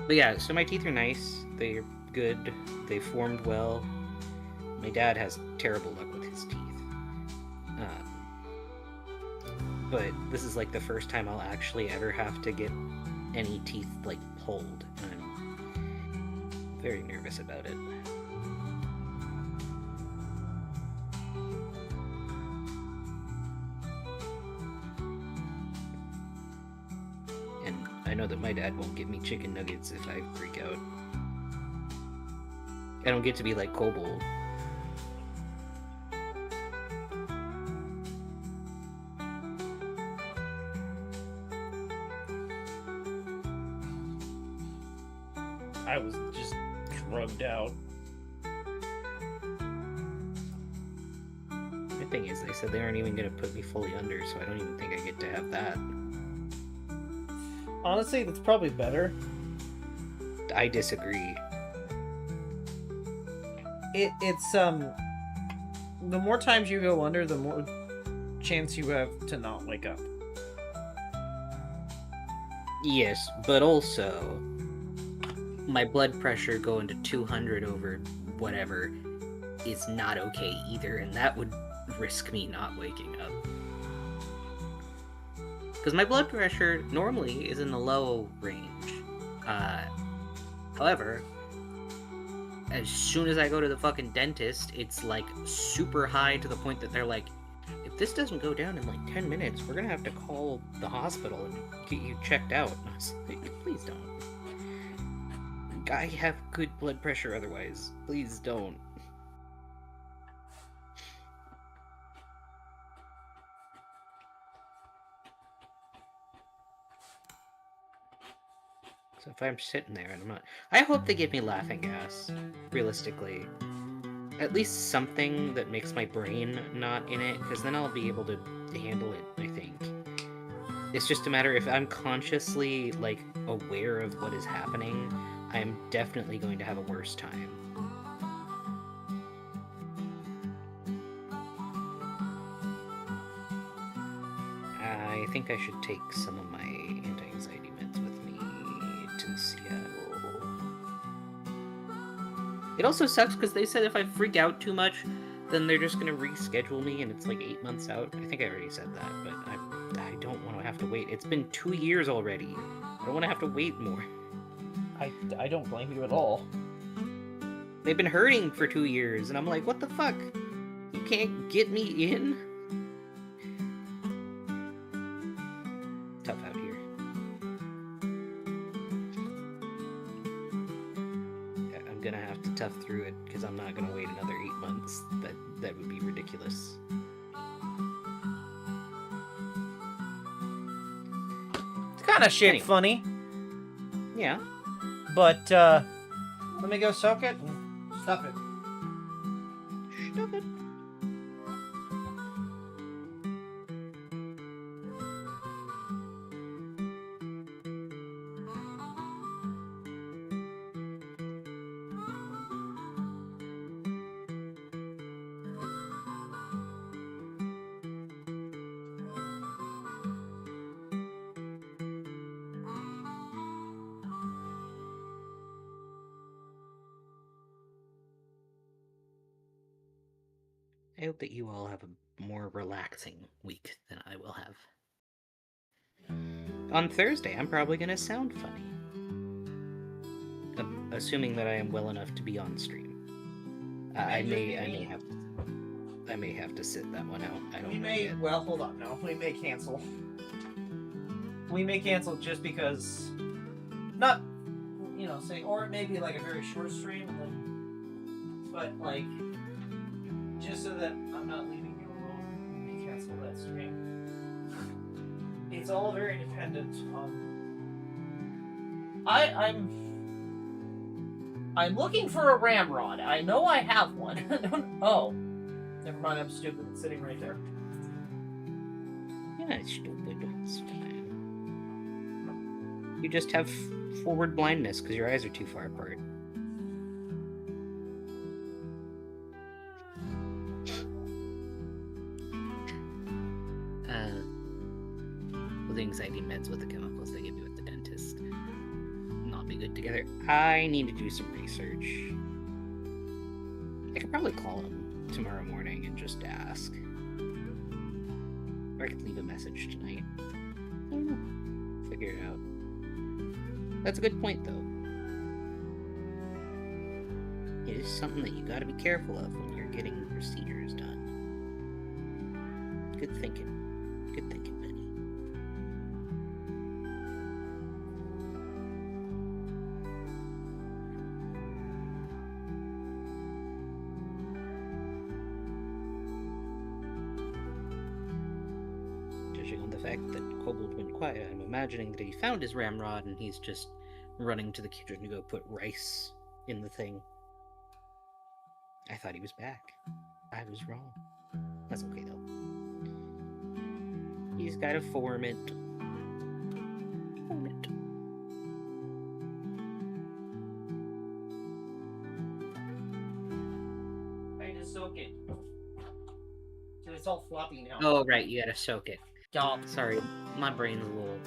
[SPEAKER 2] But yeah, so my teeth are nice. They're good. They formed well. My dad has terrible luck with his teeth. But this is like the first time I'll actually ever have to get any teeth like pulled. And I'm very nervous about it. And I know that my dad won't give me chicken nuggets if I freak out. I don't get to be like Kobold.
[SPEAKER 1] I was just drugged out.
[SPEAKER 2] The thing is, they said they aren't even going to put me fully under, so I don't even think I get to have that.
[SPEAKER 1] Honestly, that's probably better.
[SPEAKER 2] I disagree.
[SPEAKER 1] It's the more times you go under, the more chance you have to not wake up.
[SPEAKER 2] Yes, but also my blood pressure going to 200 over whatever is not okay either, and that would risk me not waking up. Because my blood pressure normally is in the low range. However, as soon as I go to the fucking dentist, it's like super high to the point that they're like, if this doesn't go down in like 10 minutes, we're gonna have to call the hospital and get you checked out. And I was like, please don't. I have good blood pressure otherwise. Please don't. So if I'm sitting there and I'm not... I hope they give me laughing gas, realistically. At least something that makes my brain not in it, because then I'll be able to handle it, I think. It's just a matter if I'm consciously, like, aware of what is happening, I'm definitely going to have a worse time. I think I should take some of my anti-anxiety meds with me to Seattle. It also sucks because they said if I freak out too much, then they're just going to reschedule me, and it's like 8 months out. I think I already said that, but I don't want to have to wait. It's been 2 years already. I don't want to have to wait more.
[SPEAKER 1] I don't blame you at all.
[SPEAKER 2] They've been hurting for 2 years, and I'm like, what the fuck? You can't get me in? Tough out here. I'm gonna have to tough through it, because I'm not gonna wait another 8 months. That would be ridiculous.
[SPEAKER 1] It's kind of shit
[SPEAKER 2] Anyway.
[SPEAKER 1] funny.
[SPEAKER 2] Yeah.
[SPEAKER 1] But, let me go soak it and stuff it.
[SPEAKER 2] Stuff it. I hope that you all have a more relaxing week than I will have. On Thursday, I'm probably going to sound funny. Assuming that I am well enough to be on stream. I may have to sit that one out. I don't know yet.
[SPEAKER 1] Well, hold on. No, we may cancel. We may cancel just because, not, say, or it may be like a very short stream, and then, but like, just so that I'm not leaving you alone, we may cancel that stream. It's all very dependent on. I'm looking for a ramrod. I know I have one. Oh, never mind. I'm stupid. It's sitting right there.
[SPEAKER 2] Yeah, it's stupid. It's fine. You just have forward blindness because your eyes are too far apart. With the anxiety meds with the chemicals they give you at the dentist not be good together. I need to do some research. I could probably call him tomorrow morning and just ask. Or I could leave a message tonight. I don't know. Figure it out. That's a good point, though. It is something that you gotta be careful of when you're getting procedures done. Good thinking. Good thinking, Benny. Judging on the fact that Kobold went quiet, I'm imagining that he found his ramrod and he's just running to the kitchen to go put rice in the thing. I thought he was back. I was wrong. That's okay, though. He's gotta form it. Form it.
[SPEAKER 1] I just soak it. So it's all floppy now.
[SPEAKER 2] Oh, right, you gotta soak it.
[SPEAKER 1] Yup.
[SPEAKER 2] Sorry, my brain's a little...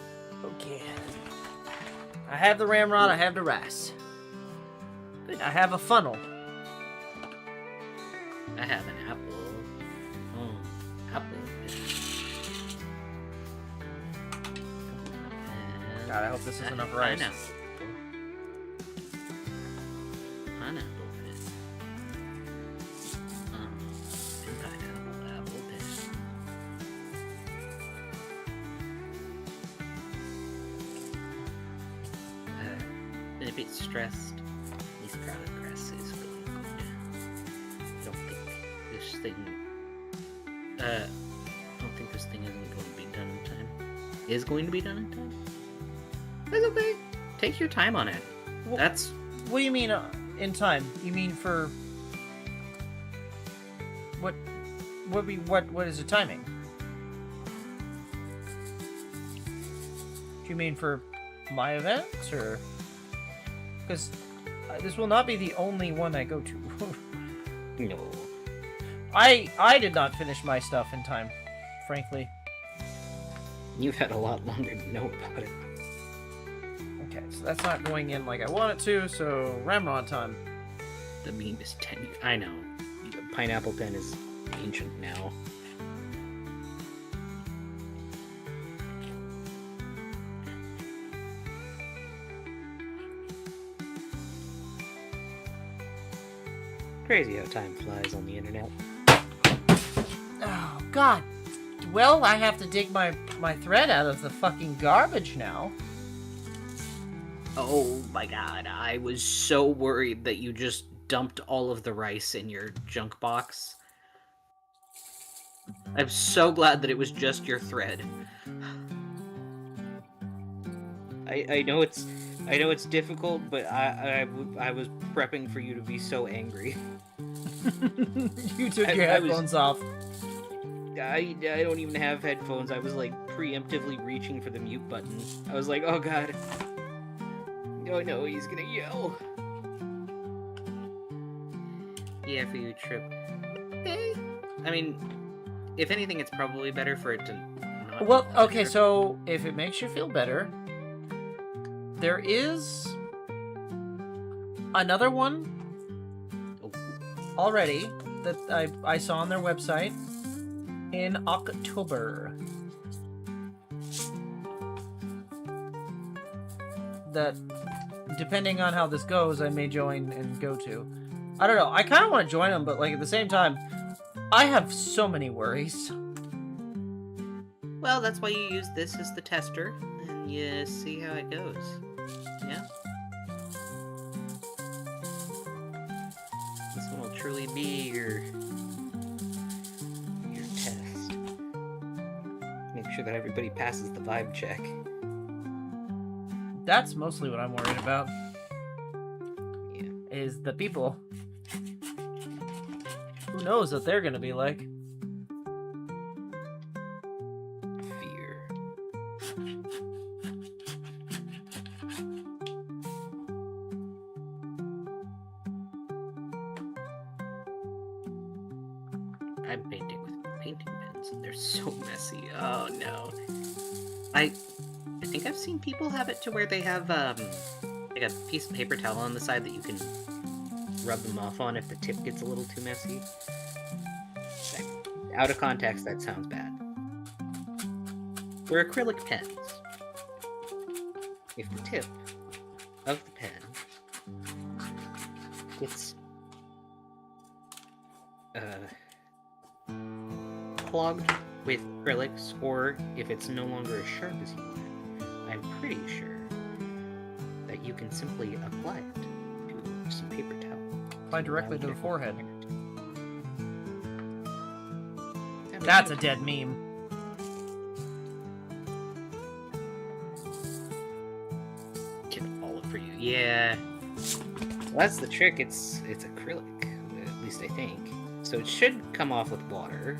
[SPEAKER 1] Okay. I have the ramrod, I have the rice. Good. I have a funnel.
[SPEAKER 2] I have an apple. Oh, apple.
[SPEAKER 1] God, I hope this is enough rice.
[SPEAKER 2] Pineapple. Pineapple. Pineapple, apple, been a bit stressed. This progress is really good. I don't think this thing isn't going to be done in time. Is going to be done in time? That's okay. Take your time on it.
[SPEAKER 1] Well,
[SPEAKER 2] That's...
[SPEAKER 1] What do you mean in time? You mean for what is the timing? Do you mean for my events, or because this will not be the only one I go to?
[SPEAKER 2] No.
[SPEAKER 1] I did not finish my stuff in time, frankly.
[SPEAKER 2] You've had a lot longer to know about it.
[SPEAKER 1] Okay, so that's not going in like I want it to, so ramrod time.
[SPEAKER 2] The beam is 10 years. I know. The pineapple pen is ancient now. Crazy how time flies on the internet.
[SPEAKER 1] Oh, God. Well, I have to dig my thread out of the fucking garbage now.
[SPEAKER 2] Oh my god, I was so worried that you just dumped all of the rice in your junk box. I'm so glad that it was just your thread. I know it's difficult, but I was prepping for you to be so angry.
[SPEAKER 1] You took your headphones off.
[SPEAKER 2] I don't even have headphones. I was like preemptively reaching for the mute button. I was like, oh god. Oh no, he's gonna yell. Yeah, for you, Trip. I mean, if anything, it's probably better for it to not...
[SPEAKER 1] Well, okay, so if it makes you feel better, there is another one already that I saw on their website in October. That, depending on how this goes, I may join and go to. I don't know. I kind of want to join them, but like at the same time, I have so many worries.
[SPEAKER 2] Well, that's why you use this as the tester, and you see how it goes. Yeah? This one will truly be your test. Make sure that everybody passes the vibe check.
[SPEAKER 1] That's mostly what I'm worried about.
[SPEAKER 2] Yeah.
[SPEAKER 1] Is the people. Who knows what they're gonna be like?
[SPEAKER 2] Fear. I'm painting with painting pens, and they're so messy. Oh no. I think I've seen people have it to where they have like a piece of paper towel on the side that you can rub them off on if the tip gets a little too messy. Out of context, that sounds bad. For acrylic pens, if the tip of the pen gets clogged with acrylics, or if it's no longer as sharp as you want, I'm pretty sure that you can simply apply it to some paper towel.
[SPEAKER 1] Apply directly to the forehead. That's a dead meme.
[SPEAKER 2] Get all over you. Yeah. Well, that's the trick. It's acrylic, at least I think. So it should come off with water,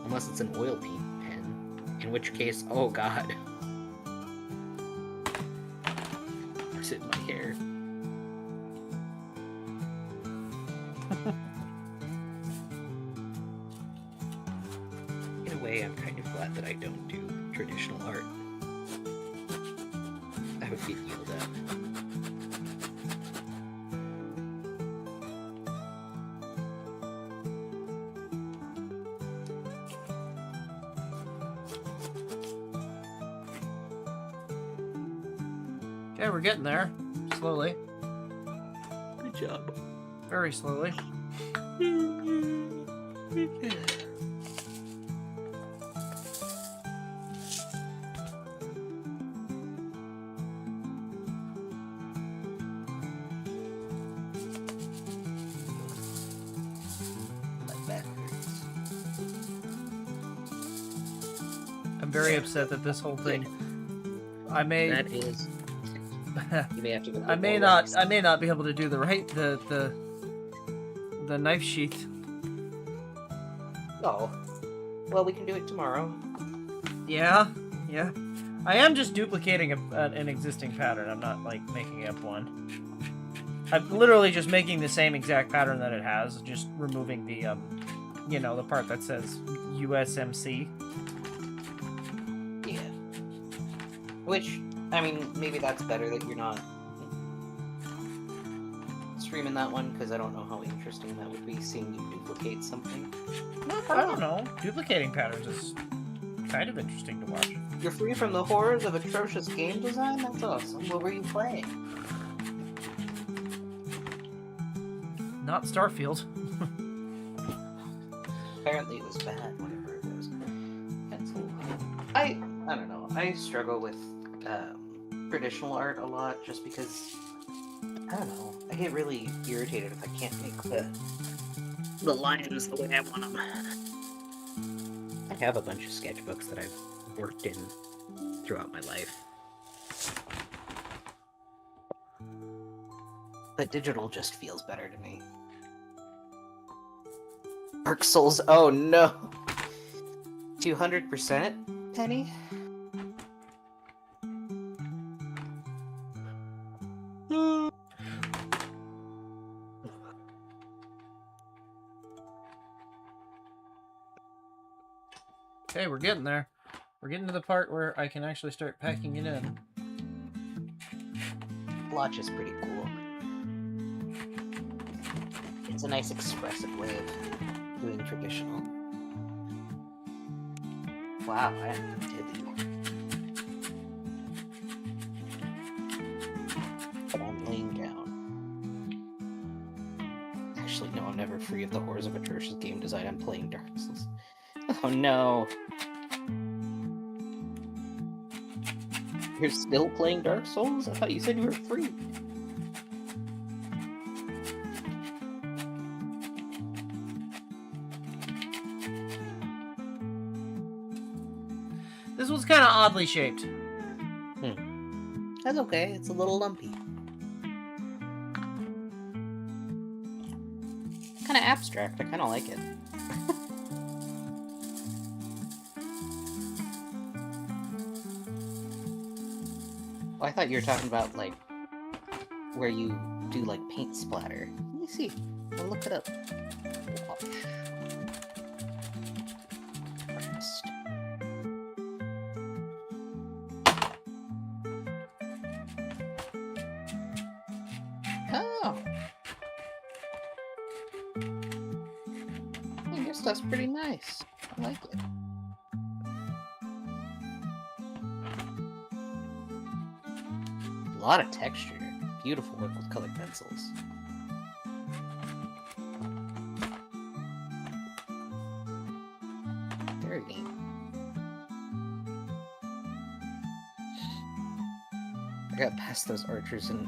[SPEAKER 2] unless it's an oil paint pen, in which case, oh god. Where's it in my hair? In a way, I'm kind of glad that I don't do traditional art. I would get yelled at.
[SPEAKER 1] Okay, we're getting there. Slowly.
[SPEAKER 2] Good job.
[SPEAKER 1] Very slowly.
[SPEAKER 2] My back hurts.
[SPEAKER 1] I'm very upset that this whole thing. I may.
[SPEAKER 2] That is. You may have to go.
[SPEAKER 1] I may not be able to do the knife sheath.
[SPEAKER 2] Oh. Well, we can do it tomorrow.
[SPEAKER 1] Yeah. I am just duplicating an existing pattern. I'm not like making up one. I'm literally just making the same exact pattern that it has, just removing the the part that says USMC.
[SPEAKER 2] Yeah. Which, I mean, maybe that's better that you're not streaming that one, because I don't know how interesting that would be, seeing you duplicate something.
[SPEAKER 1] I don't know. Duplicating patterns is kind of interesting to watch.
[SPEAKER 2] You're free from the horrors of atrocious game design? That's awesome. What were you playing?
[SPEAKER 1] Not Starfield.
[SPEAKER 2] Apparently it was bad, whatever it was. I don't know. I struggle with traditional art a lot, just because, I don't know, I get really irritated if I can't make the lines the way I want them. I have a bunch of sketchbooks that I've worked in throughout my life. But digital just feels better to me. Dark Souls, oh no! 200%, Penny?
[SPEAKER 1] Okay, we're getting there. We're getting to the part where I can actually start packing it in.
[SPEAKER 2] Blotch is pretty cool. It's a nice expressive way of doing traditional. Wow, I am dizzy. But I'm laying down. Actually, no, I'm never free of the horrors of atrocious game design. I'm playing Dark Souls. Oh no. You're still playing Dark Souls? I thought you said you were free.
[SPEAKER 1] This one's kind of oddly shaped.
[SPEAKER 2] That's okay, it's a little lumpy. Kind of abstract, I kind of like it. Oh, I thought you were talking about, like, where you do, like, paint splatter. Let me see. I'll look it up. Watch. Artist. Oh! I guess that's pretty nice. I like it. A lot of texture. Beautiful work with colored pencils. Very neat. I got past those archers in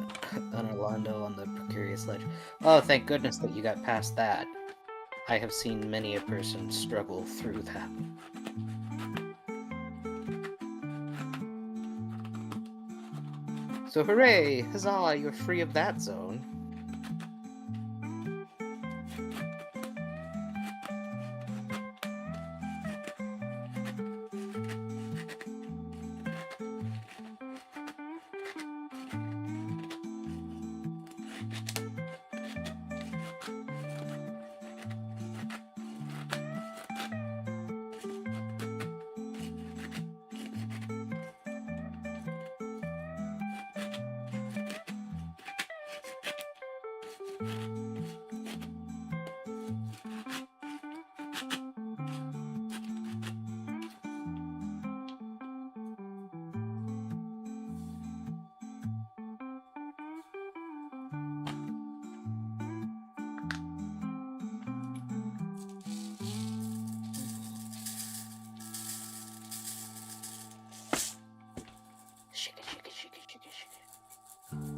[SPEAKER 2] Orlando on the precarious ledge. Oh, thank goodness that you got past that. I have seen many a person struggle through that. So hooray! Huzzah! You're free of that zone.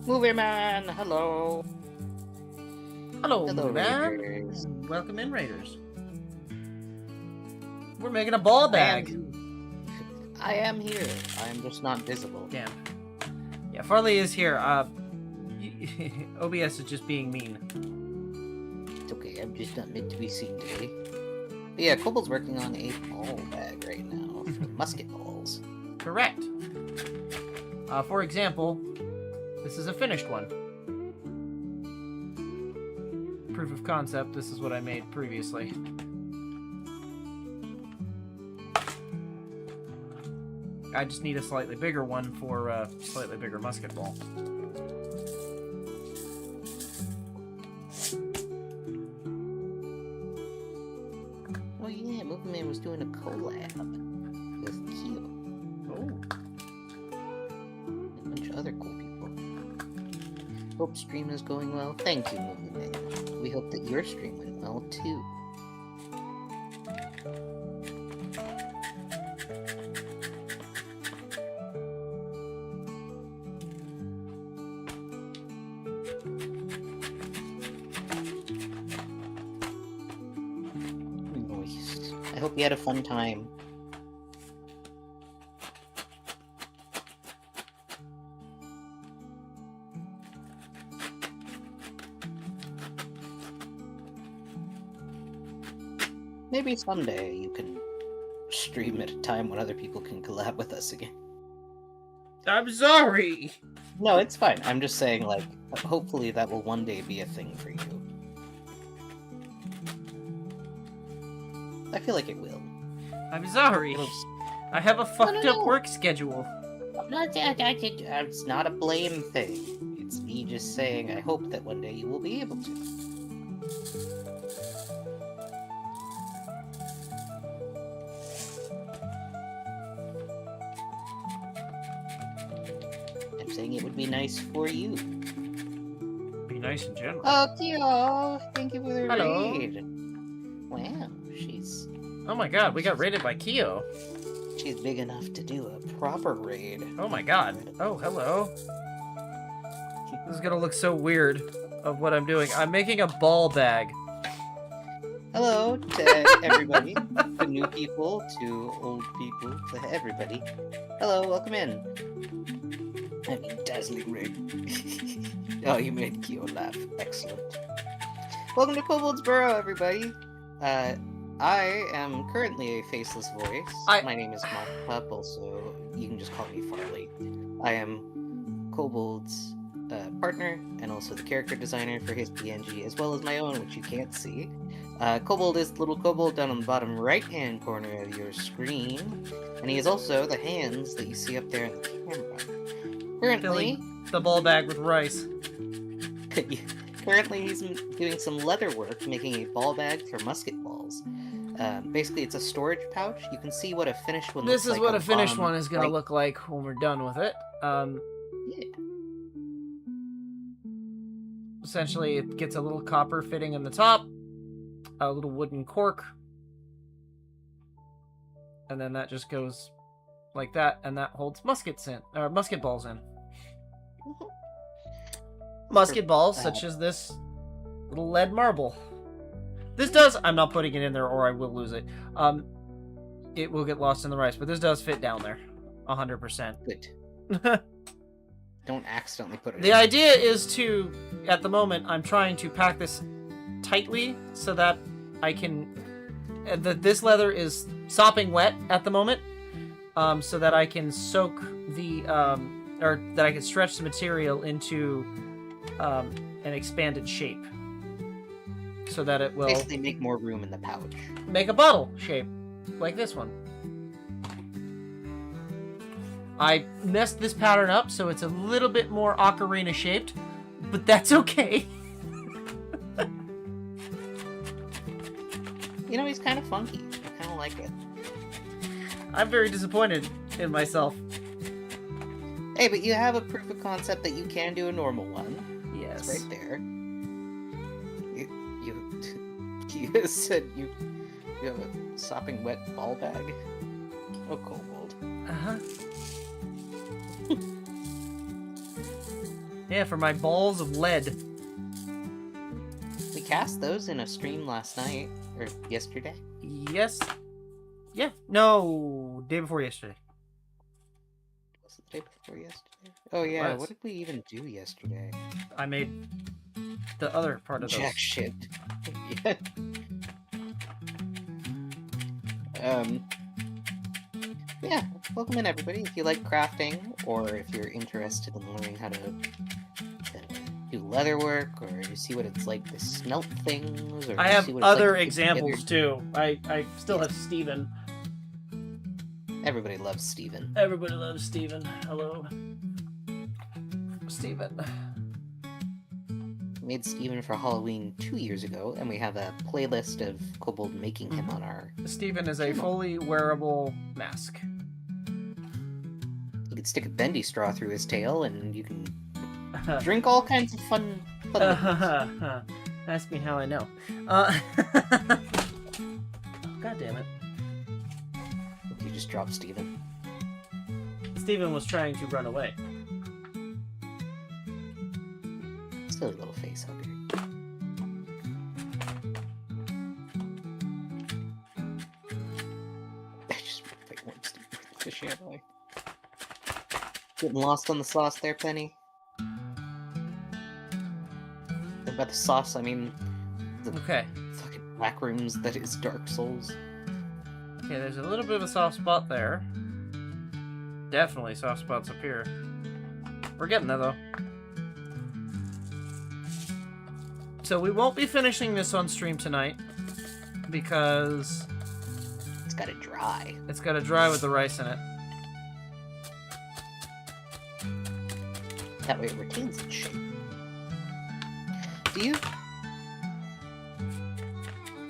[SPEAKER 2] Movie Man, hello.
[SPEAKER 1] Hello,
[SPEAKER 2] Hello,
[SPEAKER 1] man.
[SPEAKER 2] Raiders.
[SPEAKER 1] Welcome in, Raiders. We're making a ball bag.
[SPEAKER 2] I am here. I am just not visible.
[SPEAKER 1] Damn. Yeah, Farley is here. OBS is just being mean.
[SPEAKER 2] It's okay. I'm just not meant to be seen today. But yeah, Kobold's working on a ball bag right now for musket balls.
[SPEAKER 1] Correct. For example, this is a finished one. Proof of concept, this is what I made previously. I just need a slightly bigger one for a slightly bigger musket ball.
[SPEAKER 2] Oh yeah, Movie Man was doing a collab with Kyo.
[SPEAKER 1] Oh.
[SPEAKER 2] A bunch of other cool people. Hope stream is going well. Thank you, Movie Man. We hope that your stream went well too. Nice. I hope you had a fun time. Maybe someday you can stream at a time when other people can collab with us again.
[SPEAKER 1] I'm sorry!
[SPEAKER 2] No, it's fine. I'm just saying, like, hopefully that will one day be a thing for you. I feel like it will.
[SPEAKER 1] I'm sorry. I have a fucked up
[SPEAKER 2] No.
[SPEAKER 1] work schedule.
[SPEAKER 2] It's not a blame thing. It's me just saying I hope that one day you will be able to. I'm saying it would be nice for you.
[SPEAKER 1] Be nice in general.
[SPEAKER 2] Oh, Kyo! Thank you for the
[SPEAKER 1] Hello.
[SPEAKER 2] raid. Wow, she's
[SPEAKER 1] Oh my god, we got raided by Kyo.
[SPEAKER 2] she's big enough to do a proper raid.
[SPEAKER 1] Oh my god. Oh, hello. This is gonna look so weird of what I'm doing. I'm making a ball bag.
[SPEAKER 2] Hello to everybody, to new people, to old people, to everybody. Hello, welcome in. I mean, dazzling ring. Oh, you made Kyo laugh. Excellent. Welcome to Kobold's Burrow, everybody. I am currently a faceless voice. My name is Mock Pup, also you can just call me Farley. I am Kobold's partner, and also the character designer for his PNG, as well as my own, which you can't see. Kobold is the little kobold down on the bottom right-hand corner of your screen, and he is also the hands that you see up there in the camera. Currently,
[SPEAKER 1] the ball bag with rice.
[SPEAKER 2] Currently, he's doing some leather work, making a ball bag for musket balls. Basically, it's a storage pouch. You can see what a finished one looks like.
[SPEAKER 1] This is what
[SPEAKER 2] on
[SPEAKER 1] a
[SPEAKER 2] the
[SPEAKER 1] finished
[SPEAKER 2] bottom
[SPEAKER 1] one is gonna
[SPEAKER 2] right.
[SPEAKER 1] look like when we're done with it.
[SPEAKER 2] Yeah.
[SPEAKER 1] Essentially, it gets a little copper fitting in the top, a little wooden cork, and then that just goes like that, and that holds muskets in, or musket balls in. Musket balls, such as this little lead marble. This does, I'm not putting it in there or I will lose it. It will get lost in the rice, but this does fit down there. 100%.
[SPEAKER 2] Good. Don't accidentally put it
[SPEAKER 1] The
[SPEAKER 2] in.
[SPEAKER 1] idea is to, at the moment, I'm trying to pack this tightly so that I can, this leather is sopping wet at the moment, so that I can soak the, or that I can stretch the material into an expanded shape, so that it will
[SPEAKER 2] Basically make more room in the pouch.
[SPEAKER 1] make a bottle shape, like this one. I messed this pattern up so it's a little bit more ocarina shaped, but that's okay.
[SPEAKER 2] You know, he's kind of funky. I kind of like it.
[SPEAKER 1] I'm very disappointed in myself.
[SPEAKER 2] Hey, but you have a proof of concept that you can do a normal one.
[SPEAKER 1] Yes.
[SPEAKER 2] It's right there. You said you have a sopping wet ball bag? Oh, Kobold.
[SPEAKER 1] Uh-huh. Yeah, for my balls of lead.
[SPEAKER 2] We cast those in a stream last night, or yesterday.
[SPEAKER 1] Yes. Yeah. No, day before yesterday.
[SPEAKER 2] Was it the day before yesterday? Oh yeah,
[SPEAKER 1] Was.
[SPEAKER 2] what did we even do yesterday?
[SPEAKER 1] I made the other part of those.
[SPEAKER 2] Jack shit. Yeah. Yeah, welcome in everybody. If you like crafting, or if you're interested in learning how to do leather work, or you see what it's like to smelt things, or
[SPEAKER 1] I
[SPEAKER 2] you
[SPEAKER 1] have
[SPEAKER 2] see what it's
[SPEAKER 1] other
[SPEAKER 2] like to put
[SPEAKER 1] examples
[SPEAKER 2] together-
[SPEAKER 1] too. I still have Steven.
[SPEAKER 2] Everybody loves Steven.
[SPEAKER 1] Everybody loves Steven. Hello. Steven.
[SPEAKER 2] We made Steven for Halloween 2 years ago, and we have a playlist of Kobold making him on our...
[SPEAKER 1] Steven is a fully wearable mask.
[SPEAKER 2] You can stick a bendy straw through his tail, and you can drink all kinds of fun liquids.
[SPEAKER 1] Ask me how I know. Oh, God damn it.
[SPEAKER 2] You just dropped Steven.
[SPEAKER 1] Steven was trying to run away.
[SPEAKER 2] Silly little face up here. I just wait one stupid fish boy. Getting lost on the sauce there, Penny. And by the sauce, I mean the
[SPEAKER 1] Okay.
[SPEAKER 2] fucking back rooms that is Dark Souls.
[SPEAKER 1] Okay, there's a little bit of a soft spot there. Definitely soft spots up here. We're getting there, though. So we won't be finishing this on stream tonight, because
[SPEAKER 2] It's gotta dry.
[SPEAKER 1] it's got to dry with the rice in it.
[SPEAKER 2] That way it retains its shape. Do you?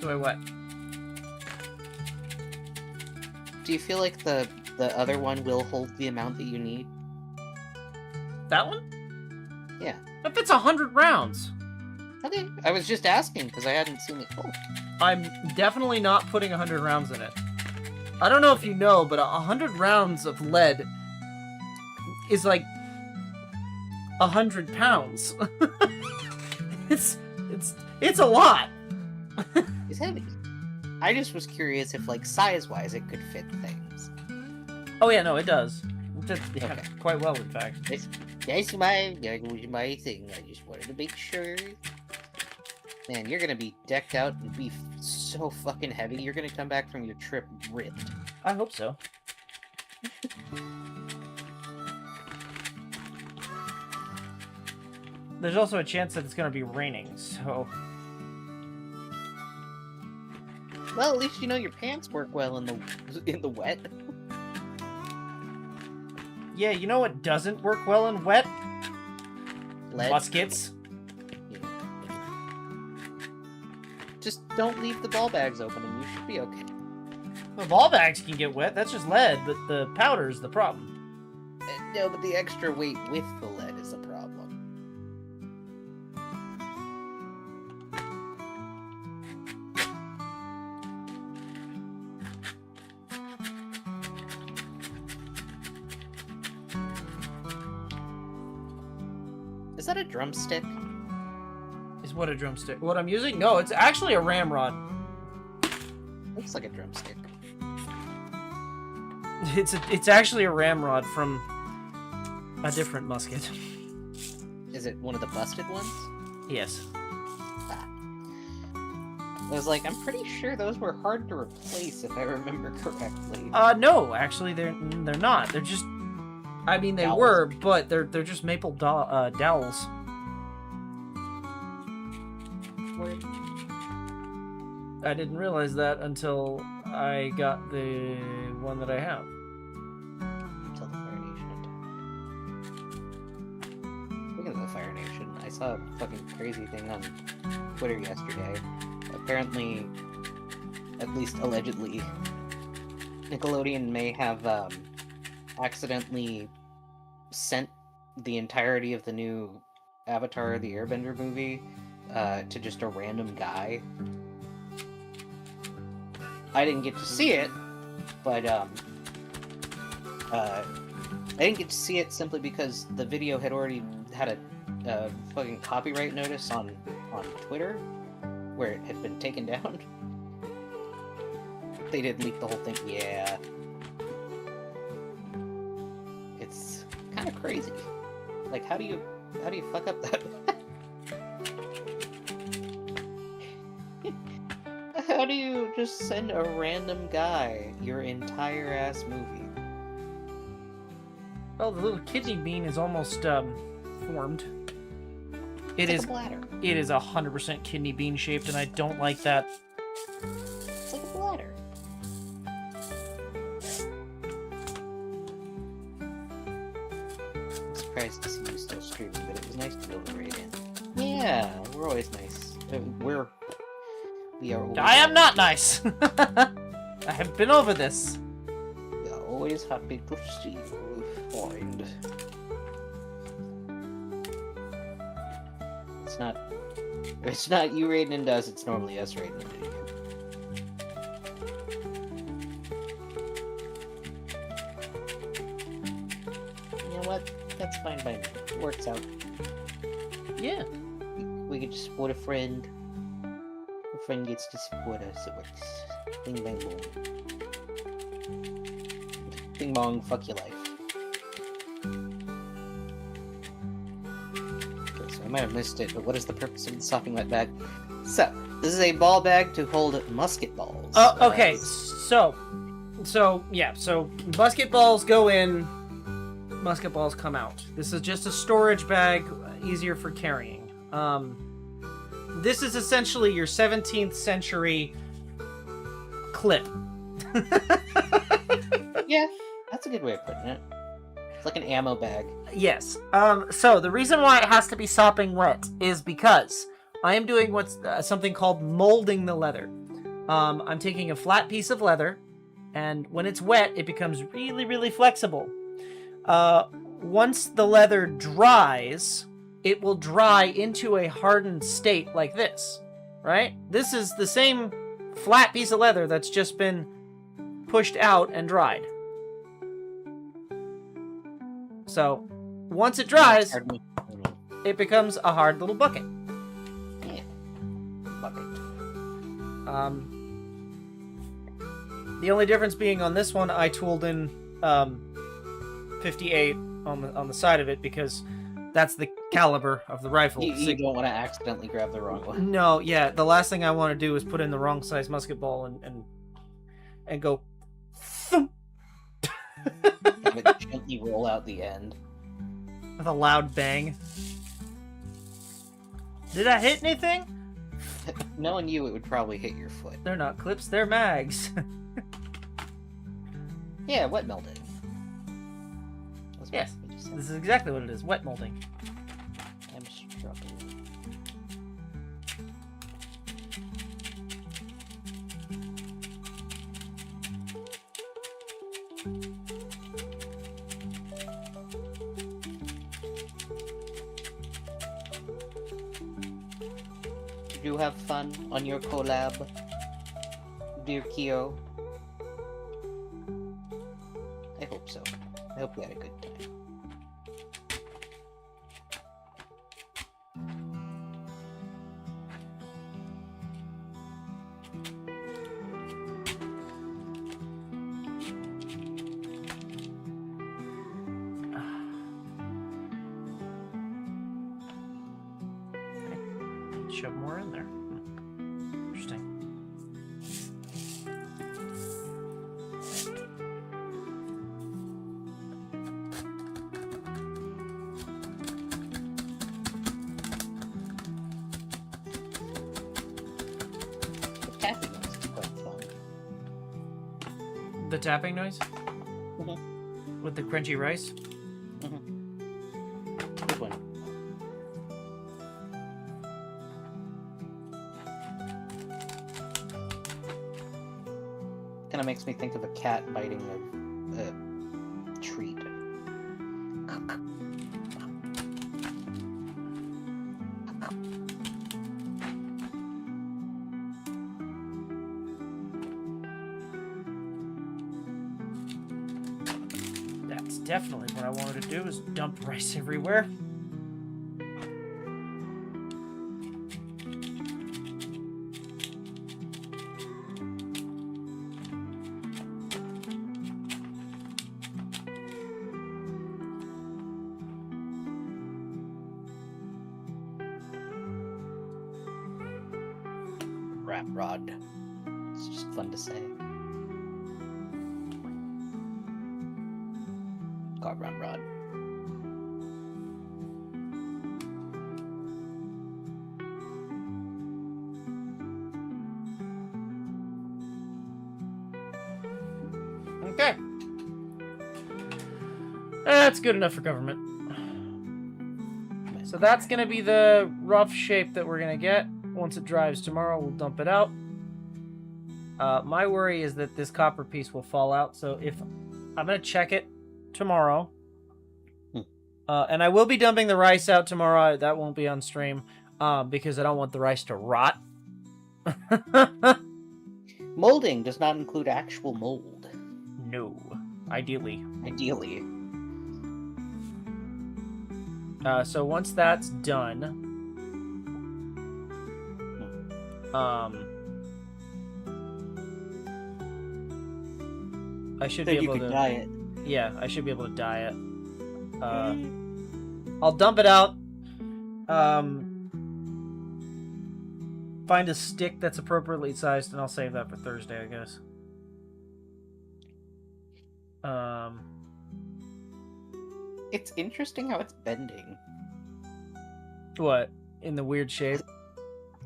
[SPEAKER 1] do I wet?
[SPEAKER 2] Do you feel like the other one will hold the amount that you need?
[SPEAKER 1] That one?
[SPEAKER 2] Yeah.
[SPEAKER 1] If it's 100 rounds.
[SPEAKER 2] Okay. I was just asking because I hadn't seen it full.
[SPEAKER 1] I'm definitely not putting 100 rounds in it. I don't know if you know, but 100 rounds of lead is like 100 pounds. it's a lot.
[SPEAKER 2] It's heavy. I just was curious if, like, size-wise, it could fit things.
[SPEAKER 1] Oh yeah, no, it does. Yeah,
[SPEAKER 2] Okay.
[SPEAKER 1] quite well, in fact.
[SPEAKER 2] That's my thing. I just wanted to make sure. Man, you're gonna be decked out and be so fucking heavy. You're gonna come back from your trip ripped.
[SPEAKER 1] I hope so. There's also a chance that it's gonna be raining, so...
[SPEAKER 2] Well, at least you know your pants work well in the wet.
[SPEAKER 1] Yeah, you know what doesn't work well in wet?
[SPEAKER 2] Lead.
[SPEAKER 1] Muskets.
[SPEAKER 2] Yeah. Just don't leave the ball bags open and you should be okay.
[SPEAKER 1] The ball bags can get wet, that's just lead, but the powder's the problem.
[SPEAKER 2] No, but the extra weight with the lead is a problem. Is that a drumstick?
[SPEAKER 1] Is what a drumstick? What I'm using? No, it's actually a ramrod.
[SPEAKER 2] Looks like a drumstick.
[SPEAKER 1] It's actually a ramrod from a different musket.
[SPEAKER 2] Is it one of the busted ones?
[SPEAKER 1] Yes.
[SPEAKER 2] Ah. I was like, I'm pretty sure those were hard to replace if I remember correctly.
[SPEAKER 1] No, actually they're not. They're just, I mean, they
[SPEAKER 2] Dowels.
[SPEAKER 1] were, but they're just maple dowels.
[SPEAKER 2] Word.
[SPEAKER 1] I didn't realize that until I got the one that I have.
[SPEAKER 2] Until the Fire Nation attacked. Speaking of the Fire Nation, I saw a fucking crazy thing on Twitter yesterday. Apparently, at least allegedly, Nickelodeon may have accidentally sent the entirety of the new Avatar the Airbender movie to just a random guy. I didn't get to see it, but I didn't get to see it simply because the video had already had a fucking copyright notice on Twitter, where it had been taken down. They did leak the whole thing. Yeah. It's kind of crazy. Like, how do you fuck up that? How do you just send a random guy your entire ass movie?
[SPEAKER 1] Well, the little kidney bean is almost formed.
[SPEAKER 2] It's like a bladder.
[SPEAKER 1] It is 100% kidney bean shaped, and I don't like that.
[SPEAKER 2] It's like a bladder. I'm surprised to see you still streaming, but it was nice to be able to raid in. Yeah, we're always nice. We are always
[SPEAKER 1] I am not nice! I have been over this.
[SPEAKER 2] We are always happy to see you find. It's not you raiding into us, it's normally us raiding into you. You know what? That's fine by me. It works out.
[SPEAKER 1] Yeah.
[SPEAKER 2] We could just support a friend. A friend gets to support us. It works. Bing bang boom. Bing bong, fuck your life. Okay, so I might have missed it, but what is the purpose of the sopping wet bag? So, this is a ball bag to hold musket balls.
[SPEAKER 1] Oh, okay. So musket balls go in, musket balls come out. This is just a storage bag, easier for carrying. This is essentially your 17th century clip.
[SPEAKER 2] Yeah, that's a good way of putting it. It's like an ammo bag.
[SPEAKER 1] Yes. So the reason why it has to be sopping wet is because I am doing what's something called molding the leather. I'm taking a flat piece of leather, and when it's wet, it becomes really, really flexible. Once the leather dries, it will dry into a hardened state like this, right? This is the same flat piece of leather that's just been pushed out and dried. So, once it dries, it becomes a hard little bucket.
[SPEAKER 2] Yeah. Bucket.
[SPEAKER 1] The only difference being on this one, I tooled in 58 on the side of it because that's the caliber of the rifle.
[SPEAKER 2] You don't want to accidentally grab the wrong one.
[SPEAKER 1] No, yeah. The last thing I want to do is put in the wrong size musket ball and go. Thump.
[SPEAKER 2] Have it gently roll out the end.
[SPEAKER 1] With a loud bang. Did I hit anything?
[SPEAKER 2] Knowing you, it would probably hit your foot.
[SPEAKER 1] They're not clips, they're mags.
[SPEAKER 2] Yeah, wet melding.
[SPEAKER 1] Yes, this is exactly what it is, wet molding.
[SPEAKER 2] I'm struggling. Did you have fun on your collab, dear Kyo? I hope so. I hope you had a good time.
[SPEAKER 1] Shove more in there. Interesting.
[SPEAKER 2] The tapping noise is quite fun.
[SPEAKER 1] The tapping noise?
[SPEAKER 2] Mm-hmm.
[SPEAKER 1] With the crunchy rice?
[SPEAKER 2] Mm-hmm. Good one. Kind of makes me think of a cat biting a treat.
[SPEAKER 1] That's definitely what I wanted to do, is dump rice everywhere.
[SPEAKER 2] Rat rod. It's just fun to say. God, rat rod.
[SPEAKER 1] Okay. That's good enough for government. So that's going to be the rough shape that we're going to get. Once it dries tomorrow, we'll dump it out. My worry is that this copper piece will fall out, so if I'm going to check it tomorrow. And I will be dumping the rice out tomorrow. That won't be on stream because I don't want the rice to rot.
[SPEAKER 2] Molding does not include actual mold.
[SPEAKER 1] No, ideally.
[SPEAKER 2] Ideally.
[SPEAKER 1] So once that's done, I should
[SPEAKER 2] Then
[SPEAKER 1] be
[SPEAKER 2] you
[SPEAKER 1] able
[SPEAKER 2] could
[SPEAKER 1] to
[SPEAKER 2] dye it.
[SPEAKER 1] Yeah, I should be able to dye it. I'll dump it out. Find a stick that's appropriately sized, and I'll save that for Thursday, I guess.
[SPEAKER 2] It's interesting how it's bending.
[SPEAKER 1] What? In the weird shape?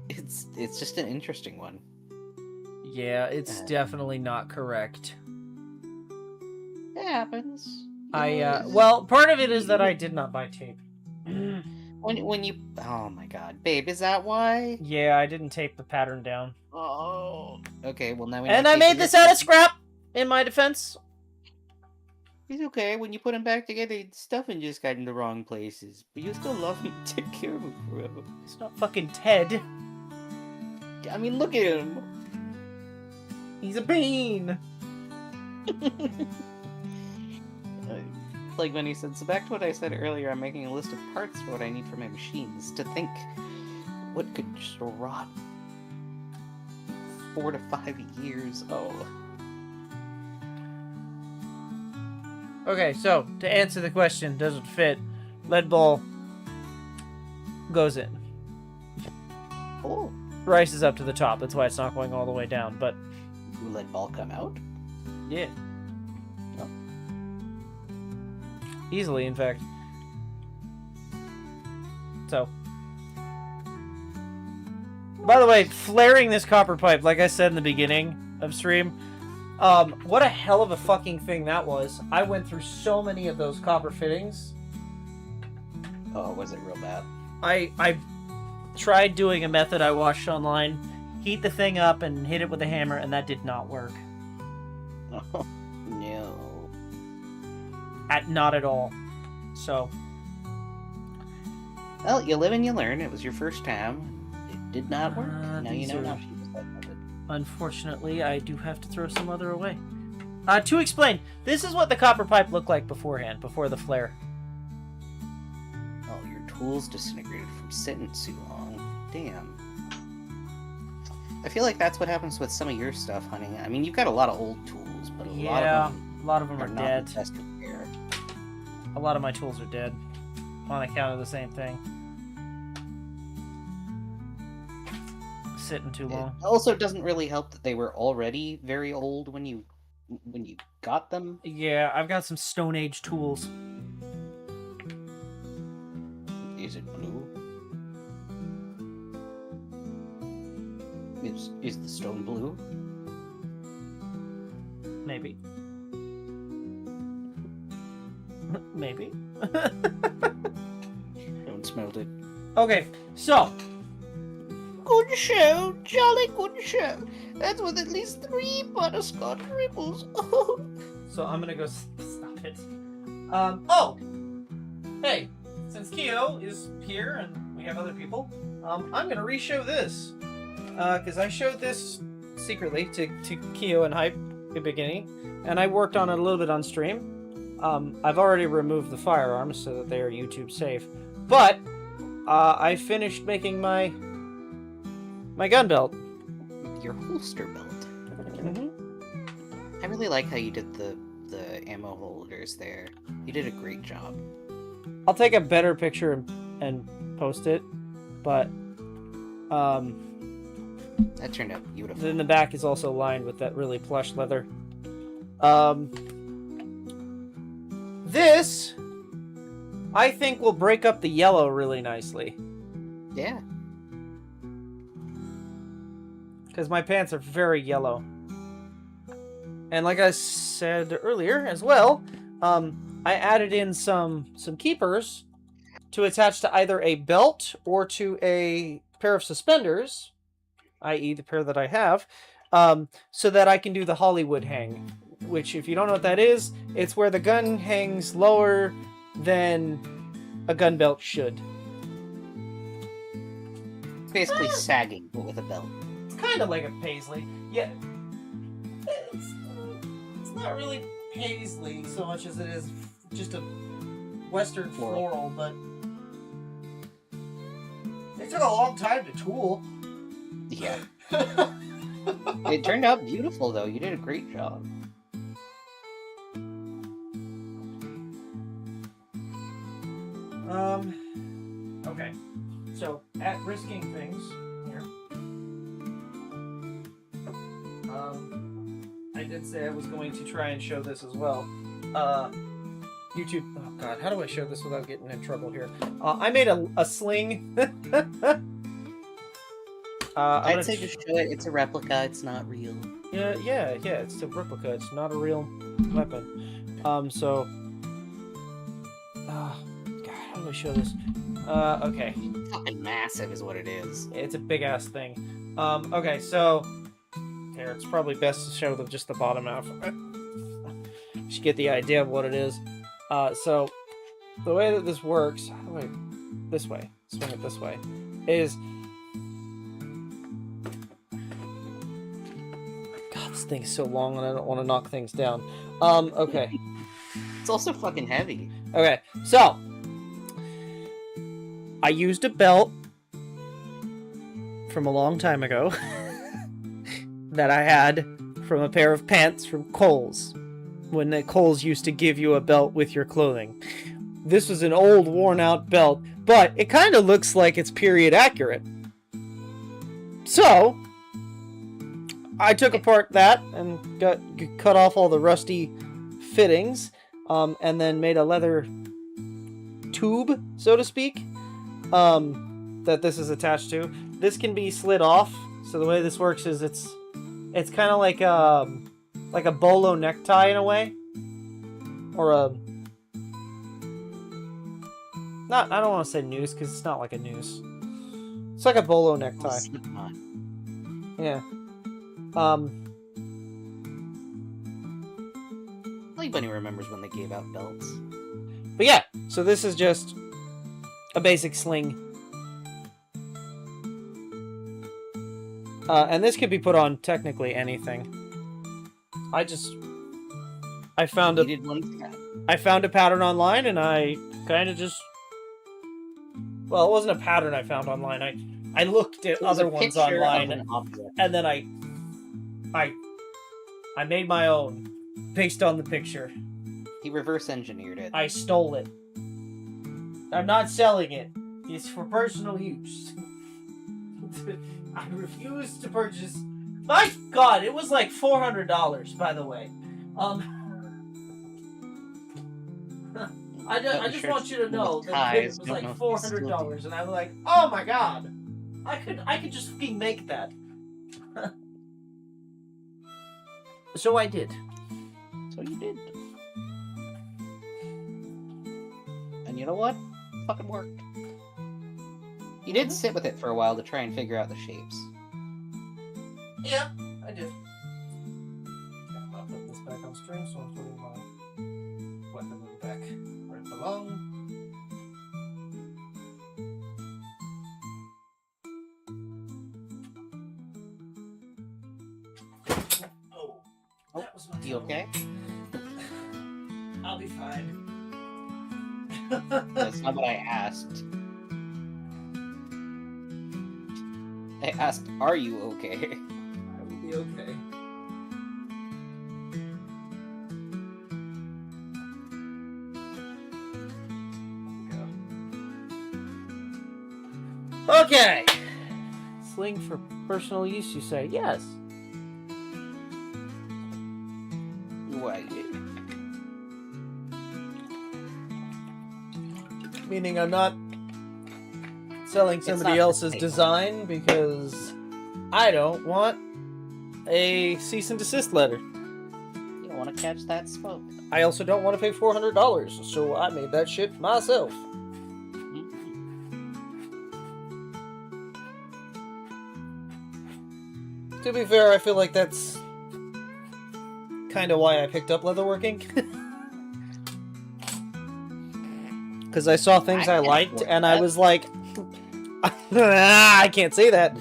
[SPEAKER 2] It's just an interesting one.
[SPEAKER 1] Yeah, it's definitely not correct.
[SPEAKER 2] It happens.
[SPEAKER 1] Well, part of it is that I did not buy tape.
[SPEAKER 2] When you... Oh my god. Babe, is that why?
[SPEAKER 1] Yeah, I didn't tape the pattern down.
[SPEAKER 2] Oh, Okay, well now we.
[SPEAKER 1] And I made this out of scrap. In my defense.
[SPEAKER 2] It's okay. When you put them back together, stuffing just got in the wrong places. But you still love me, take care of me forever.
[SPEAKER 1] It's not fucking Ted.
[SPEAKER 2] I mean, look at him.
[SPEAKER 1] He's a bean.
[SPEAKER 2] Like when he said, so back to what I said earlier, I'm making a list of parts for what I need for my machines. To think, what could just rot 4 to 5 years? Oh.
[SPEAKER 1] Okay, so to answer the question, does it fit? Lead ball goes in.
[SPEAKER 2] Oh.
[SPEAKER 1] Rice is up to the top. That's why it's not going all the way down. But
[SPEAKER 2] Will lead ball come out?
[SPEAKER 1] yeah,
[SPEAKER 2] Oh.
[SPEAKER 1] easily, in fact. So, by the way, flaring this copper pipe, like I said in the beginning of stream, what a hell of a fucking thing that was. I went through so many of those copper fittings.
[SPEAKER 2] Oh, was it real bad?
[SPEAKER 1] I tried doing a method I watched online, heat the thing up and hit it with a hammer, and that did not work.
[SPEAKER 2] Oh, no.
[SPEAKER 1] Not at all. So,
[SPEAKER 2] well, you live and you learn. It was your first time. It did not work. Now you
[SPEAKER 1] these
[SPEAKER 2] know
[SPEAKER 1] are-
[SPEAKER 2] how to use that method.
[SPEAKER 1] unfortunately, I do have to throw some other away. To explain, this is what the copper pipe looked like beforehand, before the flare.
[SPEAKER 2] Oh, your tools disintegrated from sitting too long. Damn. I feel like that's what happens with some of your stuff, honey. I mean, you've got a lot of old tools, but a lot of them
[SPEAKER 1] a lot of them are
[SPEAKER 2] not
[SPEAKER 1] dead.
[SPEAKER 2] the best repair.
[SPEAKER 1] A lot of my tools are dead. On account of the same thing. Sitting too long.
[SPEAKER 2] It also doesn't really help that they were already very old when you got them.
[SPEAKER 1] Yeah, I've got some Stone Age tools.
[SPEAKER 2] Is it blue? Is the stone blue?
[SPEAKER 1] Maybe. Maybe.
[SPEAKER 2] Don't smell it.
[SPEAKER 1] Okay, so.
[SPEAKER 2] Good show, jolly good show. That's with at least 3 butterscotch ripples.
[SPEAKER 1] So I'm gonna go stop it. Oh! Hey, since Keo is here and we have other people, I'm gonna re-show this. Because I showed this secretly to Keo and Hype at the beginning, and I worked on it a little bit on stream. I've already removed the firearms so that they are YouTube safe, but I finished making my gun belt.
[SPEAKER 2] Your holster belt.
[SPEAKER 1] Mm-hmm.
[SPEAKER 2] I really like how you did the ammo holders there. You did a great job.
[SPEAKER 1] I'll take a better picture and post it, but
[SPEAKER 2] That turned out beautiful.
[SPEAKER 1] then the back is also lined with that really plush leather. This, I think, will break up the yellow really nicely.
[SPEAKER 2] Yeah.
[SPEAKER 1] Because my pants are very yellow. And like I said earlier as well, I added in some keepers to attach to either a belt or to a pair of suspenders, i.e. the pair that I have, so that I can do the Hollywood hang. Which, if you don't know what that is, it's where the gun hangs lower than a gun belt should.
[SPEAKER 2] It's basically sagging, but with a belt.
[SPEAKER 1] It's kind of like a paisley. Yeah. It's not really paisley so much as it is just a Western floral, but it took a long time to tool.
[SPEAKER 2] Yeah. It turned out beautiful, though. You did a great job.
[SPEAKER 1] Okay. So, at risking things here. I did say I was going to try and show this as well. YouTube. Oh God, how do I show this without getting in trouble here? I made a sling.
[SPEAKER 2] I'd say just show it. It's a replica. It's not real.
[SPEAKER 1] Yeah. It's a replica. It's not a real weapon. So. God, how do I show this? Okay.
[SPEAKER 2] Fucking massive is what it is.
[SPEAKER 1] It's a big ass thing. Okay, so there. It's probably best to show them just the bottom half of it. You should get the idea of what it is. So, the way that this works... Wait, this way. Swing it this way. Is... God, this thing's so long and I don't want to knock things down. Okay.
[SPEAKER 2] It's also fucking heavy.
[SPEAKER 1] Okay, so... I used a belt from a long time ago that I had from a pair of pants from Kohl's, when the Kohl's used to give you a belt with your clothing. This was an old, worn-out belt, but it kind of looks like it's period accurate. So, I took apart that and cut off all the rusty fittings, and then made a leather tube, so to speak, that this is attached to. This can be slid off. So the way this works is it's kind of like a bolo necktie in a way, or a not. I don't want to say noose because it's not like a noose. It's like a bolo necktie. Yeah.
[SPEAKER 2] Nobody remembers when they gave out belts.
[SPEAKER 1] But yeah, so this is just a basic sling. And this could be put on technically anything. I found a pattern online, and I kind of just... Well, it wasn't a pattern I found online. I looked at other ones online, and then I made my own based on the picture.
[SPEAKER 2] He reverse engineered it.
[SPEAKER 1] I stole it. I'm not selling it. It's for personal use. I refuse to purchase. My God, it was like $400, by the way. I just want you to know that it was like $400, and I'm like, oh my God, I could just fucking make that. So I did.
[SPEAKER 2] So you did. And you know what? It fucking worked. You did sit with it for a while to try and figure out the shapes.
[SPEAKER 1] Yeah, I did. I'll put this back on string, so I'm putting my weapon back where it belongs. Oh, that was my
[SPEAKER 2] You okay?
[SPEAKER 1] I'll be fine.
[SPEAKER 2] That's not what I asked. I asked, are you okay?
[SPEAKER 1] I will be okay. Okay. Sling for personal use, you say? Yes.
[SPEAKER 2] Why?
[SPEAKER 1] Meaning I'm not selling somebody else's design because I don't want a cease and desist letter.
[SPEAKER 2] You don't want to catch that smoke.
[SPEAKER 1] I also don't want to pay $400, so I made that shit myself. To be fair, I feel like that's kind of why I picked up leatherworking. Because I saw things I liked, and I was like, I can't say that.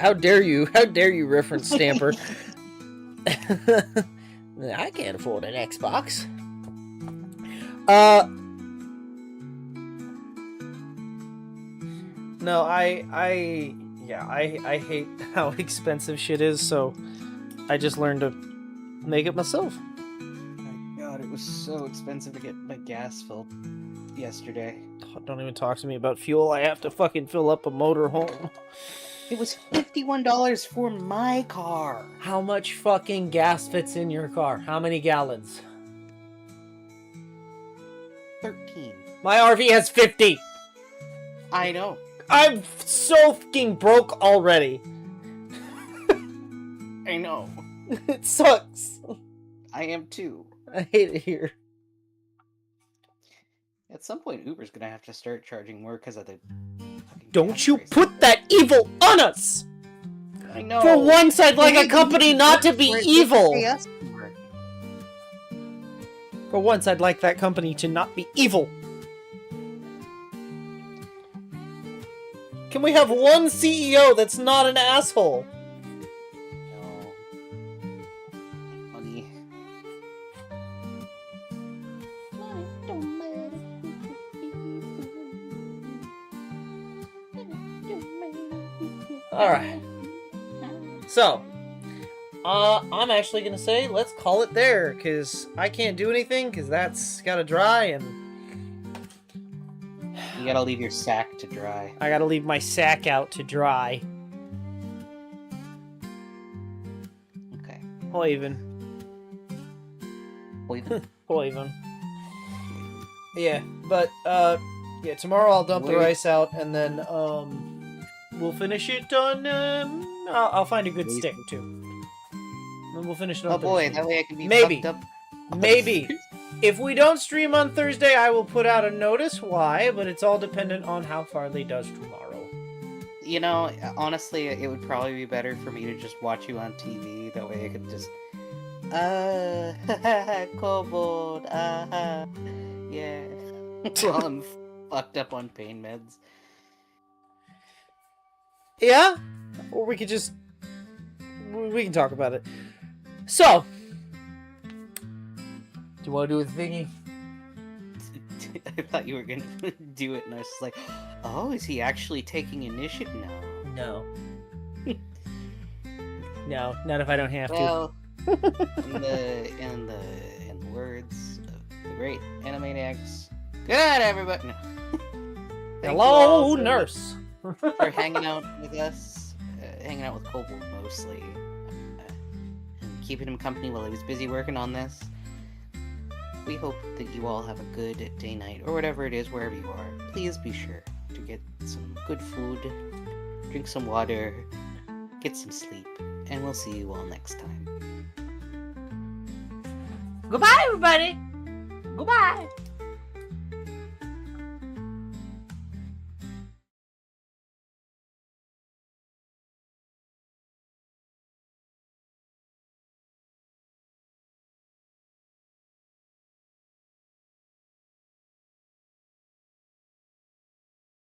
[SPEAKER 1] How dare you? How dare you reference Stamper? I can't afford an Xbox. No, I hate how expensive shit is, so I just learned to make it myself.
[SPEAKER 2] My God, it was so expensive to get my gas filled yesterday.
[SPEAKER 1] Don't even talk to me about fuel. I have to fucking fill up a motor home.
[SPEAKER 2] It was $51 for my car.
[SPEAKER 1] How much fucking gas fits in your car? How many gallons?
[SPEAKER 2] 13.
[SPEAKER 1] My RV has 50.
[SPEAKER 2] I know.
[SPEAKER 1] I'm so fucking broke already.
[SPEAKER 2] I know.
[SPEAKER 1] It sucks.
[SPEAKER 2] I am too.
[SPEAKER 1] I hate it here.
[SPEAKER 2] At some point, Uber's gonna have to start charging more because of the...
[SPEAKER 1] Don't you put that evil on us!
[SPEAKER 2] I know.
[SPEAKER 1] For once, I'd like a company not to be evil. For once, I'd like that company to not be evil. Can we have one CEO that's not an asshole?
[SPEAKER 2] No. Money.
[SPEAKER 1] Alright. So, I'm actually gonna say let's call it there, because I can't do anything, because that's gotta dry, and
[SPEAKER 2] You gotta leave your sack to dry.
[SPEAKER 1] I gotta leave my sack out to dry.
[SPEAKER 2] Okay.
[SPEAKER 1] Hoiven.
[SPEAKER 2] Leave
[SPEAKER 1] Hoiven. Yeah, but, yeah, tomorrow I'll dump the
[SPEAKER 2] Wait.
[SPEAKER 1] rice out, and then, we'll finish it on, I'll find a good stick, too. And we'll finish it on
[SPEAKER 2] Oh boy,
[SPEAKER 1] Thursday.
[SPEAKER 2] that way I can be
[SPEAKER 1] Maybe.
[SPEAKER 2] fucked up.
[SPEAKER 1] Maybe. If we don't stream on Thursday, I will put out a notice why, but it's all dependent on how Farley does tomorrow.
[SPEAKER 2] You know, honestly, it would probably be better for me to just watch you on TV. That way I could just... Kobold, yeah. While I'm fucked up on pain meds.
[SPEAKER 1] Yeah? Or we could just... We can talk about it. So... Do you want to do a thingy?
[SPEAKER 2] I thought you were gonna do it, and I was just like, oh, is he actually taking initiative? No.
[SPEAKER 1] No. No, not if I don't have
[SPEAKER 2] Well, in the words of the great Animaniacs, good night, everybody. No.
[SPEAKER 1] to.
[SPEAKER 2] Thank you
[SPEAKER 1] Hello,
[SPEAKER 2] all
[SPEAKER 1] nurse!
[SPEAKER 2] for hanging out with us, hanging out with Kobold mostly, and keeping him company while he was busy working on this. We hope that you all have a good day, night, or whatever it is, wherever you are. Please be sure to get some good food, drink some water, get some sleep, and we'll see you all next time.
[SPEAKER 1] Goodbye, everybody! Goodbye!